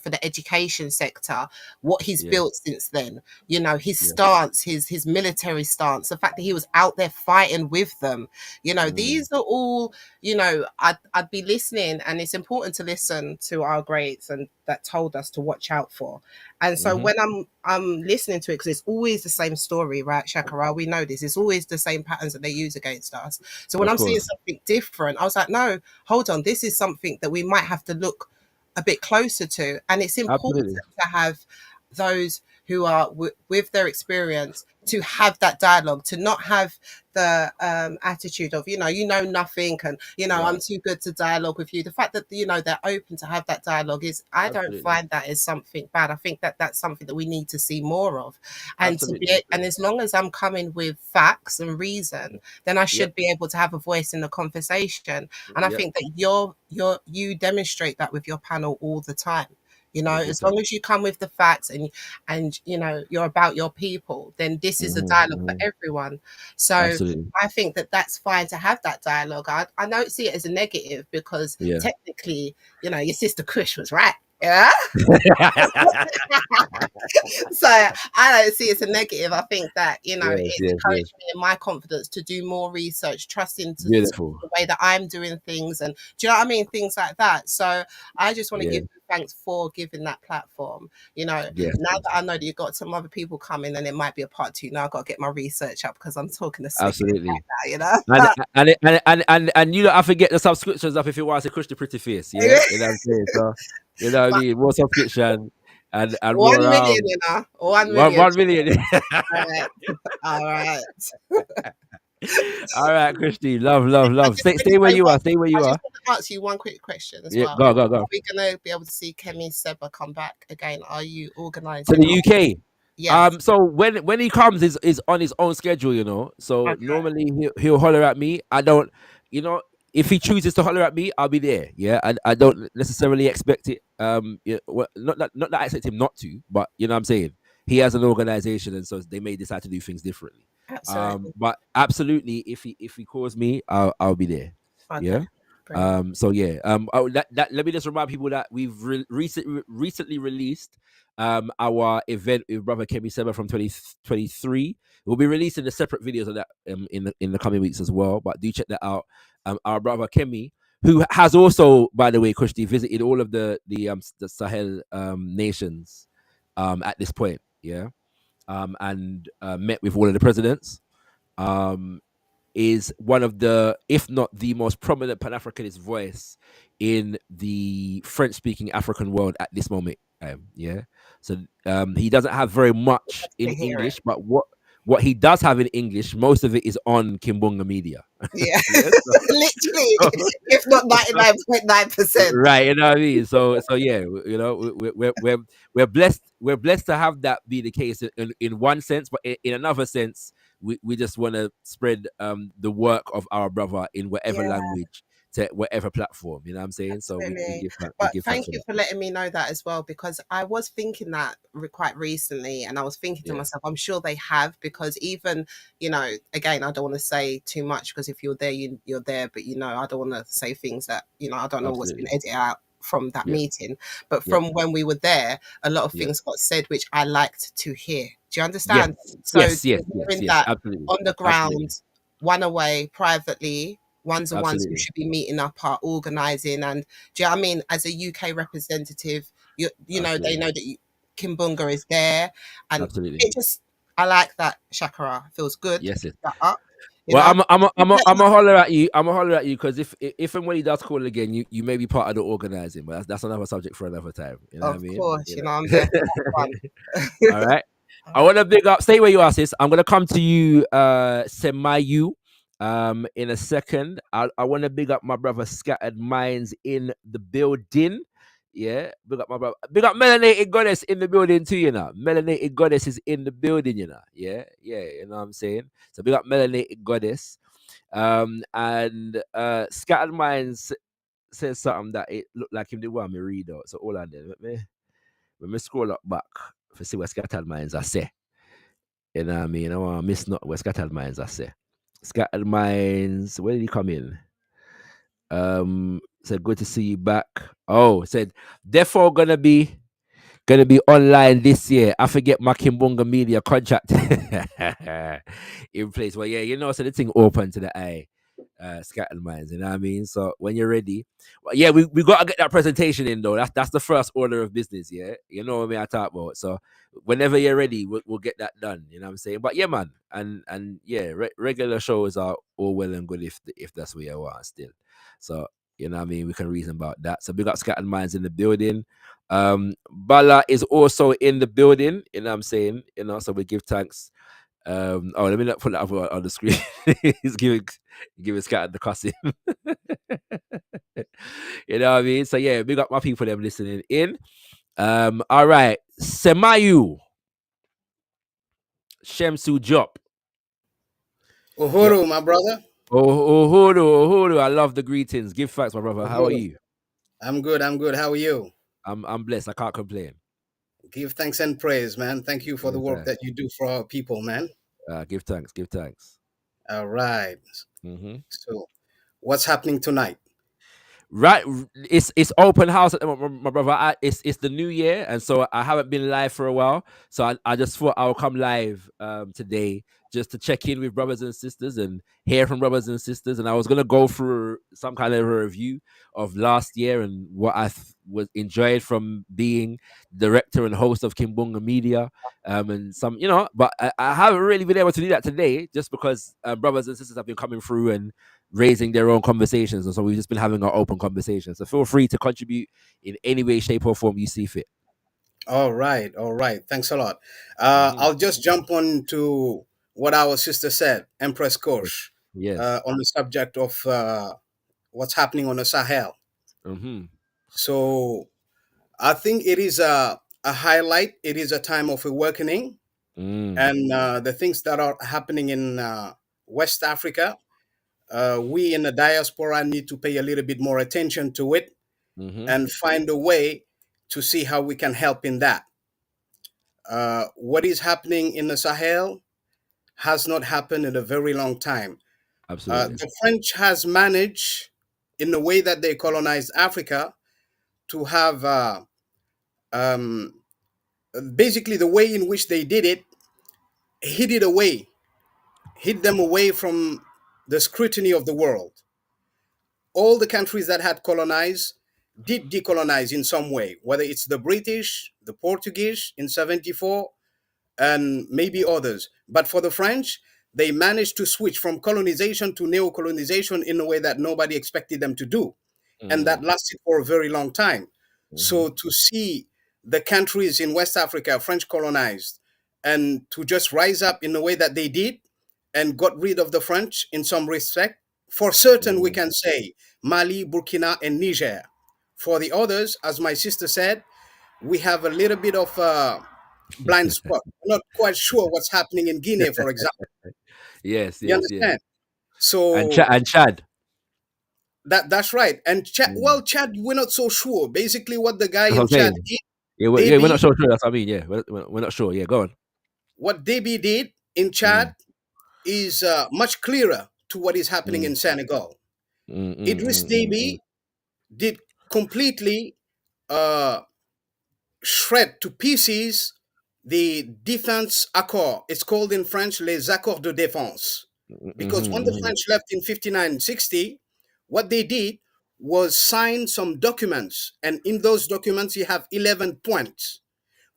the education sector, what he's built since then, you know, his stance, his military stance, the fact that he was out there fighting with them, you know, these are all, you know, I'd be listening, and it's important to listen to our greats and that told us to watch out for. And so when I'm listening to it, because it's always the same story, right, Shakara? We know this. It's always the same patterns that they use against us. So when I'm seeing something different, I was like, no, hold on. This is something that we might have to look a bit closer to. And it's important to have those who are with their experience to have that dialogue, to not have the attitude of, you know nothing, and, you know, I'm too good to dialogue with you. The fact that, you know, they're open to have that dialogue is, I don't find that as something bad. I think that that's something that we need to see more of. And and as long as I'm coming with facts and reason, then I should be able to have a voice in the conversation. And I think that you demonstrate that with your panel all the time. You know, as long as you come with the facts and you know, you're about your people, then this is a dialogue for everyone. So I think that that's fine to have that dialogue. I don't see it as a negative, because technically, you know, your sister Kush was right. Yeah. So I don't see it's a negative. I think that, you know, it encouraged me in my confidence to do more research, trusting to the way that I'm doing things, and do you know what I mean? Things like that. So I just want to give you thanks for giving that platform. You know, now that I know that you've got some other people coming, and it might be a part 2. Now I've got to get my research up, because I'm talking to absolutely now, you know. And you know, I forget the subscriptions up if you want to Kush the pretty face. Yeah, you know what I'm saying? So, you know what I mean? More subscription and 1 more, million, you know, 1 million. 1 million. All right. All right, Christy. Love. Stay where you are. Stay where you I are. just want to ask you one quick question as well. Go. Are we going to be able to see Kemi Seba come back again? Are you organising to the UK? Yes. So when he comes is on his own schedule, you know. So normally he'll holler at me. I don't, you know, if he chooses to holler at me, I'll be there. Yeah, I don't necessarily expect it. Not that I expect him not to, but you know what I'm saying. He has an organization, and so they may decide to do things differently. Absolutely. But absolutely, if he calls me, I'll be there. Okay. Yeah. Brilliant. So yeah. Let me just remind people that we've recently released our event with Brother Kemi Seba from 2023. We'll be releasing the separate videos of that in the coming weeks as well. But do check that out. Our brother Kemi, who has also, by the way, Kushti, visited all of the Sahel nations at this point. Yeah. And met with all of the presidents. Is one of the, if not the most prominent Pan-Africanist voice in the French-speaking African world at this moment. Yeah. So he doesn't have very much in English, but what he does have in English, most of it is on Kimbunga Media. Yeah. Literally, if not 99.9%. Right, you know what I mean? So yeah, you know, we're blessed to have that be the case in one sense, but in another sense, we just want to spread the work of our brother in whatever language, to whatever platform, you know what I'm saying? Absolutely. So we give but give thank thanks you for letting me know that as well, because I was thinking that quite recently, and I was thinking to myself, I'm sure they have, because even, you know, again, I don't want to say too much, because if you're there, you're there, but you know, I don't want to say things that, you know, I don't know what's been edited out from that meeting, but from when we were there, a lot of things got said which I liked to hear. Do you understand? Yes, that absolutely. on the ground, one away privately, one's the ones who should be meeting up, are organising, and do you know what I mean? As a UK representative, you know, they know that Kimbunga is there, and it just, I like that. Shakara feels good. Yes, it. Well, I'm a holler at you. I'm a holler at you, because if and when he does call again, you may be part of the organising, but that's another subject for another time. You know what I mean? Of course, you know, I'm there. All right. I want to big up. Stay where you are, sis. I'm gonna come to you, Semayu, in a second. I want to big up my brother Scattered Minds in the building. Yeah, big up my brother. Big up Melanated Goddess in the building too. You know, Melanated Goddess is in the building. You know, yeah, yeah. You know what I'm saying. So big up Melanated Goddess. And Scattered Minds says something that it looked like him did want me read out. So all I did, let me scroll up back to see what Scattered Minds I say. You know what I mean? I want to miss not what Scattered Minds I say. Scattered Minds, where did he come in? Said good to see you back. Oh, said therefore gonna be online this year. I forget my Kimbunga Media contract in place. Well, yeah, you know, so the thing open to the eye. Scattered Minds, you know what I mean? So when you're ready, well, yeah, we gotta get that presentation in though. That's the first order of business, yeah. You know what I mean? I talk about. So whenever you're ready, we'll get that done. You know what I'm saying? But yeah, man, and yeah, regular shows are all well and good if that's where you want still. So you know what I mean? We can reason about that. So we got Scattered Minds in the building. Bala is also in the building. You know what I'm saying? You know, so we give thanks. Oh, let me not put that up on the screen. He's giving Scattered the cussing. You know what I mean? So yeah, big up my people them listening in. All right. Semayu. Shemsu Jop. Uhuru, my brother. Uhuru. I love the greetings. Give thanks, my brother. How are Uhuru. you? I'm good. I'm good. How are you? I'm blessed. I can't complain. Give thanks and praise, man. Thank you for the Yes, work sir. that you do for our people, man. Give thanks. Give thanks. All right. Mm-hmm. So, what's happening tonight? Right, it's open house at the moment, my brother. It's the new year, and so I haven't been live for a while. So I just thought I'll come live today just to check in with brothers and sisters and hear from brothers and sisters. And I was gonna go through some kind of a review of last year and what was enjoyed from being director and host of Kimbunga Media. And some, you know, but I haven't really been able to do that today just because brothers and sisters have been coming through and raising their own conversations, and so we've just been having our open conversations. So feel free to contribute in any way, shape, or form you see fit. All right. All right. Thanks a lot. Mm-hmm. I'll just jump on to what our sister said, Empress Kosh, Yes. on the subject of what's happening on the Sahel. Mm-hmm. So, I think it is a highlight. It is a time of awakening. Mm. And the things that are happening in West Africa, we in the diaspora need to pay a little bit more attention to it Mm-hmm. and find a way to see how we can help in that. What is happening in the Sahel has not happened in a very long time. Absolutely. The French has managed, in the way that they colonized Africa, to have um, basically the way in which they did it, hid it away, hid them away from the scrutiny of the world. All the countries that had colonized did decolonize in some way, whether it's the British, the Portuguese in 74, and maybe others. But for the French, they managed to switch from colonization to neo-colonization in a way that nobody expected them to do. And that Mm. lasted for a very long time. Mm-hmm. So to see the countries in West Africa, French colonized, and to just rise up in the way that they did and got rid of the French in some respect, for certain we Mm. can say Mali, Burkina, and Niger. For the others, as my sister said, we have a little bit of blind spot. We're not quite sure what's happening in Guinea, for example. Yes, You yes, yes. understand? So And Chad. that's right. And Chad, Mm. well, Chad, we're not so sure. Basically, what the guy That's what in I'm Chad saying. did, Yeah, we're not Déby, sure. That's what I mean. Yeah, we're not sure. Yeah, go on. what Déby did in Mm. Chad is much clearer to what is happening Mm. in Senegal. Mm, mm, Idris mm, mm, mm. Déby did completely uh, shred to pieces the defense accord. It's called in French les accords de défense. Mm, Because when the mhm, French left in 59-60, what they did was sign some documents. And in those documents, you have 11 points.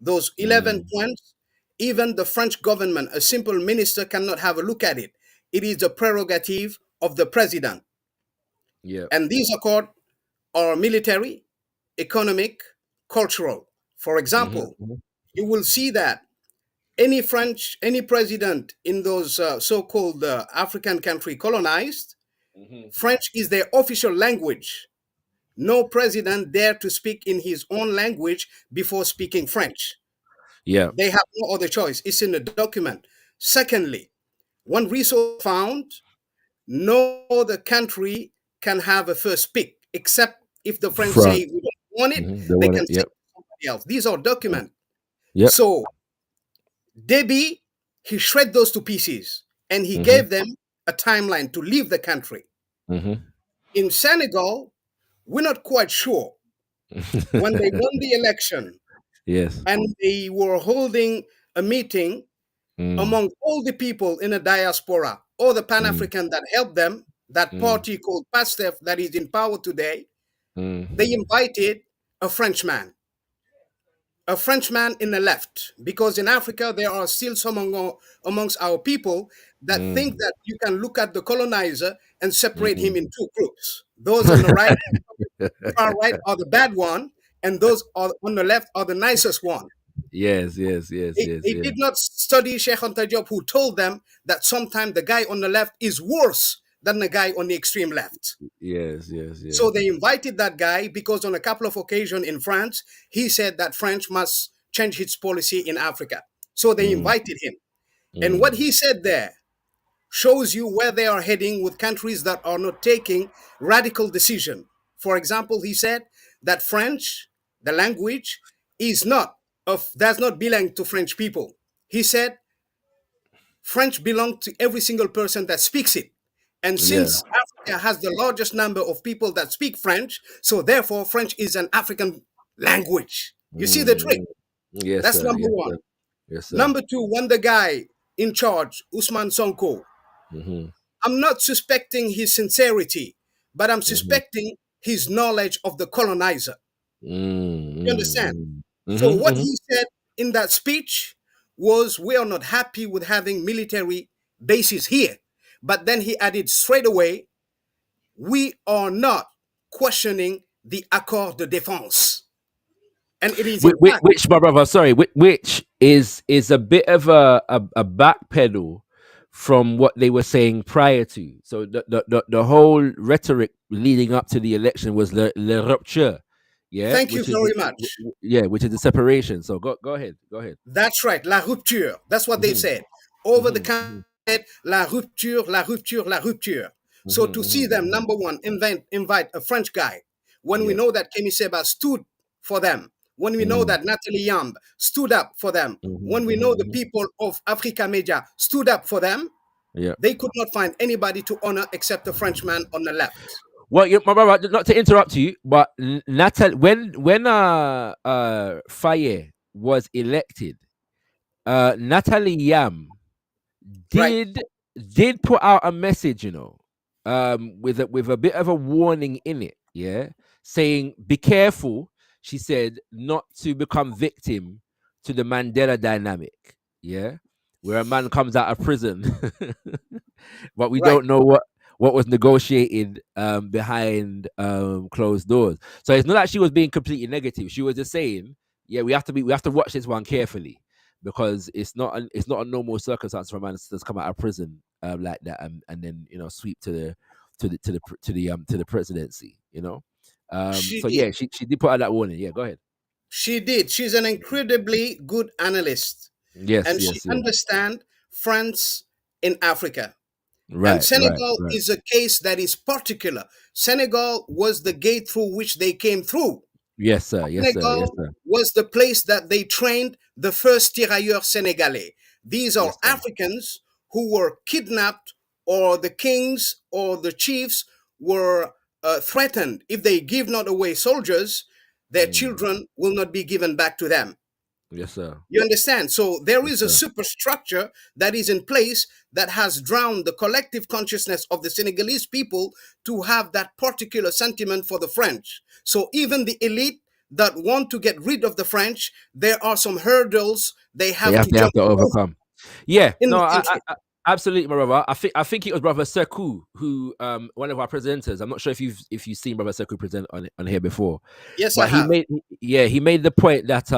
Those 11 mhm. points, even the French government, a simple minister cannot have a look at it. It is the prerogative of the president. Yeah. And these accords are military, economic, cultural. For Mhm, example, mhm, you will see that any president in those so-called African country colonized, French is their official language. No president dare to speak in his own language before speaking French. Yeah. They have no other choice. It's in the document. Secondly, one resource found, no other country can have a first pick, except if the French say France. we don't want it, They they want can it. send Yep. it to somebody else. These are documents. Yep. So Déby, he shred those to pieces and he Mhm. gave them a timeline to leave the country. In Senegal, we're not quite sure. When they won the election Yes. and they were holding a meeting among all the people in the diaspora, all the Pan-African that helped them, that party called PASTEF that is in power today, they invited a Frenchman in the left, because in Africa there are still some amongst our people that think that you can look at the colonizer and separate him in two groups. Those on the right, far right, are the bad one, and those are on the left are the nicest one. Yes. They did not study Sheikh Anta Diop, who told them that sometimes the guy on the left is worse than the guy on the extreme left. Yes. So they invited that guy because on a couple of occasions in France, he said that France must change its policy in Africa. So they invited him. And what he said there shows you where they are heading with countries that are not taking radical decision. For example, he said that French, the language, does not belong to French people. He said French belongs to every single person that speaks it. And since Africa has the largest number of people that speak French, so therefore French is an African language. You see the trick? Yes, That's sir. number Yes, one. sir. Yes, sir. Number two, when the guy in charge, Usman Sonko, I'm not suspecting his sincerity, but I'm suspecting his knowledge of the colonizer. You understand? So what he said in that speech was, we are not happy with having military bases here. But then he added straight away, we are not questioning the accord de défense. And it is in fact, Which, my brother, sorry, which is a bit of a backpedal from what they were saying prior to. So the whole rhetoric leading up to the election was le rupture, yeah, thank you very much. which is the separation. So go ahead. That's right, la rupture. That's what they said. Over the cabinet, la rupture, la rupture, la rupture. So to see them, number one, invite a French guy, when we know that Kemi Seba stood for them, when we know that Nathalie Yamb stood up for them, when we know the people of Africa Media stood up for them, they could not find anybody to honor except the Frenchman on the left. Well, my brother, not to interrupt you, but Natalie, when Faye was elected, Natalie Yam Right. did put out a message, with a bit of a warning in it, yeah, saying be careful. She said not to become victim to the Mandela dynamic, yeah, where a man comes out of prison, but we Right. don't know what was negotiated behind closed doors. So it's not that she was being completely negative. She was just saying, yeah, we have to watch this one carefully, because it's not a normal circumstance for a man to come out of prison like that and then sweep to the presidency. She So did. yeah, she did put out that warning. Yeah, go ahead. She did. She's an incredibly good analyst, Yes, and she yes, yes. understands France in Africa. And Right, right, Senegal right. is a case that is particular. Senegal was the gate through which they came through. Yes, sir. Yes, sir. Yes, Senegal sir. was the place that they trained the first tirailleurs Senegalais. These are Yes, sir. Africans who were kidnapped, or the kings or the chiefs were threatened. If they give not away soldiers, their children will not be given back to them. Yes, sir. You understand? So there is a sir. superstructure that is in place that has drowned the collective consciousness of the Senegalese people to have that particular sentiment for the French. So even the elite that want to get rid of the French, there are some hurdles they have to They have jump to over overcome. Yeah, in no, the country. absolutely, my brother. I think it was Brother Sekou who, one of our presenters. I'm not sure if you've seen Brother Sekou present on here before, Yes, I but he have. made the point that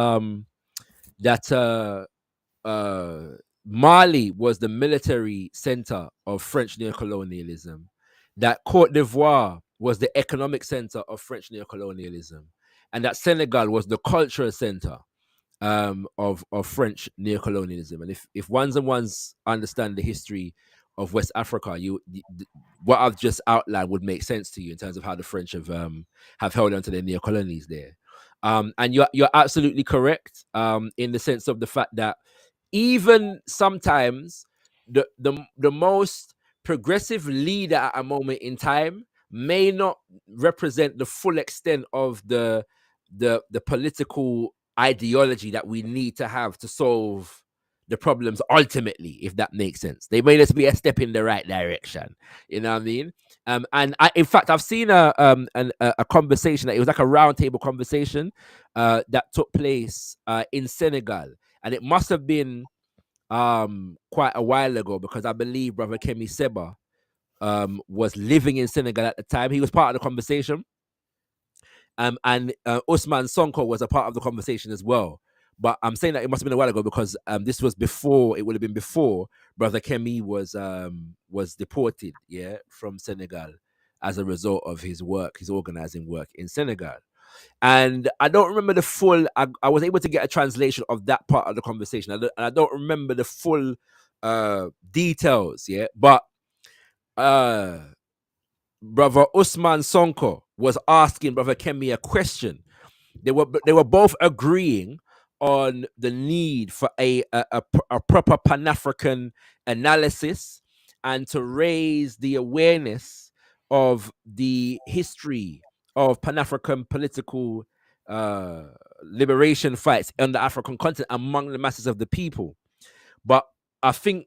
Mali was the military center of French neocolonialism, that Cote d'Ivoire was the economic center of French neocolonialism, and that Senegal was the cultural center of French neocolonialism. And if ones and ones understand the history of West Africa, what I've just outlined would make sense to you in terms of how the French have held onto their neocolonies there. And you're absolutely correct in the sense of the fact that even sometimes the most progressive leader at a moment in time may not represent the full extent of the political ideology that we need to have to solve the problems ultimately, if that makes sense. They may just be a step in the right direction. You know what I mean? And in fact, I've seen a conversation that it was like a roundtable conversation that took place in Senegal, and it must have been quite a while ago, because I believe Brother Kemi Seba was living in Senegal at the time. He was part of the conversation. And Usman Sonko was a part of the conversation as well. But I'm saying that it must have been a while ago, because this was before, it would have been before Brother Kemi was deported, from Senegal as a result of his work, his organizing work in Senegal. And I don't remember the full, I was able to get a translation of that part of the conversation. I don't remember the full details, but Brother Usman Sonko was asking Brother Kemi a question. They were both agreeing on the need for a proper Pan-African analysis, and to raise the awareness of the history of Pan-African political liberation fights on the African continent among the masses of the people. But I think,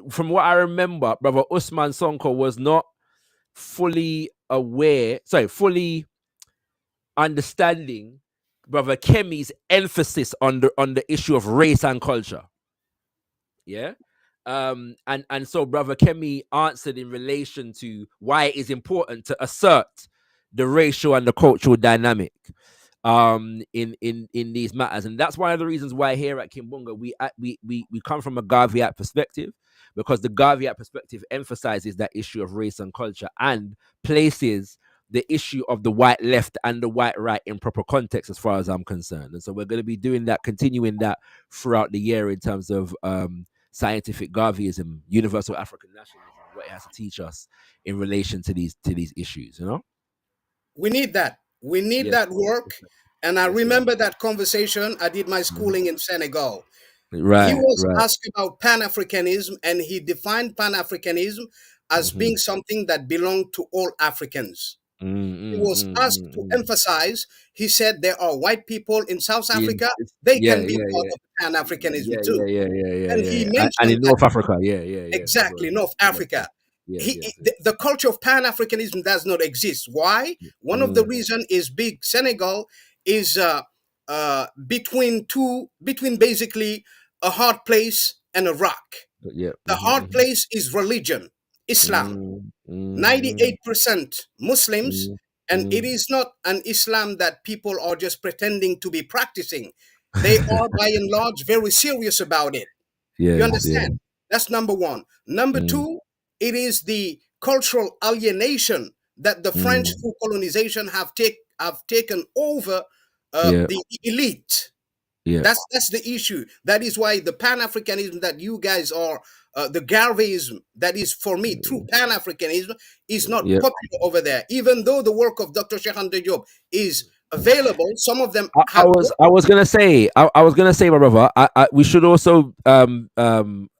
from what I remember, Brother Usman Sonko was not fully understanding Brother Kemi's emphasis on the issue of race and culture. And so Brother Kemi answered in relation to why it is important to assert the racial and the cultural dynamic in these matters. And that's one of the reasons why here at Kimbunga we come from a Garveyite perspective, because the Garveyite perspective emphasizes that issue of race and culture and places the issue of the white left and the white right in proper context, as far as I'm concerned. And so we're going to be doing that, continuing that throughout the year in terms of scientific Garveyism, universal African nationalism, what it has to teach us in relation to these issues, We need that. We need that work. And I remember that conversation. I did my schooling in Senegal. Right. He was asked about Pan-Africanism, and he defined Pan-Africanism as being something that belonged to all Africans. He was asked to emphasize, he said there are white people in South Africa, they can be part of Pan-Africanism too. And he mentioned and in North Africa, exactly, North Africa. The culture of Pan-Africanism does not exist. Why? One of the reasons is big. Senegal is between basically a hard place and a rock. The hard place is religion, Islam. 98% Muslims, and it is not an Islam that people are just pretending to be practicing. They are by and large very serious about it. You understand? That's number one. Number two, it is the cultural alienation that the French through colonization have taken over the elite. That's the issue. That is why the Pan-Africanism that you guys are, the Garveyism that is for me true Pan-Africanism is not popular over there. Even though the work of Dr. Cheikh Anta Diop is available, some of them I was gonna say, my brother, we should also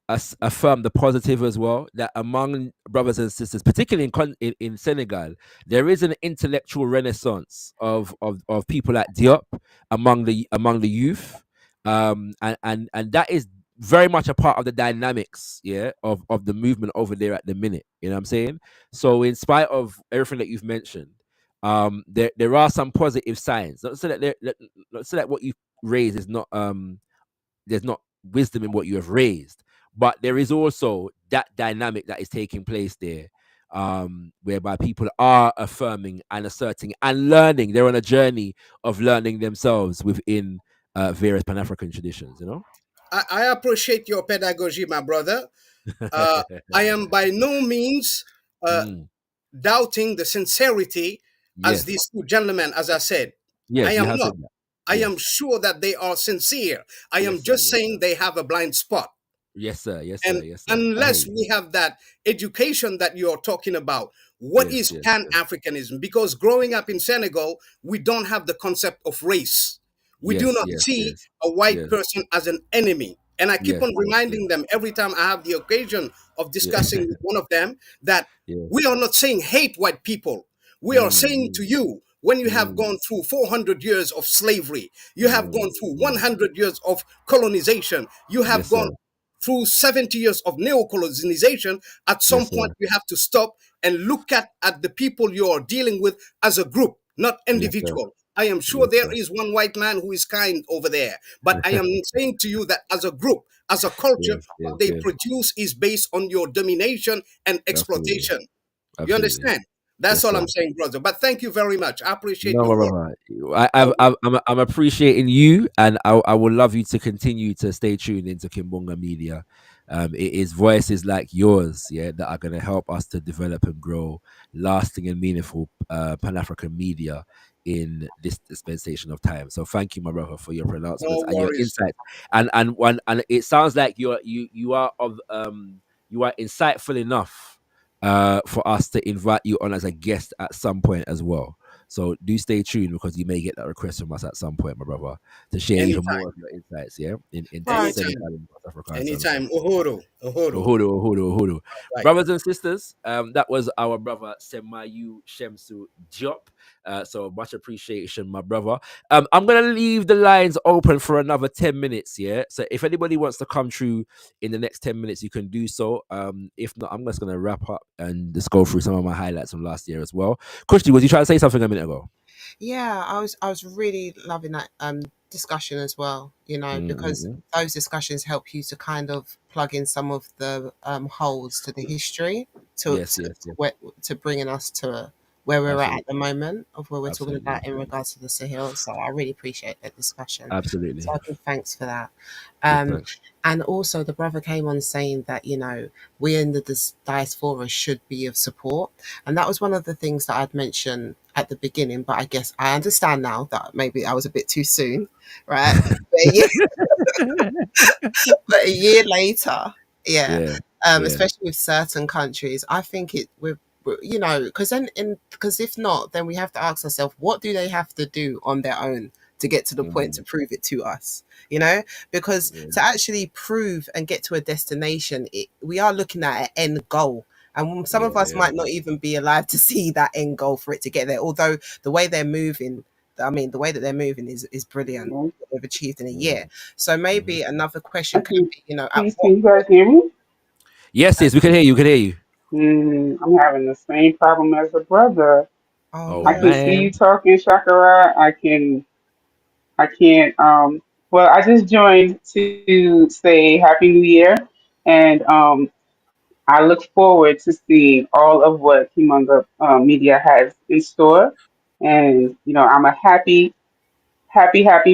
affirm the positive as well, that among brothers and sisters, particularly in Senegal, there is an intellectual renaissance of people at Diop among the youth, and that is very much a part of the dynamics, of the movement over there at the minute. You know what I'm saying? So in spite of everything that you've mentioned, there are some positive signs. Not so that what you raise is not there's not wisdom in what you have raised, but there is also that dynamic that is taking place there, whereby people are affirming and asserting and learning. They're on a journey of learning themselves within various Pan-African traditions. I appreciate your pedagogy, my brother. Uh, I am by no means Mm, doubting the sincerity as yes, these two gentlemen, as I said. I yes, you am have not. said that. I am Yes, sure that they are sincere. I am yes, sir. just Yes, saying sir. they have a blind spot. Yes, sir. Yes, sir. And Yes, sir. I hear unless you. we have that education that you're talking about, what Yes, is yes, Pan yes, Africanism? Because growing up in Senegal, we don't have the concept of race. We do yes, not yes, see yes, a white yes, person as an enemy. And I keep yes, on yes, yes, reminding them every time I have the occasion of yeah, discussing with one of them that yes. we are not saying hate white people. We are saying to Mm, you, when you have mm, gone through 400 years of slavery, you have mm, gone through mm. 100 years of colonization, you have Yes, sir. gone through 70 years of neo-colonization, at some Yes, point sir. you have to stop and look at the people you are dealing with as a group, not Yes, sir. individual. I am sure Yes, there sir. is one white man who is kind over there, but I am saying to you that as a group, as a culture, Yes, what yes, they yes. produce is based on your domination and Absolutely. exploitation. You Absolutely. understand? That's Yes, all sir. I'm saying, brother. But thank you very much. I appreciate No, your work. brother. All right. I'm appreciating you, and I would love you to continue to stay tuned into Kimbunga Media. It is voices like yours, yeah, that are going to help us to develop and grow lasting and meaningful Pan African media in this dispensation of time. So, thank you, my brother, for your pronouncements No and your worries. insights. And it sounds like you are of you are insightful enough for us to invite you on as a guest at some point as well. So do stay tuned because you may get that request from us at some point, my brother, to share even more Anytime. of your insights, yeah, into Right. Anytime. Senegal and South Africa and so on and so Anytime. forth. Uhuru. Uhuru. Uhuru, Uhuru, Uhuru. Right. Brothers and sisters, that was our brother Semayu Shemsu Diop. So much appreciation, my brother. I'm gonna leave the lines open for another 10 minutes, yeah. So if anybody wants to come through in the next 10 minutes, you can do so. If not, I'm just gonna wrap up and just go through some of my highlights from last year as well. Kushti, was you trying to say something a minute ago? Yeah, I was really loving that discussion as well, because Mm-mm-mm. those discussions help you to kind of plug in some of the holes to the history to Yes, to yes, yes. to bringing us to where we're at Absolutely. the moment of where we're talking Absolutely. about in Absolutely. regards to the Sahel. So I really appreciate that discussion. Absolutely. So I give thanks for that. Give Um, thanks. and also the brother came on saying that, we in the diaspora should be of support. And that was one of the things that I'd mentioned at the beginning, but I guess I understand now that maybe I was a bit too soon, right? But but a year later, yeah, Yeah. Yeah. especially with certain countries, I think because because if not, then we have to ask ourselves, what do they have to do on their own to get to the point Mm, to prove it to us? Because yeah. to actually prove and get to a destination, we are looking at an end goal. And some Yeah. of us Yeah. might not even be alive to see that end goal for it to get there. Although the way they're moving, the way that they're moving is brilliant. Mhm. What they've achieved in a year. Mhm. So Mhm. maybe another question could Okay, be, at peace. what Can you guys hear me? Yes, yes, we can hear you. We can hear you. I'm having the same problem as the brother. oh Oh I no. can see you man. talking, Shakara. I can't. Well, I just joined to say Happy New Year, and I look forward to seeing all of what Kimunga Media has in store. And I'm a happy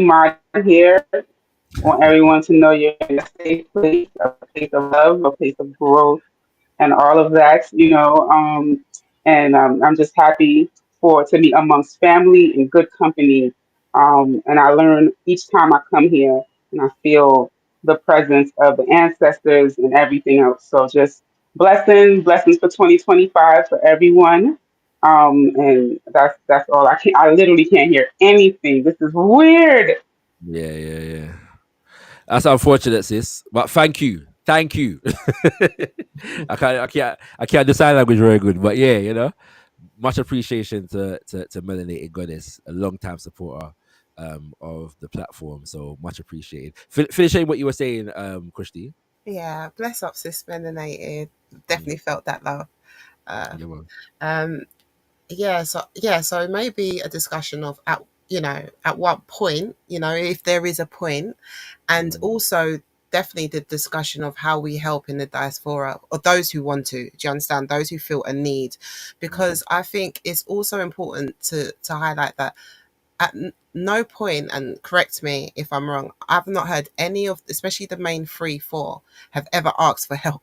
mod here. Want everyone to know you're in a safe place, a place of love, a place of growth, and all of that, and I'm just happy for to be amongst family and good company. And I learn each time I come here, and I feel the presence of the ancestors and everything else. So just blessings for 2025 for everyone. And that's all. I literally can't hear anything. This is weird. Yeah, yeah, yeah. That's unfortunate, sis. But thank you. Thank you. I can't do sign language very good. But yeah, much appreciation to Melanated Goddess, a long time supporter of the platform. So much appreciated. Finishing what you were saying, Kushti. Yeah, bless up, sis, melanated. Mm, Definitely felt that love. Uh, yeah, well. um, so maybe a discussion of at what point, if there is a point, and Mm, also definitely the discussion of how we help in the diaspora or those who want to. Do you understand? Those who feel a need, mm, because I think it's also important to highlight that at no point, and correct me if I'm wrong, I've not heard any of, especially the main 3-4, have ever asked for help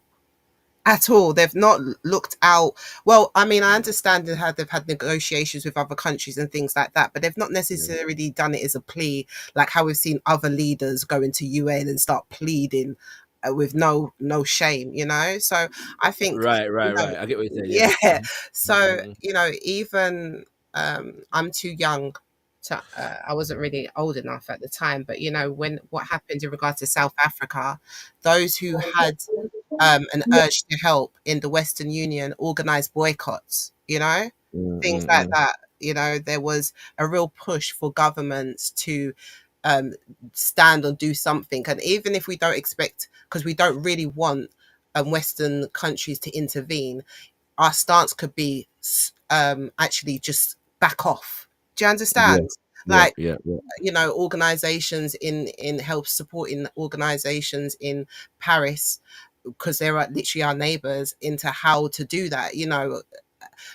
at all. They've not looked out. Well, I mean, I understand how they've had negotiations with other countries and things like that, but they've not necessarily done it as a plea, like how we've seen other leaders go into UN and start pleading with no shame, you know. So I think, Right, you right, know, right. I get what you're saying. Yeah. yeah. So Mhm. you know, even I'm too young to. I wasn't really old enough at the time, but you know, when what happened in regards to South Africa, those who had an urge to help in the Western Union organized boycotts, you know, things like Mm-mm. that. You know, there was a real push for governments to um, stand or do something. And even if we don't expect, because we don't really want Western countries to intervene, our stance could be actually just back off. Do you Yeah, understand? yeah, Like, yeah, yeah. you know, organizations in help supporting organizations in Paris, because they're literally our neighbors, into how to do that, you know,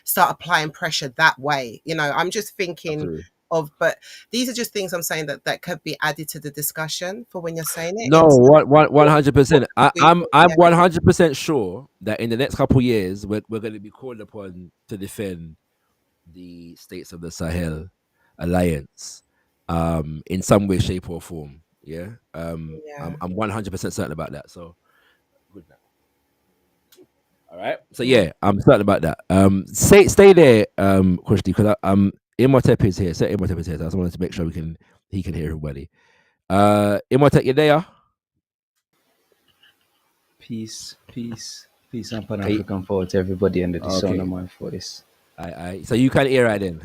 start applying pressure that way. You know, I'm just thinking Absolutely. of, but these are just things I'm saying that could be added to the discussion for when you're saying it No, in terms one of hundred percent. we, I'm yeah, 100% sure that in the next couple years we're going to be called upon to defend the states of the Sahel Alliance, in some way, shape, or form. Yeah, yeah. I'm 100% certain about that. So good. All right. So Mm. yeah, I'm certain about that. Stay there, Kushti, because Imhotep is here. Say Imhotep is here. So I just wanted to make sure he can hear everybody. Imhotep, you there? Peace, peace, peace and Pan Are you- African power to everybody under the sound of okay. my voice. I. So you can hear right then.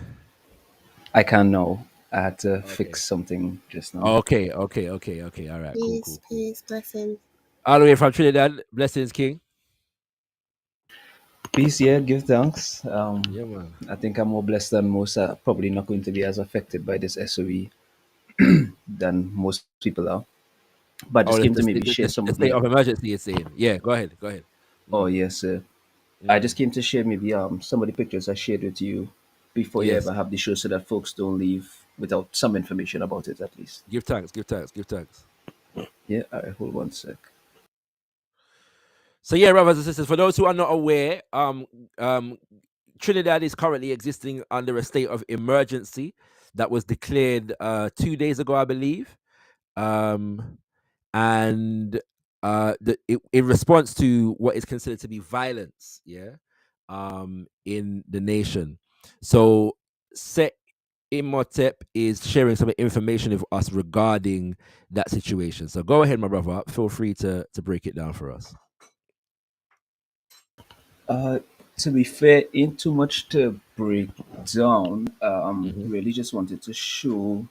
I can now. I had to Okay. fix something just now. Okay. Okay. Okay. Okay. All right. Cool. Peace, Cool. Cool. peace, blessings. All the way from Trinidad. Blessings, King. Peace, yeah, give thanks. Yeah, man. I think I'm more blessed than most. Probably not going to be as affected by this SOE than most people are. But Oh, just came to maybe share some the of state the. of emergency is saying. Yeah. Go ahead. Go ahead. Oh Mm, yes, sir. I mm, just came to share maybe some of the pictures I shared with you before you yes. ever have the show, so that folks don't leave without some information about it at least. Give thanks. Give thanks. Give thanks. Yeah. All right. Hold one sec. So yeah, brothers and sisters, for those who are not aware, um, Trinidad is currently existing under a state of emergency that was declared 2 days ago, I believe, um, and in response to what is considered to be violence, yeah, in the nation. So, Set Imhotep is sharing some information with us regarding that situation. So, go ahead, my brother. Feel free to break it down for us. Uh, to be fair, ain't too much to break down. Hmm. Really just wanted to show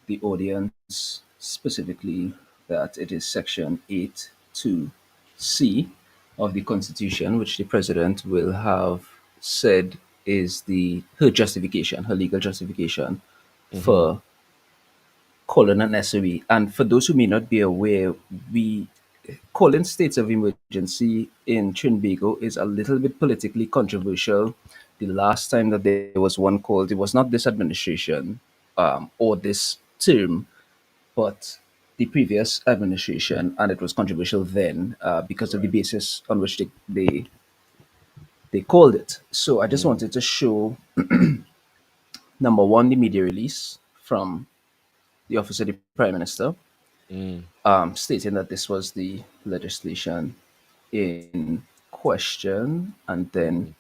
the audience specifically that it is Section 8(2)(c) of the Constitution, which the President will have said is the her justification, her legal justification Hmm. for calling an SOE. And for those who may not be aware, we calling states of emergency in Trinbago is a little bit politically controversial. The last time that there was one called, it was not this administration or this term, but the previous administration, and it was controversial then because of the Right. basis on which they called it. So I just Mm, wanted to show number one, the media release from the office of the Prime Minister, mm, stating that this was the legislation in question, and then mhm,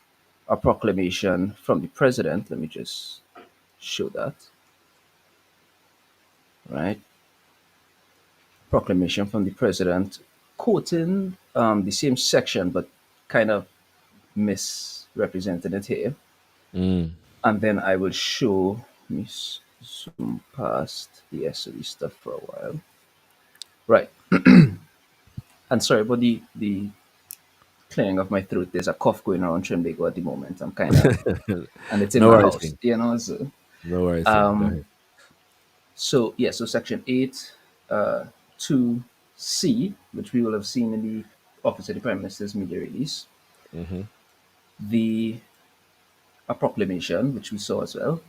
a proclamation from the president. Let me just show that, right? Proclamation from the president quoting the same section, but kind of misrepresented it here. mm, And then I will show, let me zoom past the SOE stuff for a while. Right. And sorry about the clearing of my throat. There's a cough going around Trinbago at the moment. I'm kind of, and it's in no my worries, house, King. you know. So, No worries, King. Go ahead. so yeah, so section 8, 2(c), which we will have seen in the Office of the Prime Minister's media release, Hmm. the a proclamation, which we saw as well,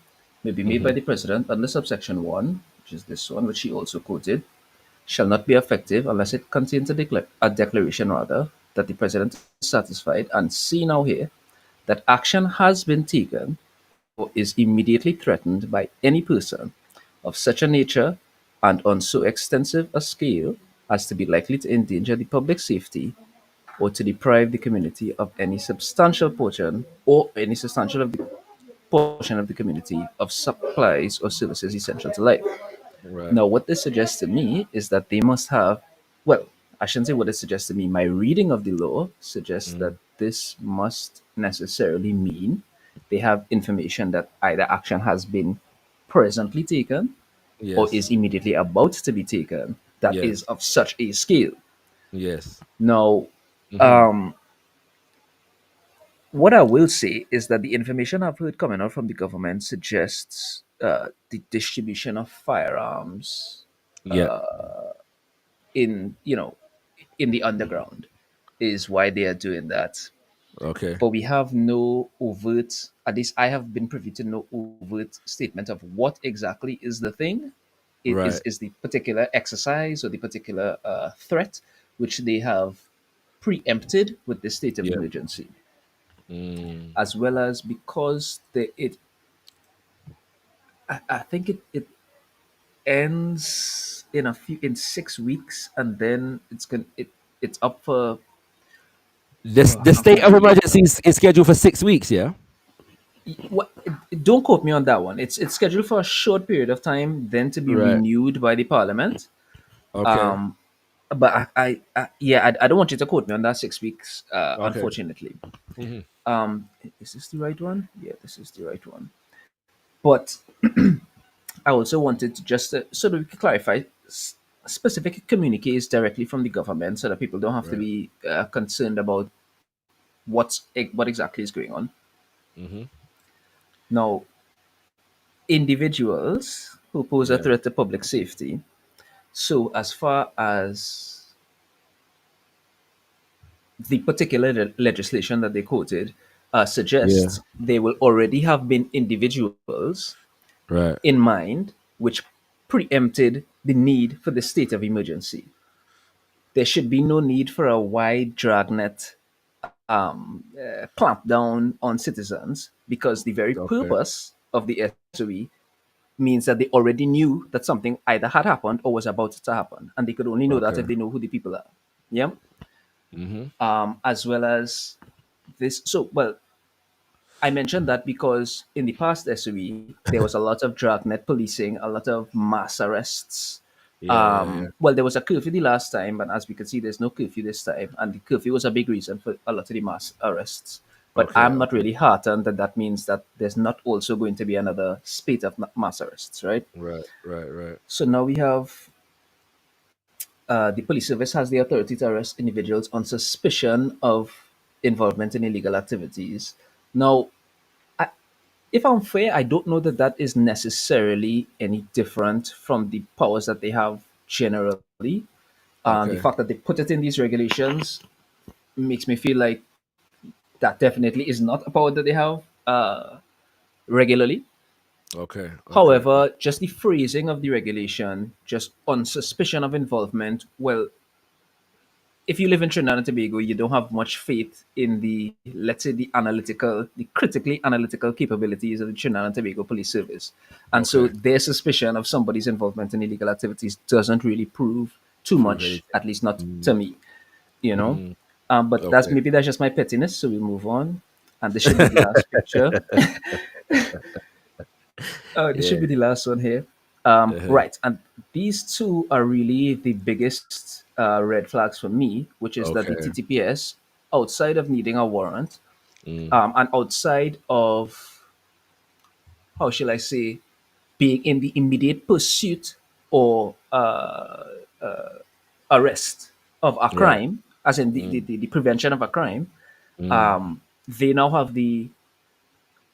may be made by the president under subsection 1, which is this one, which he also quoted, shall not be effective unless it contains a declaration rather that the president is satisfied, and see now here that action has been taken or is immediately threatened by any person of such a nature and on so extensive a scale as to be likely to endanger the public safety or to deprive the community of any substantial portion or any substantial of the portion of the community of supplies or services essential to life. Right. Now, what this suggests to me is that they must have, well, I shouldn't say what it suggests to me. My reading of the law suggests that Mm. this must necessarily mean they have information that either action has been presently taken or Yes. is immediately about to be taken that is Yes. of such a scale. Yes. Now, Mm-hmm. what I will say is that the information I've heard coming out from the government suggests the distribution of firearms Yeah. in in the underground is why they are doing that. Okay. But we have no overt, at least I have been privy to no overt statement of what exactly is the thing. It Right. is the particular exercise or the particular threat which they have preempted with the state of Yeah. emergency, Mm. as well as because I think it ends in 6 weeks, and then it's up for This the I'm state trying of to remember. emergency is scheduled for 6 weeks. Yeah. What, don't quote me on that one. It's scheduled for a short period of time, then to be Right. renewed by the parliament. Okay. But yeah, I don't want you to quote me on that 6 weeks. Okay. Unfortunately, Mm-hmm. is this the right one? Yeah, this is the right one. But I also wanted to just so that we can clarify specific communiques directly from the government, so that people don't have to Right. be concerned about what exactly is going on. Mm-hmm. Now, individuals who pose a Yeah. threat to public safety. So, as far as the particular legislation that they quoted Yeah. suggests, there will already have been individuals Right. in mind which preempted the need for the state of emergency. There should be no need for a wide dragnet clampdown on citizens, because the very Okay. purpose of the SOE means that they already knew that something either had happened or was about to happen, and they could only know that Okay. if they know who the people are. Yeah. Mm-hmm. As well as this. So, well, I mentioned that because in the past SOE, there was a lot of dragnet policing, a lot of mass arrests. Yeah. Yeah. Yeah. Well, there was a curfew the last time, but as we can see, there's no curfew this time, and the curfew was a big reason for a lot of the mass arrests. But Okay. I'm not Okay. really heartened that that means that there's not also going to be another spate of mass arrests, right? Right. Right. Right. So now we have the police service has the authority to arrest individuals on suspicion of involvement in illegal activities. Now, I, if I'm fair, I don't know that that is necessarily any different from the powers that they have generally. The fact Okay. that they put it in these regulations makes me feel like that definitely is not a power that they have regularly. Okay. Okay. However, just the phrasing of the regulation, just on suspicion of involvement, well, if you live in Trinidad and Tobago, you don't have much faith in the, let's say, the critically analytical capabilities of the Trinidad and Tobago Police Service. And so Okay. their suspicion of somebody's involvement in illegal activities doesn't really prove too Prove much, anything. at least not to Mm. me, you know. Mm. But Okay. that's just my pettiness. So we move on. And this should be the last picture. This should Yeah. be the last one here. Uh-huh. Right. And these two are really the biggest red flags for me, which is that the Okay. TTPS, outside of needing a warrant, Mm. and outside of, how shall I say, being in the immediate pursuit or arrest of a Right. crime, as in Mm. the prevention of a crime, Mm. they now have the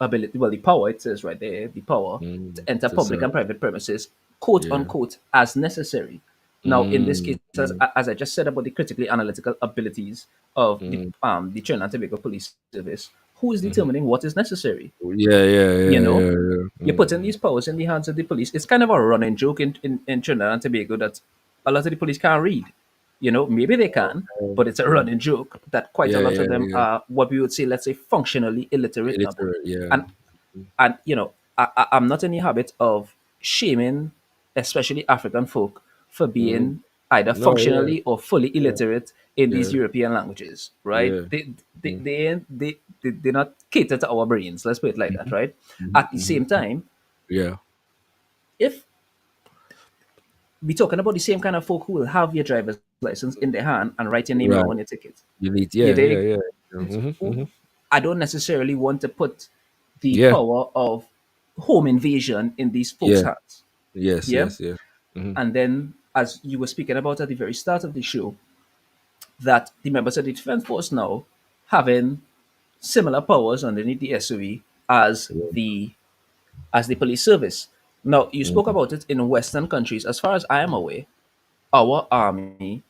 ability, well, the power, it says right there, the power to Mm. enter To public serve. and private premises, quote Yeah. unquote, as necessary. Now, in this case, Mm. Mm. as I just said about the critically analytical abilities of Mm. the Trinidad and Tobago Police Service, who is determining what is necessary? Yeah, yeah, You yeah, know, yeah, yeah. you're putting these powers in the hands of the police. It's kind of a running joke in Trinidad and Tobago that a lot of the police can't read. You know, maybe they can, but it's a running joke that quite a Yeah, lot yeah, of them yeah. are what we would say, let's say, functionally illiterate now. Illiterate, yeah. And you know, I'm not in the habit of shaming, especially African folk, for Mm-hmm. being either No, yeah, functionally or fully yeah, illiterate in these yeah, European languages, right? yeah. Mm-hmm. They not cater to our brains. Let's put it like that, right? At the Mm-hmm. same time, Yeah, if we're talking about the same kind of folk who will have your driver's license in their hand and write your name down right. on your ticket, You need, you yeah, yeah, dig? yeah. Mm-hmm. Mm-hmm. I don't necessarily want to put the Yeah, power of home invasion in these folks' yeah, hands. yes, Yeah. yes, yeah. Mm-hmm. And then, as you were speaking about at the very start of the show, that the members of the defense force now having similar powers underneath the SOE as Yeah. the police service. Now, you spoke about it in Western countries. As far as I am aware, our army,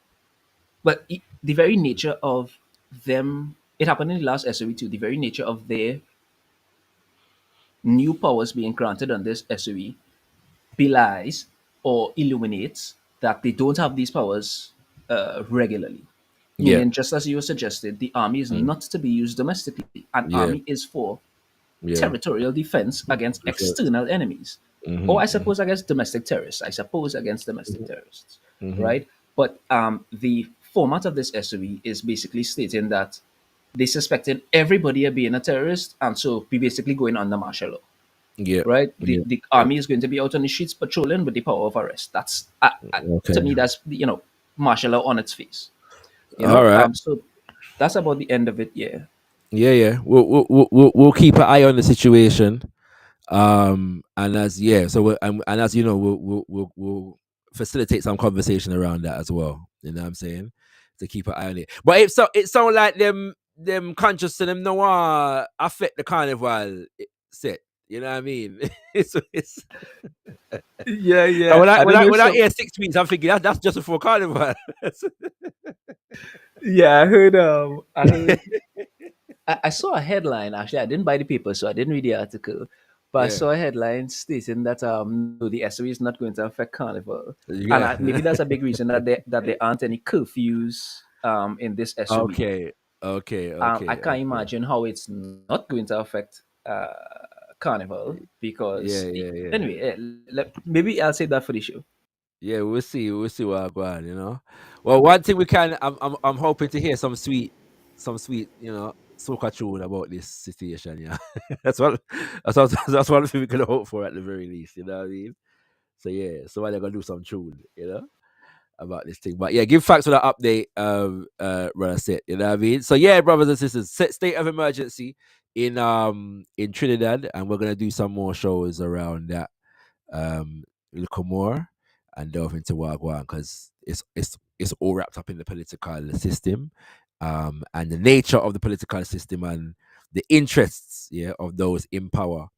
the very nature of them, it happened in the last SOE too, the very nature of their new powers being granted on this SOE belies or illuminates that they don't have these powers regularly. Yeah, Meaning, just as you suggested, the army is mm, not to be used domestically. An yeah, army is for yeah. territorial defense against Defense. external enemies. Or I Mm-hmm. suppose against domestic terrorists. I suppose against domestic terrorists, Mm-hmm. right? But the format of this SOE is basically stating that they suspected everybody of being a terrorist, and so we basically going under martial law, Yeah, right? yeah, The yeah. army is going to be out on the streets patrolling with the power of arrest. That's to Okay. me, that's martial law on its face. All right. So that's about the end of it. Yeah. Yeah, yeah. We'll keep an eye on the situation. And as yeah, so and as you know, we'll facilitate some conversation around that as well. You know what I'm saying? To keep an eye on it. But it sound like them conscious and them no affect the carnival set. You know what I mean? It's Yeah, and yeah. I don't know when I some. hear 6 weeks, I'm thinking that's just before carnival. Yeah, I heard. I saw a headline actually. I didn't buy the paper, so I didn't read the article. But I Yeah, saw a headline stating that no, the SOE is not going to affect Carnival, and yeah. maybe that's a big reason that there aren't any curfews in this SOE. Okay, okay, okay, I can't okay. imagine how it's not going to affect Carnival Yeah, because yeah, yeah. anyway, maybe I'll save that for the show. Yeah, we'll see. We'll see what I go on, Well, one thing we can I'm hoping to hear some sweet, soca tune about this situation, yeah. That's one thing we can hope for at the very least, you know what I mean? So yeah, somebody gonna do some tune, about this thing. But yeah, give thanks for that update, brother Set, you know what I mean? So yeah, brothers and sisters, state of emergency in Trinidad, and we're gonna do some more shows around that little more and delve into Wagwan because it's all wrapped up in the political system, and the nature of the political system and the interests, of those in power,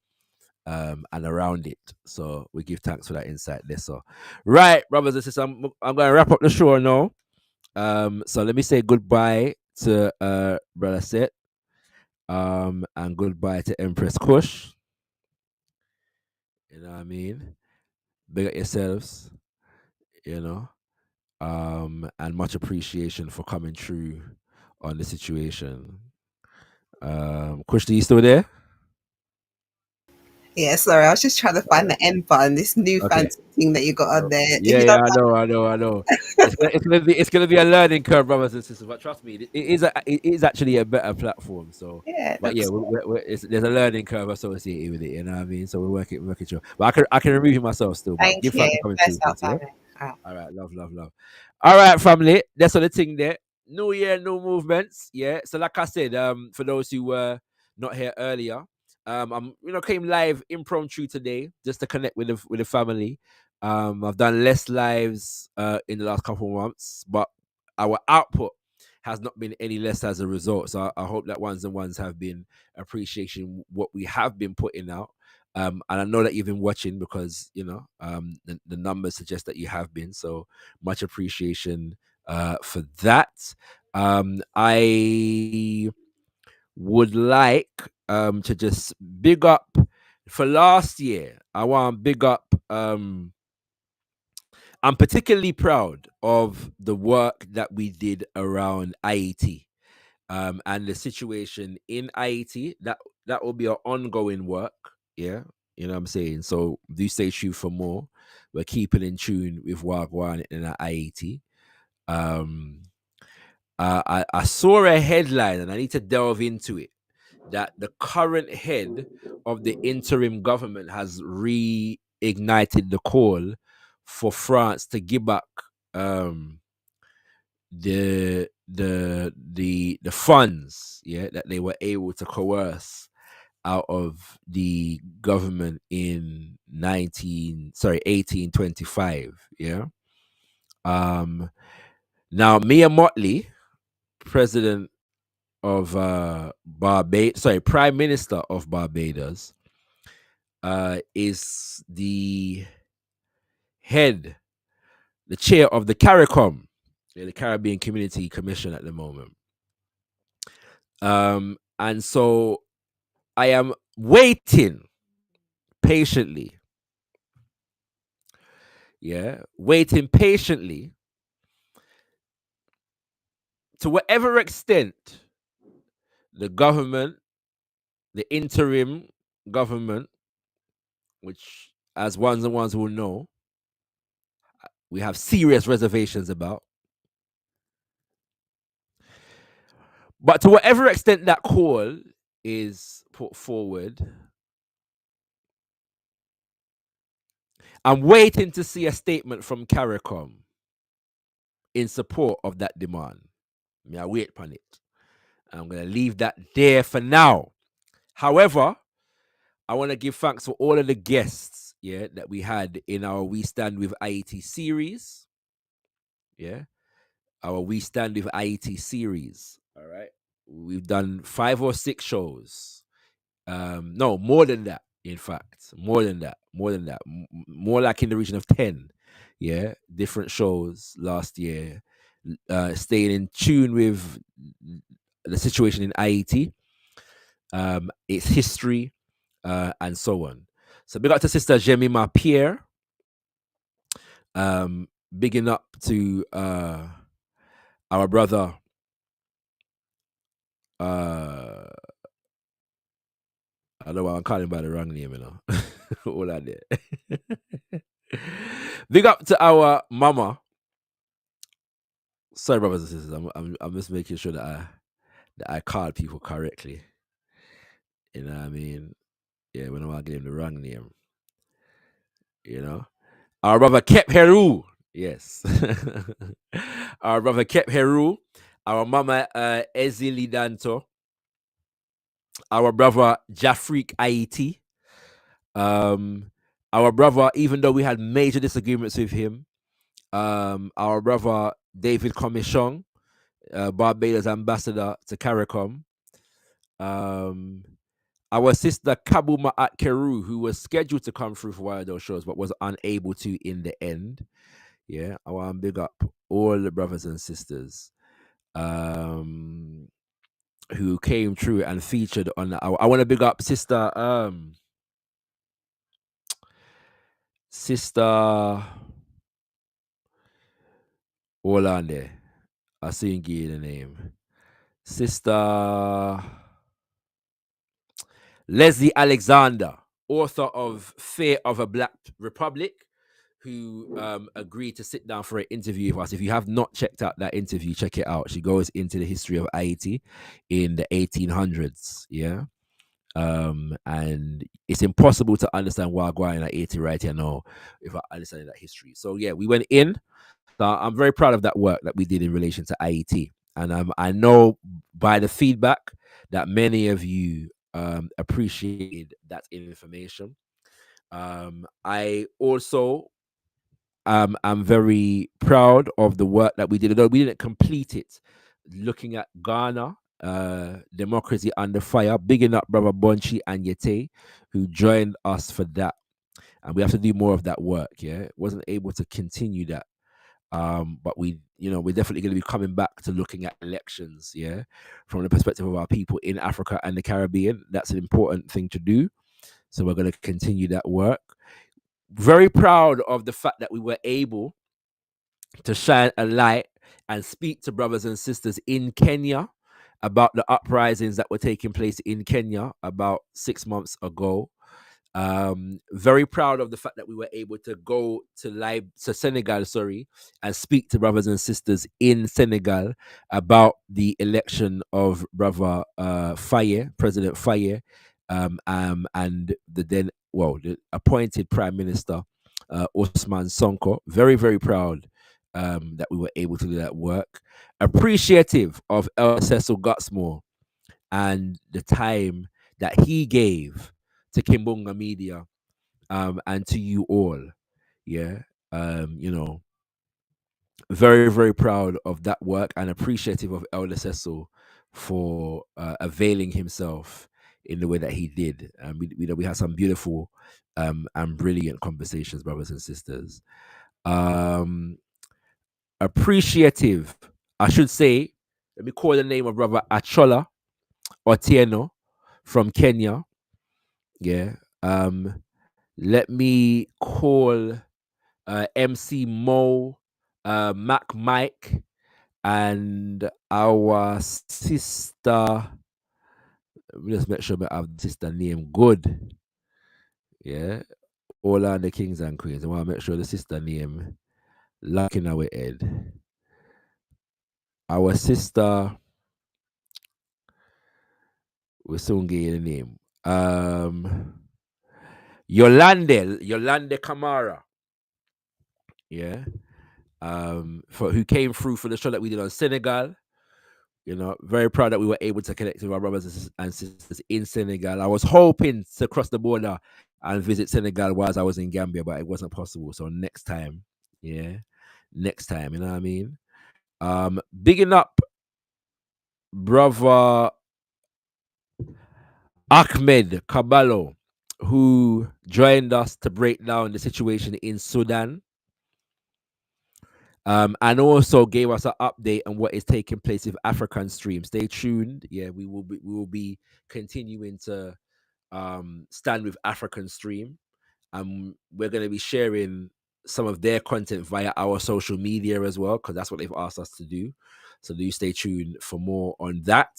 and around it. So we give thanks for that insight there. So, right, brothers and sisters, I'm going to wrap up the show now. So let me say goodbye to brother Set, and goodbye to Empress Kush. You know what I mean? Big up yourselves. You know. And much appreciation for coming through on the situation. Kushti, you still there? Yeah, sorry, I was just trying to All find right. the end button, this new Okay. fancy thing that you got on there. If Yeah, you yeah, don't I know. It's gonna be a learning curve, brothers and sisters. But trust me, it is actually a better platform. So, yeah, it but yeah, looks there's a learning curve associated with it. You know what I mean? So we're working through. But I can remove it myself still. But thank give you. thanks for coming Bless through, our Kushti, yeah. family. Oh. All right, love. All right, family. That's all the thing there. New year, new movements. Yeah. So like I said, for those who were not here earlier, I'm came live impromptu today just to connect with the family. I've done less lives in the last couple of months, but our output has not been any less as a result. So I hope that ones and ones have been appreciating what we have been putting out. And I know that you've been watching because the numbers suggest that you have been. So much appreciation for that. I would like to just big up for last year. I want to big up. I'm particularly proud of the work that we did around IET, and the situation in IET. That will be an ongoing work. Yeah, you know what I'm saying. So do stay tuned for more. We're keeping in tune with Wagwan in our IET. I saw a headline and I need to delve into it, that the current head of the interim government has reignited the call for France to give back the funds, yeah, that they were able to coerce out of the government in 1825. Yeah. Now Mia Motley, president of Prime Minister of Barbados, is the chair of the CARICOM, the Caribbean Community Commission at the moment. And so I am waiting patiently, to whatever extent the government, the interim government, which, as ones and ones will know, we have serious reservations about. But to whatever extent that call is put forward, I'm waiting to see a statement from CARICOM in support of that demand. I wait upon it. I'm going to leave that there for now. However, I want to give thanks for all of the guests, that we had in our We Stand With IET series. Yeah. Our We Stand With IET series. All right. We've done 5 or 6 shows. No, more than that. In fact, more than that. More like in the region of 10. Yeah. Different shows last year. Staying in tune with the situation in IET, its history, and so on. So big up to Sister Jemima Pierre. Bigging up to our brother I know I'm calling by the wrong name, you know. All that there. Big up to our mama. Sorry, brothers and sisters. I'm just making sure that I call people correctly. You know what I mean? Yeah, when I want to give him the wrong name. You know? Our brother Kep Heru. Yes. Our brother Kep Heru. Our mama Ezili Danto. Our brother Jafrik Aiti. Our brother, even though we had major disagreements with him, our brother David Comishong, Barbados ambassador to CARICOM. Our sister Kabuma at Keru, who was scheduled to come through for one of those shows but was unable to in the end. Yeah, I want to big up all the brothers and sisters who came through and featured on that. I want to big up sister hold on there. I see you give the name. Sister Leslie Alexander, author of Fear of a Black Republic, who agreed to sit down for an interview with us. If you have not checked out that interview, check it out. She goes into the history of Haiti in the 1800s. Yeah. And it's impossible to understand why going at Haiti right here now without understanding that history. So yeah, we went in. So I'm very proud of that work that we did in relation to IET. And I know by the feedback that many of you appreciated that information. I also I'm very proud of the work that we did, although we didn't complete it. Looking at Ghana, Democracy Under Fire, bigging up Brother Bonchi and Yete, who joined us for that. And we have to do more of that work, yeah? Wasn't able to continue that But we're definitely going to be coming back to looking at elections, yeah, from the perspective of our people in Africa and the Caribbean. That's an important thing to do. So we're going to continue that work. Very proud of the fact that we were able to shine a light and speak to brothers and sisters in Kenya about the uprisings that were taking place in Kenya about 6 months ago. Very proud of the fact that we were able to go to Senegal, and speak to brothers and sisters in Senegal about the election of brother President Faye, and the appointed Prime Minister Ousmane Sonko. Very, very proud that we were able to do that work. Appreciative of El Cecil Gutsmore and the time that he gave to Kimbunga Media, and to you all. Yeah. Very, very proud of that work and appreciative of Elder Cecil for availing himself in the way that he did. And we had some beautiful and brilliant conversations, brothers and sisters. Appreciative, I should say, let me call the name of brother Achola Otieno from Kenya. Yeah. Let me call MC Mo, Mac Mike, and our sister. Let me just make sure I have the sister name good. Yeah. All are the kings and queens. I want to make sure the sister name lock in our head. Our sister, we soon get the name. Yolande Kamara. Yeah. For who came through for the show that we did on Senegal. Very proud that we were able to connect with our brothers and sisters in Senegal. I was hoping to cross the border and visit Senegal whilst I was in Gambia, but it wasn't possible. So next time, next time, you know what I mean? Bigging up brother Ahmed Kabalo, who joined us to break down the situation in Sudan. And also gave us an update on what is taking place with African Stream. Stay tuned. Yeah, we will be continuing to stand with African Stream. We're going to be sharing some of their content via our social media as well, because that's what they've asked us to do. So do stay tuned for more on that.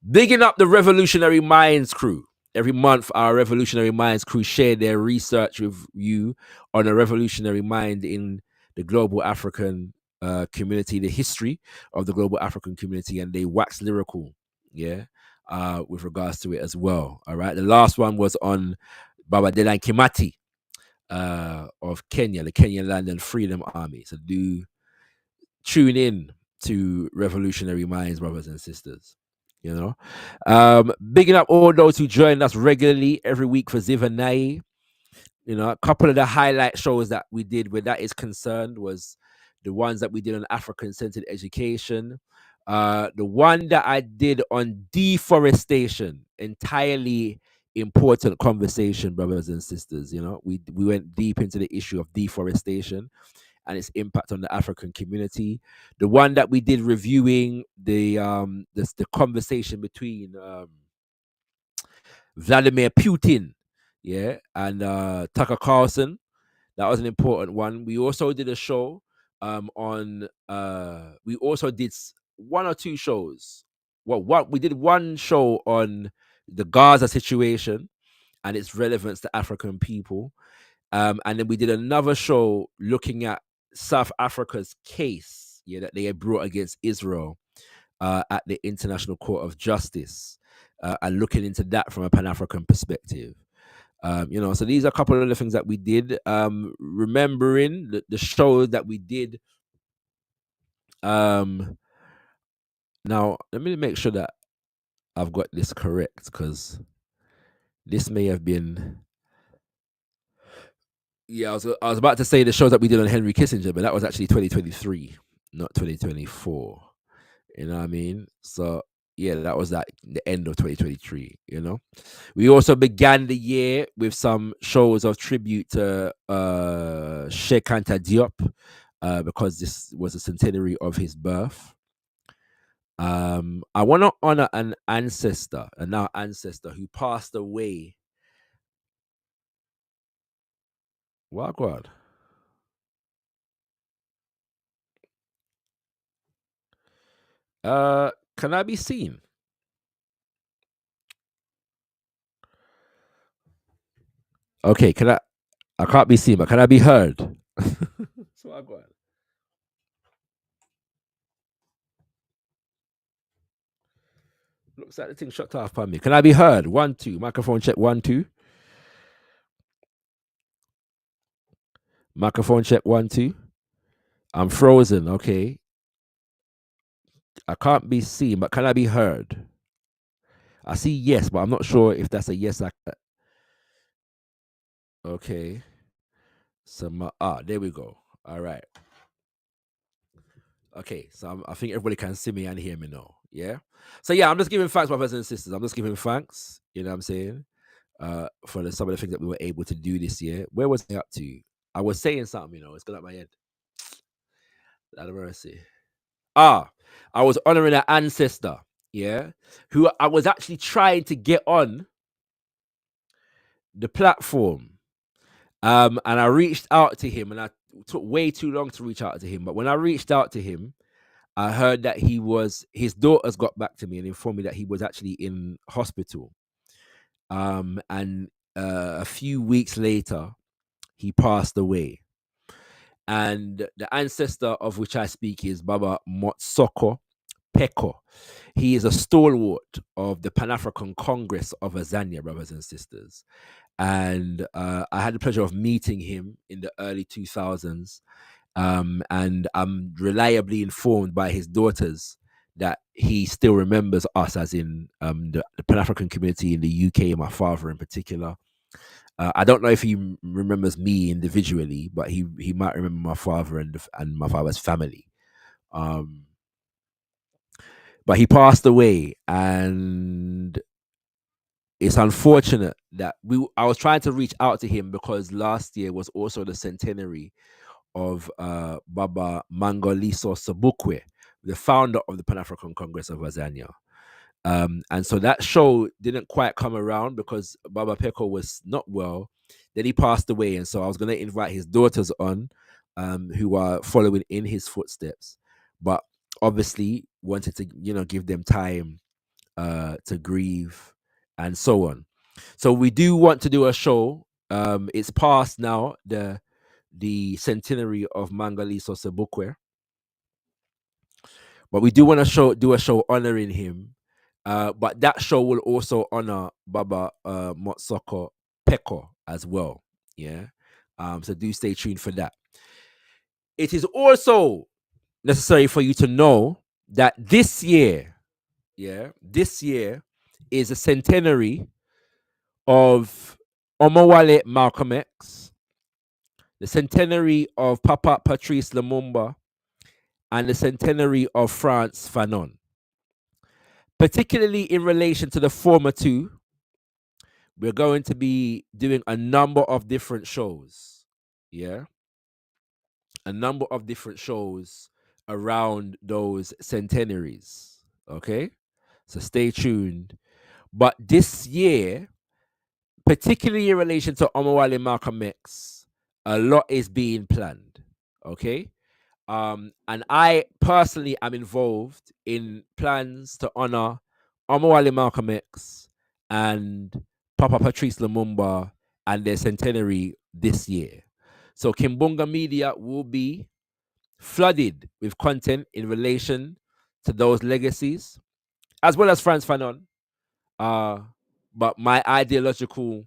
Bigging up the Revolutionary Minds crew. Every month, our Revolutionary Minds crew share their research with you on a revolutionary mind in the global African community, the history of the global African community, and they wax lyrical, with regards to it as well. All right. The last one was on Baba Dedan Kimati of Kenya, the Kenyan Land and Freedom Army. So do tune in to Revolutionary Minds, brothers and sisters. Bigging up all those who join us regularly every week for Zivanai. A couple of the highlight shows that we did where that is concerned was the ones that we did on African-centered education. The one that I did on deforestation, entirely important conversation, brothers and sisters. We went deep into the issue of deforestation and its impact on the African community. The one that we did reviewing the conversation between Vladimir Putin, and Tucker Carlson. That was an important one. We also did a show we also did one or two shows. Well, we did one show on the Gaza situation and its relevance to African people. And then we did another show looking at South Africa's case, that they had brought against Israel at the International Court of Justice, and looking into that from a Pan-African perspective. So these are a couple of the things that we did. Remembering the show that we did. Now, let me make sure that I've got this correct, because this may have been. Yeah, I was about to say the shows that we did on Henry Kissinger, but that was actually 2023, not 2024. You know what I mean? So yeah, that was the end of 2023. We also began the year with some shows of tribute to Sheikh Anta Diop, because this was a centenary of his birth. I want to honor an ancestor, a now ancestor, who passed away. What God? Can I be seen? Okay, can I can't be seen, but can I be heard? So I got. Looks like the thing shut off on me. Can I be heard? 1 2. Microphone check 1 2. Microphone check 1 2. I'm frozen. Okay. I can't be seen, but can I be heard? I see yes, but I'm not sure if that's a yes. Okay. So there we go. All right. Okay, so I think everybody can see me and hear me now. Yeah. So yeah, I'm just giving thanks, my brothers and sisters. I'm just giving thanks. You know what I'm saying? For some of the things that we were able to do this year. Where was I up to? I was saying something. It's gone up my head. Out of mercy. I was honoring an ancestor. Yeah, who I was actually trying to get on the platform. And I reached out to him, and I took way too long to reach out to him. But when I reached out to him, I heard that his daughters got back to me and informed me that he was actually in hospital. And a few weeks later, he passed away. And the ancestor of which I speak is Baba Motsoko Peko. He is a stalwart of the Pan African Congress of Azania, brothers and sisters. And I had the pleasure of meeting him in the early 2000s. And I'm reliably informed by his daughters that he still remembers us, as in the Pan African community in the UK, my father in particular. I don't know if he remembers me individually, but he might remember my father and my father's family. But he passed away, and it's unfortunate that I was trying to reach out to him because last year was also the centenary of Baba Mangaliso Sobukwe, the founder of the Pan African Congress of Azania. And so that show didn't quite come around because Baba Peko was not well. Then he passed away, and so I was going to invite his daughters on, who are following in his footsteps, but obviously wanted to, give them time to grieve and so on. So we do want to do a show. It's past now the centenary of Mangaliso Sebukwe, but we do want to do a show honoring him. But that show will also honor Baba Motsoko Peko as well. Yeah. So do stay tuned for that. It is also necessary for you to know that this year is a centenary of Omowale Malcolm X, the centenary of Papa Patrice Lumumba, and the centenary of Frantz Fanon. Particularly in relation to the former two, we're going to be doing a number of different shows. Yeah. A number of different shows around those centenaries. Okay. So stay tuned. But this year, particularly in relation to Omowale Malcolm X, a lot is being planned. Okay. And I personally am involved in plans to honor Omowale Malcolm X and Papa Patrice Lumumba and their centenary this year. So Kimbunga Media will be flooded with content in relation to those legacies, as well as Frantz Fanon. But my ideological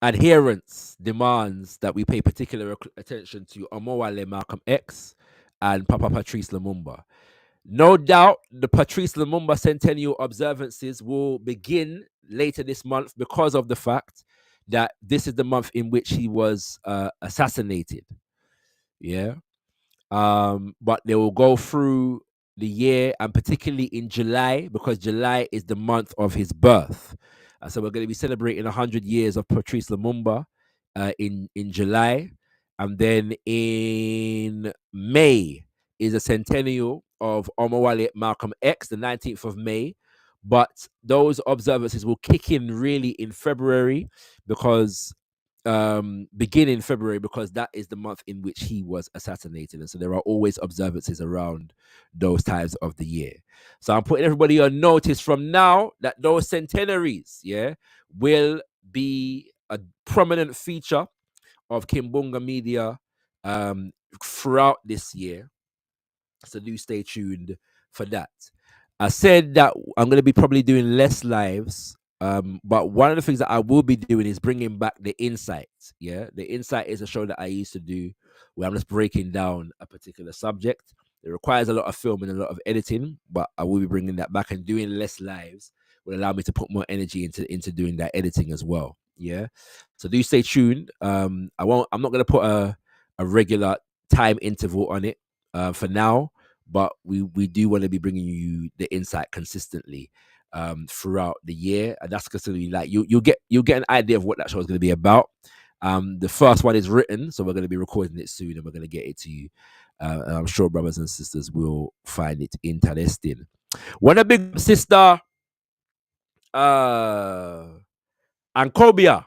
adherence demands that we pay particular attention to Omowale Malcolm X and Papa Patrice Lumumba. No doubt the Patrice Lumumba centennial observances will begin later this month because of the fact that this is the month in which he was assassinated. Yeah. But they will go through the year, and particularly in July, because July is the month of his birth. So we're going to be celebrating 100 years of Patrice Lumumba in July. And then in May is a centennial of Omawale Malcolm X, the 19th of May. But those observances will kick in really in February, because beginning February, because that is the month in which he was assassinated. And so there are always observances around those times of the year. So I'm putting everybody on notice from now that those centenaries, yeah, will be a prominent feature of Kimbunga Media throughout this year. So do stay tuned for that. I said that I'm going to be probably doing less lives, but one of the things that I will be doing is bringing back the Insight. Yeah, the Insight is a show that I used to do where I'm just breaking down a particular subject. It requires a lot of filming and a lot of editing, but I will be bringing that back, and doing less lives will allow me to put more energy into doing that editing as well. Yeah, so do stay tuned. I'm not going to put a regular time interval on it for now, but we do want to be bringing you the Insight consistently throughout the year, and that's going to be like you'll get an idea of what that show is going to be about. The first one is written, so we're going to be recording it soon, and we're going to get it to you. And I'm sure brothers and sisters will find it interesting. One a big sister, Ancobia,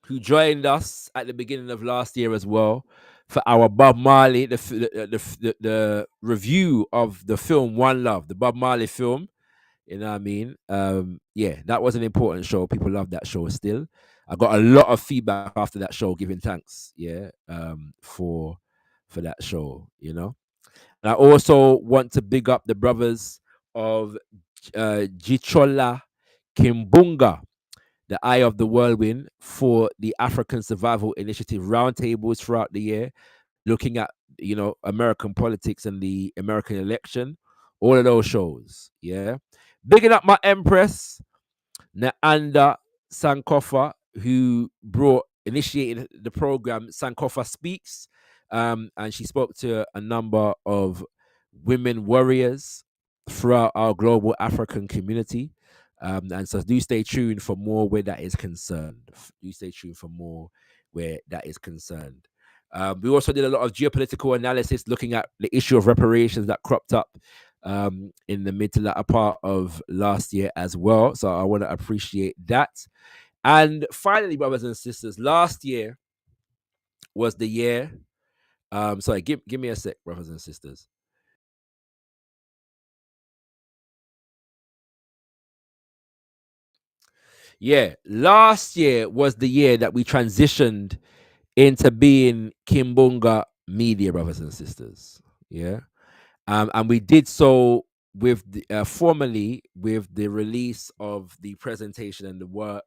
who joined us at the beginning of last year as well for our Bob Marley, the review of the film One Love, the Bob Marley film. You know what I mean? Yeah, that was an important show. People love that show still. I got a lot of feedback after that show, giving thanks, yeah, for that show, you know. And I also want to big up the brothers of Gichola Kimbunga, the Eye of the Whirlwind, for the African Survival Initiative roundtables throughout the year, looking at, you know, American politics and the American election, all of those shows. Yeah, bigging up my Empress Naanda Sankofa, who initiated the program Sankofa Speaks, and she spoke to a number of women warriors throughout our global African community. And so do stay tuned for more where that is concerned. Do stay tuned for more where that is concerned. We also did a lot of geopolitical analysis, looking at the issue of reparations that cropped up in the mid to latter part of last year as well. So I want to appreciate that. And finally, brothers and sisters, last year was the year. Sorry, give me a sec, brothers and sisters. Yeah, last year was the year that we transitioned into being Kimbunga Media, brothers and sisters. Yeah. And we did so with formally with the release of the presentation and the work,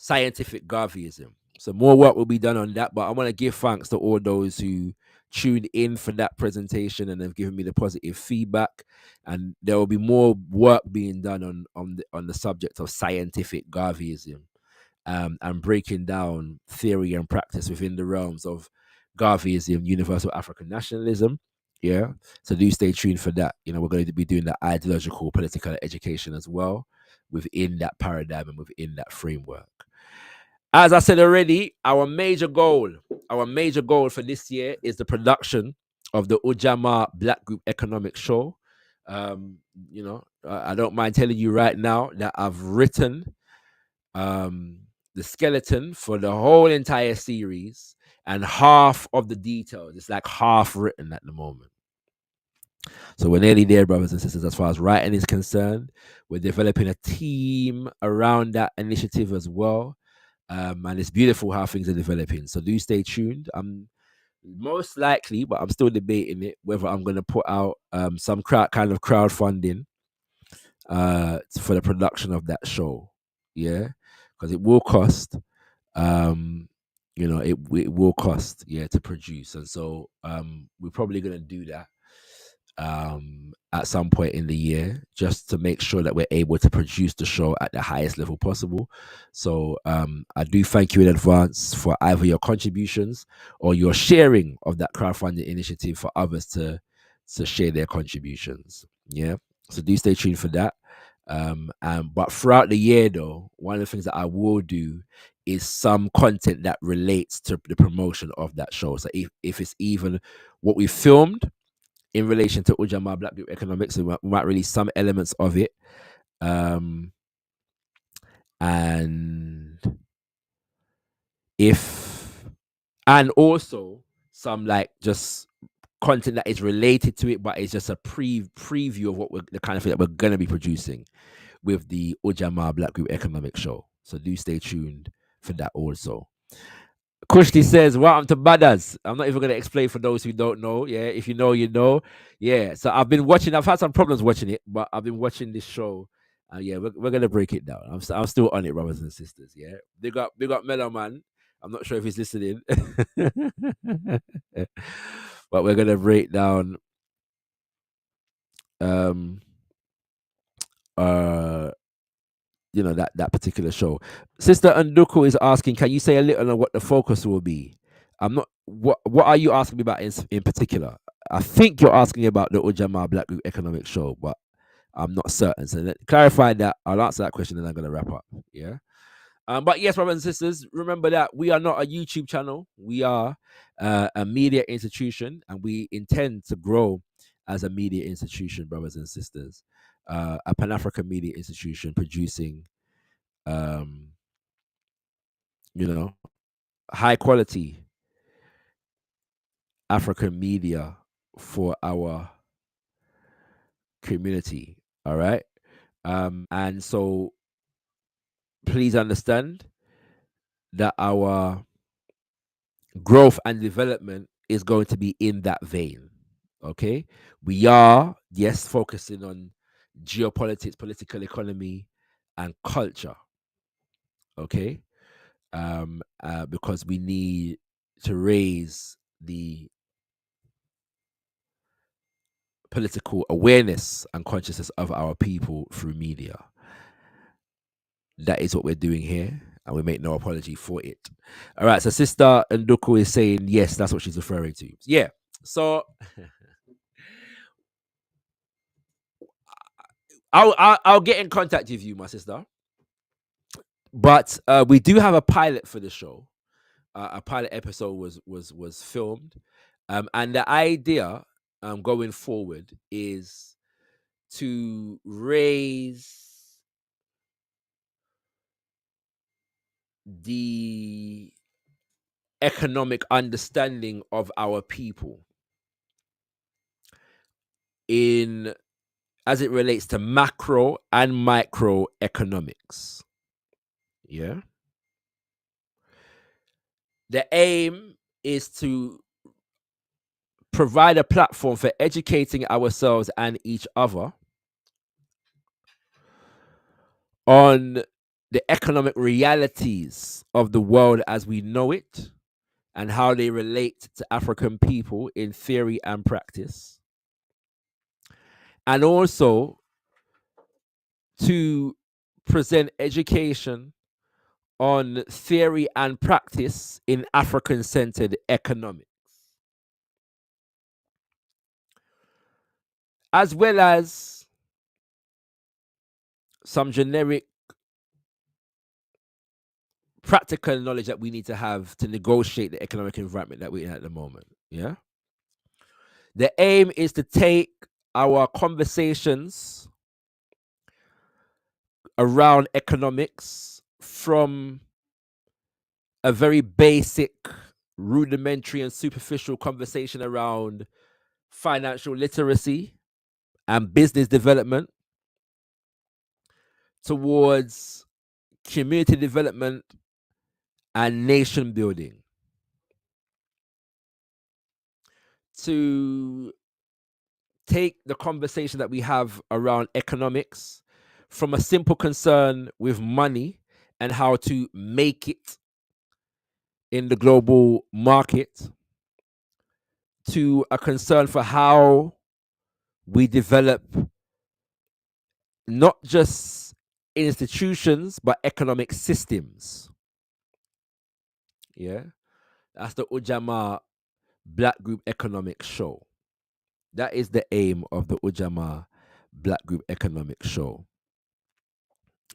Scientific Garveyism. So more work will be done on that, but I want to give thanks to all those who tuned in for that presentation and have given me the positive feedback. And there will be more work being done on the subject of scientific Garveyism, and breaking down theory and practice within the realms of Garveyism, universal African nationalism. Yeah. So do stay tuned for that. You know, we're going to be doing that ideological political education as well within that paradigm and within that framework. As I said already, our major goal for this year is the production of the Ujamaa Black Group Economic Show. You know, I don't mind telling you right now that I've written the skeleton for the whole entire series, and half of the details, it's like half written at the moment. So we're nearly there, brothers and sisters, as far as writing is concerned. We're developing a team around that initiative as well. And it's beautiful how things are developing. So do stay tuned. I'm most likely, but I'm still debating it, whether I'm going to put out some kind of crowdfunding for the production of that show. Yeah, because it will cost. You know, it will cost, yeah, to produce. And so we're probably going to do that at some point in the year, just to make sure that we're able to produce the show at the highest level possible. So I do thank you in advance for either your contributions or your sharing of that crowdfunding initiative for others to share their contributions. Yeah, so do stay tuned for that. But throughout the year, though, one of the things that I will do is some content that relates to the promotion of that show. So if it's even what we filmed in relation to Ujamaa Black Group Economics, we might release some elements of it. And also some like just content that is related to it, but it's just a preview of what the kind of thing that we're going to be producing with the Ujamaa Black Group Economic Show. So do stay tuned for that also. Kushti says, welcome to Badas. I'm not even going to explain for those who don't know. Yeah, if you know, you know. Yeah, so I've had some problems watching it, but I've been watching this show. Yeah, we're going to break it down. I'm still on it, brothers and sisters. Yeah, big up Mellow Man. I'm not sure if he's listening. But we're going to break down that particular show. Sister Nduku is asking, can you say a little on what the focus will be? I'm not. What are you asking me about in particular? I think you're asking about the Ujamaa Black Group Economic Show, but I'm not certain. So clarify that. I'll answer that question, and I'm going to wrap up. Yeah. But yes, brothers and sisters, remember that we are not a YouTube channel. We are a media institution, and we intend to grow as a media institution, brothers and sisters. A Pan-African media institution producing, high quality African media for our community. All right. And so please understand that our growth and development is going to be in that vein. Okay. We are, yes, focusing on geopolitics, political economy, and culture. Okay. Because we need to raise the political awareness and consciousness of our people through media. That is what we're doing here, and we make no apology for it. All right, so Sister Nduku is saying yes, that's what she's referring to. Yeah, so I'll get in contact with you, my sister. But we do have a pilot for the show. A pilot episode was filmed, and the idea going forward is to raise the economic understanding of our people in as it relates to macro and micro economics. Yeah. The aim is to provide a platform for educating ourselves and each other on the economic realities of the world as we know it and how they relate to African people in theory and practice. And also to present education on theory and practice in African-centered economics, as well as some generic practical knowledge that we need to have to negotiate the economic environment that we're in at the moment. Yeah. The aim is to take our conversations around economics from a very basic, rudimentary, and superficial conversation around financial literacy and business development towards community development and nation building, to take the conversation that we have around economics from a simple concern with money and how to make it in the global market to a concern for how we develop not just institutions but economic systems. Yeah, that's the Ujamaa Black Group Economic Show. That is the aim of the Ujamaa Black Group Economic Show.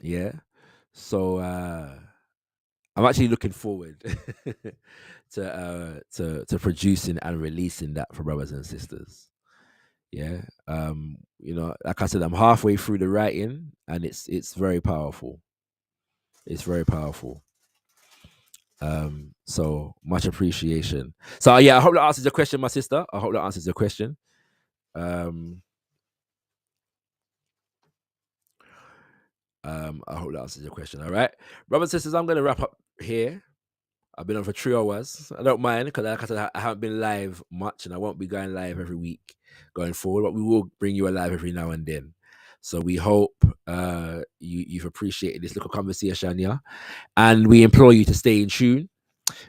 Yeah. So I'm actually looking forward to producing and releasing that for brothers and sisters. Yeah. You know, like I said, I'm halfway through the writing, and it's very powerful. It's very powerful. So much appreciation. So yeah, I hope that answers your question, my sister. I hope that answers your question. I hope that answers your question. All right, brothers and sisters, I'm gonna wrap up here. I've been on for 3 hours. I don't mind because, like I said, I haven't been live much, and I won't be going live every week going forward. But we will bring you alive every now and then. So we hope you've appreciated this little conversation, yeah. And we implore you to stay in tune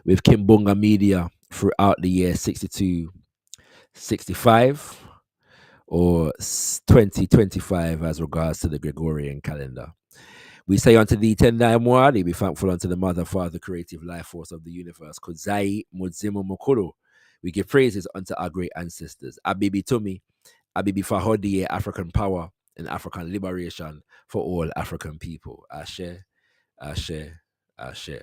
with Kimbunga Media throughout the year 62, 65, or 2025 as regards to the Gregorian calendar. We say unto thee, Tendai Mwali, be thankful unto the Mother, Father, creative life force of the universe. Kudzai Mudzimu Mukuru. We give praises unto our great ancestors. Abibi Tumi, Abibi Fahodiye, African power and African liberation for all African people. Ashe, Ashe, Ashe.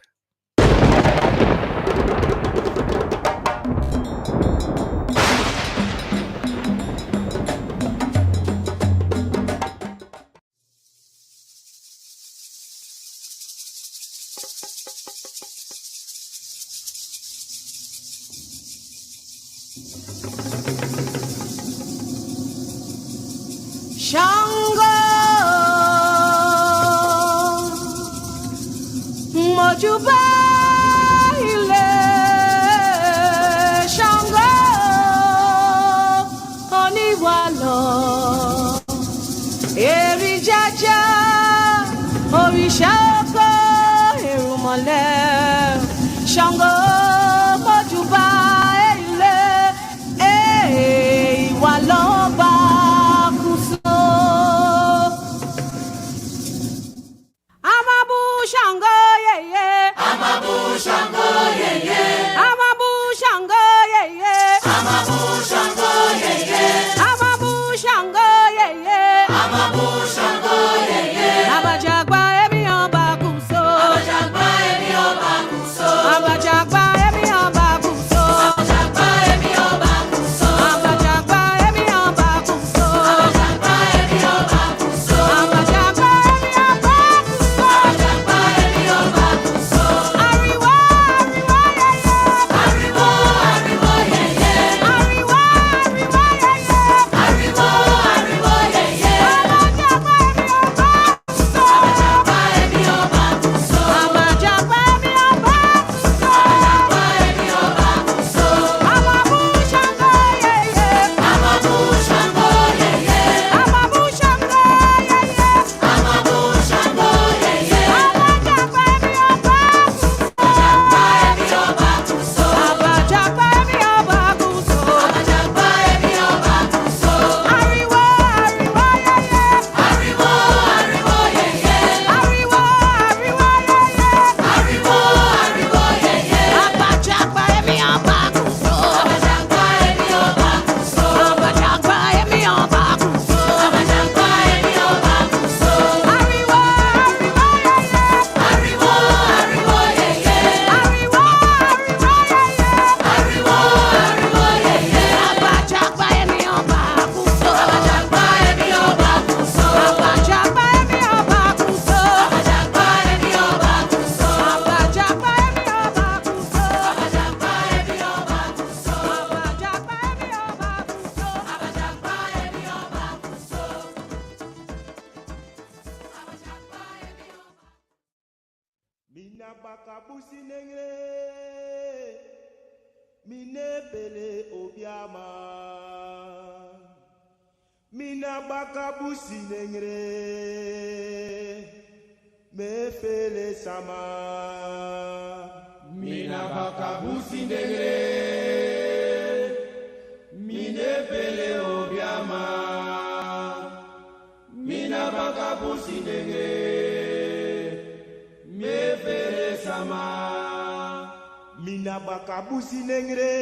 Shango Mojuba ile Shango Oniwalo Erijaja Orishako Erumole Shango Mojuba ile Iwaloba Shango ye ye, Amabu Shango ye ye, Amabu Shango ye ye, Amabu Shango ye ye, Amabu Shango ye ye, Amabu Shango ye ye. Abajagba emi oba kuso, Abajagba emi oba kuso, Abajagba emi oba kuso, Abajagba emi oba kuso, Abajagba emi oba kuso, Abajagba emi oba kuso, Abajagba emi oba kuso. Mina bakabusi nengre, mine pele obiama. Mina bakabusi nengre, me fele sama. Mina bakabusi nengre, mine pele obiama. Mina bakabusi nengre, me fele sama. Mina bakabusi nengre,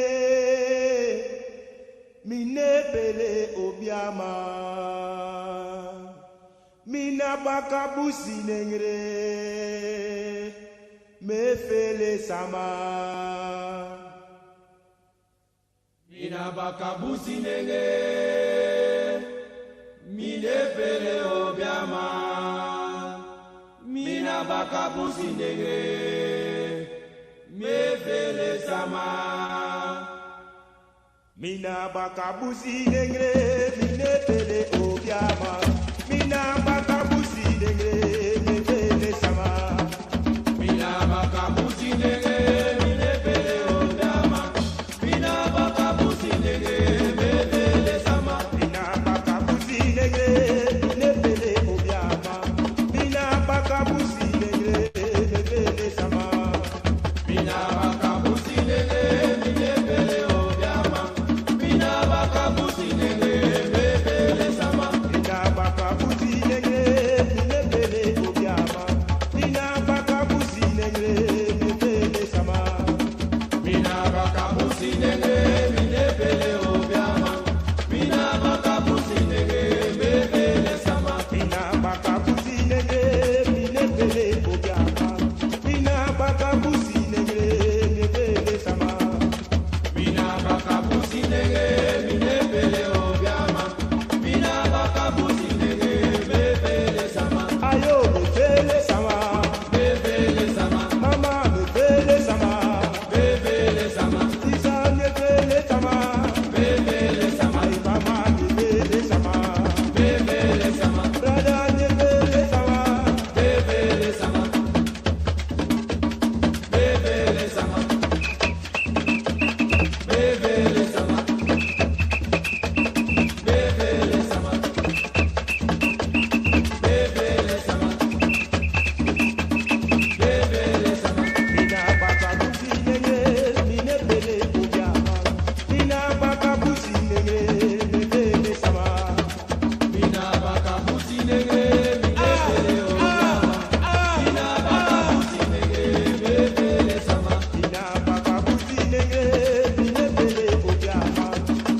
mine pele obiama. Mina bakabusi nengre, me fele sama. Mina bakabusi nenge, mine pele obiama. Mina bakabusi nenge, me fele sama. Mina bakabusi nenge, mine fele obiama. Mina bakabusi nenge, me fele sama. Mina bakabusi nenge, mine pele obiama. Mina bakabusi nenge, me fele sama. Mina bakabusi nenge, mine fele obiama. Mina bakabusi nenge, me fele sama. Mina bakabusi nenge, mine pele obiama. Mina bakabusi nenge, me fele sama. Mina bakabusi nenge, mine fele obiama. Mina bakabusi nenge, me fele sama. Mina bakabusi nenge, mine pele obiama. Mina bakabusi nenge, me fele sama. Mina bakabusi nenge, mine fele obiama. Mina bakabusi nenge, me fele sama. Mina bakabusi nenge, mine pele obiama. Mina bakabusi nenge, me fele sama. Ayo me fele sama, Me fele sama, mama me fele sama, me fele sama, isa me fele sama, me fele sama, ay mama me fele sama, me fele sama, brother me fele sama, me fele sama, me fele sama, me fele sama, me fele sama, me fele sama, me fele sama. mina bakabusi nenge, mine fele obiama, mina bakabusi nenge, me fele sama. Mina bakabusi nenge, mine pele obiama. Mina bakabusi nenge, me fele sama. Mina bakabusi nenge, mine fele obiama,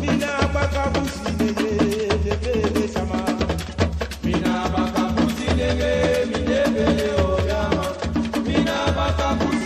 mina bakabusi nenge, me fele sama. Mina bakabusi nenge, mine pele obiama. Mina bakabusi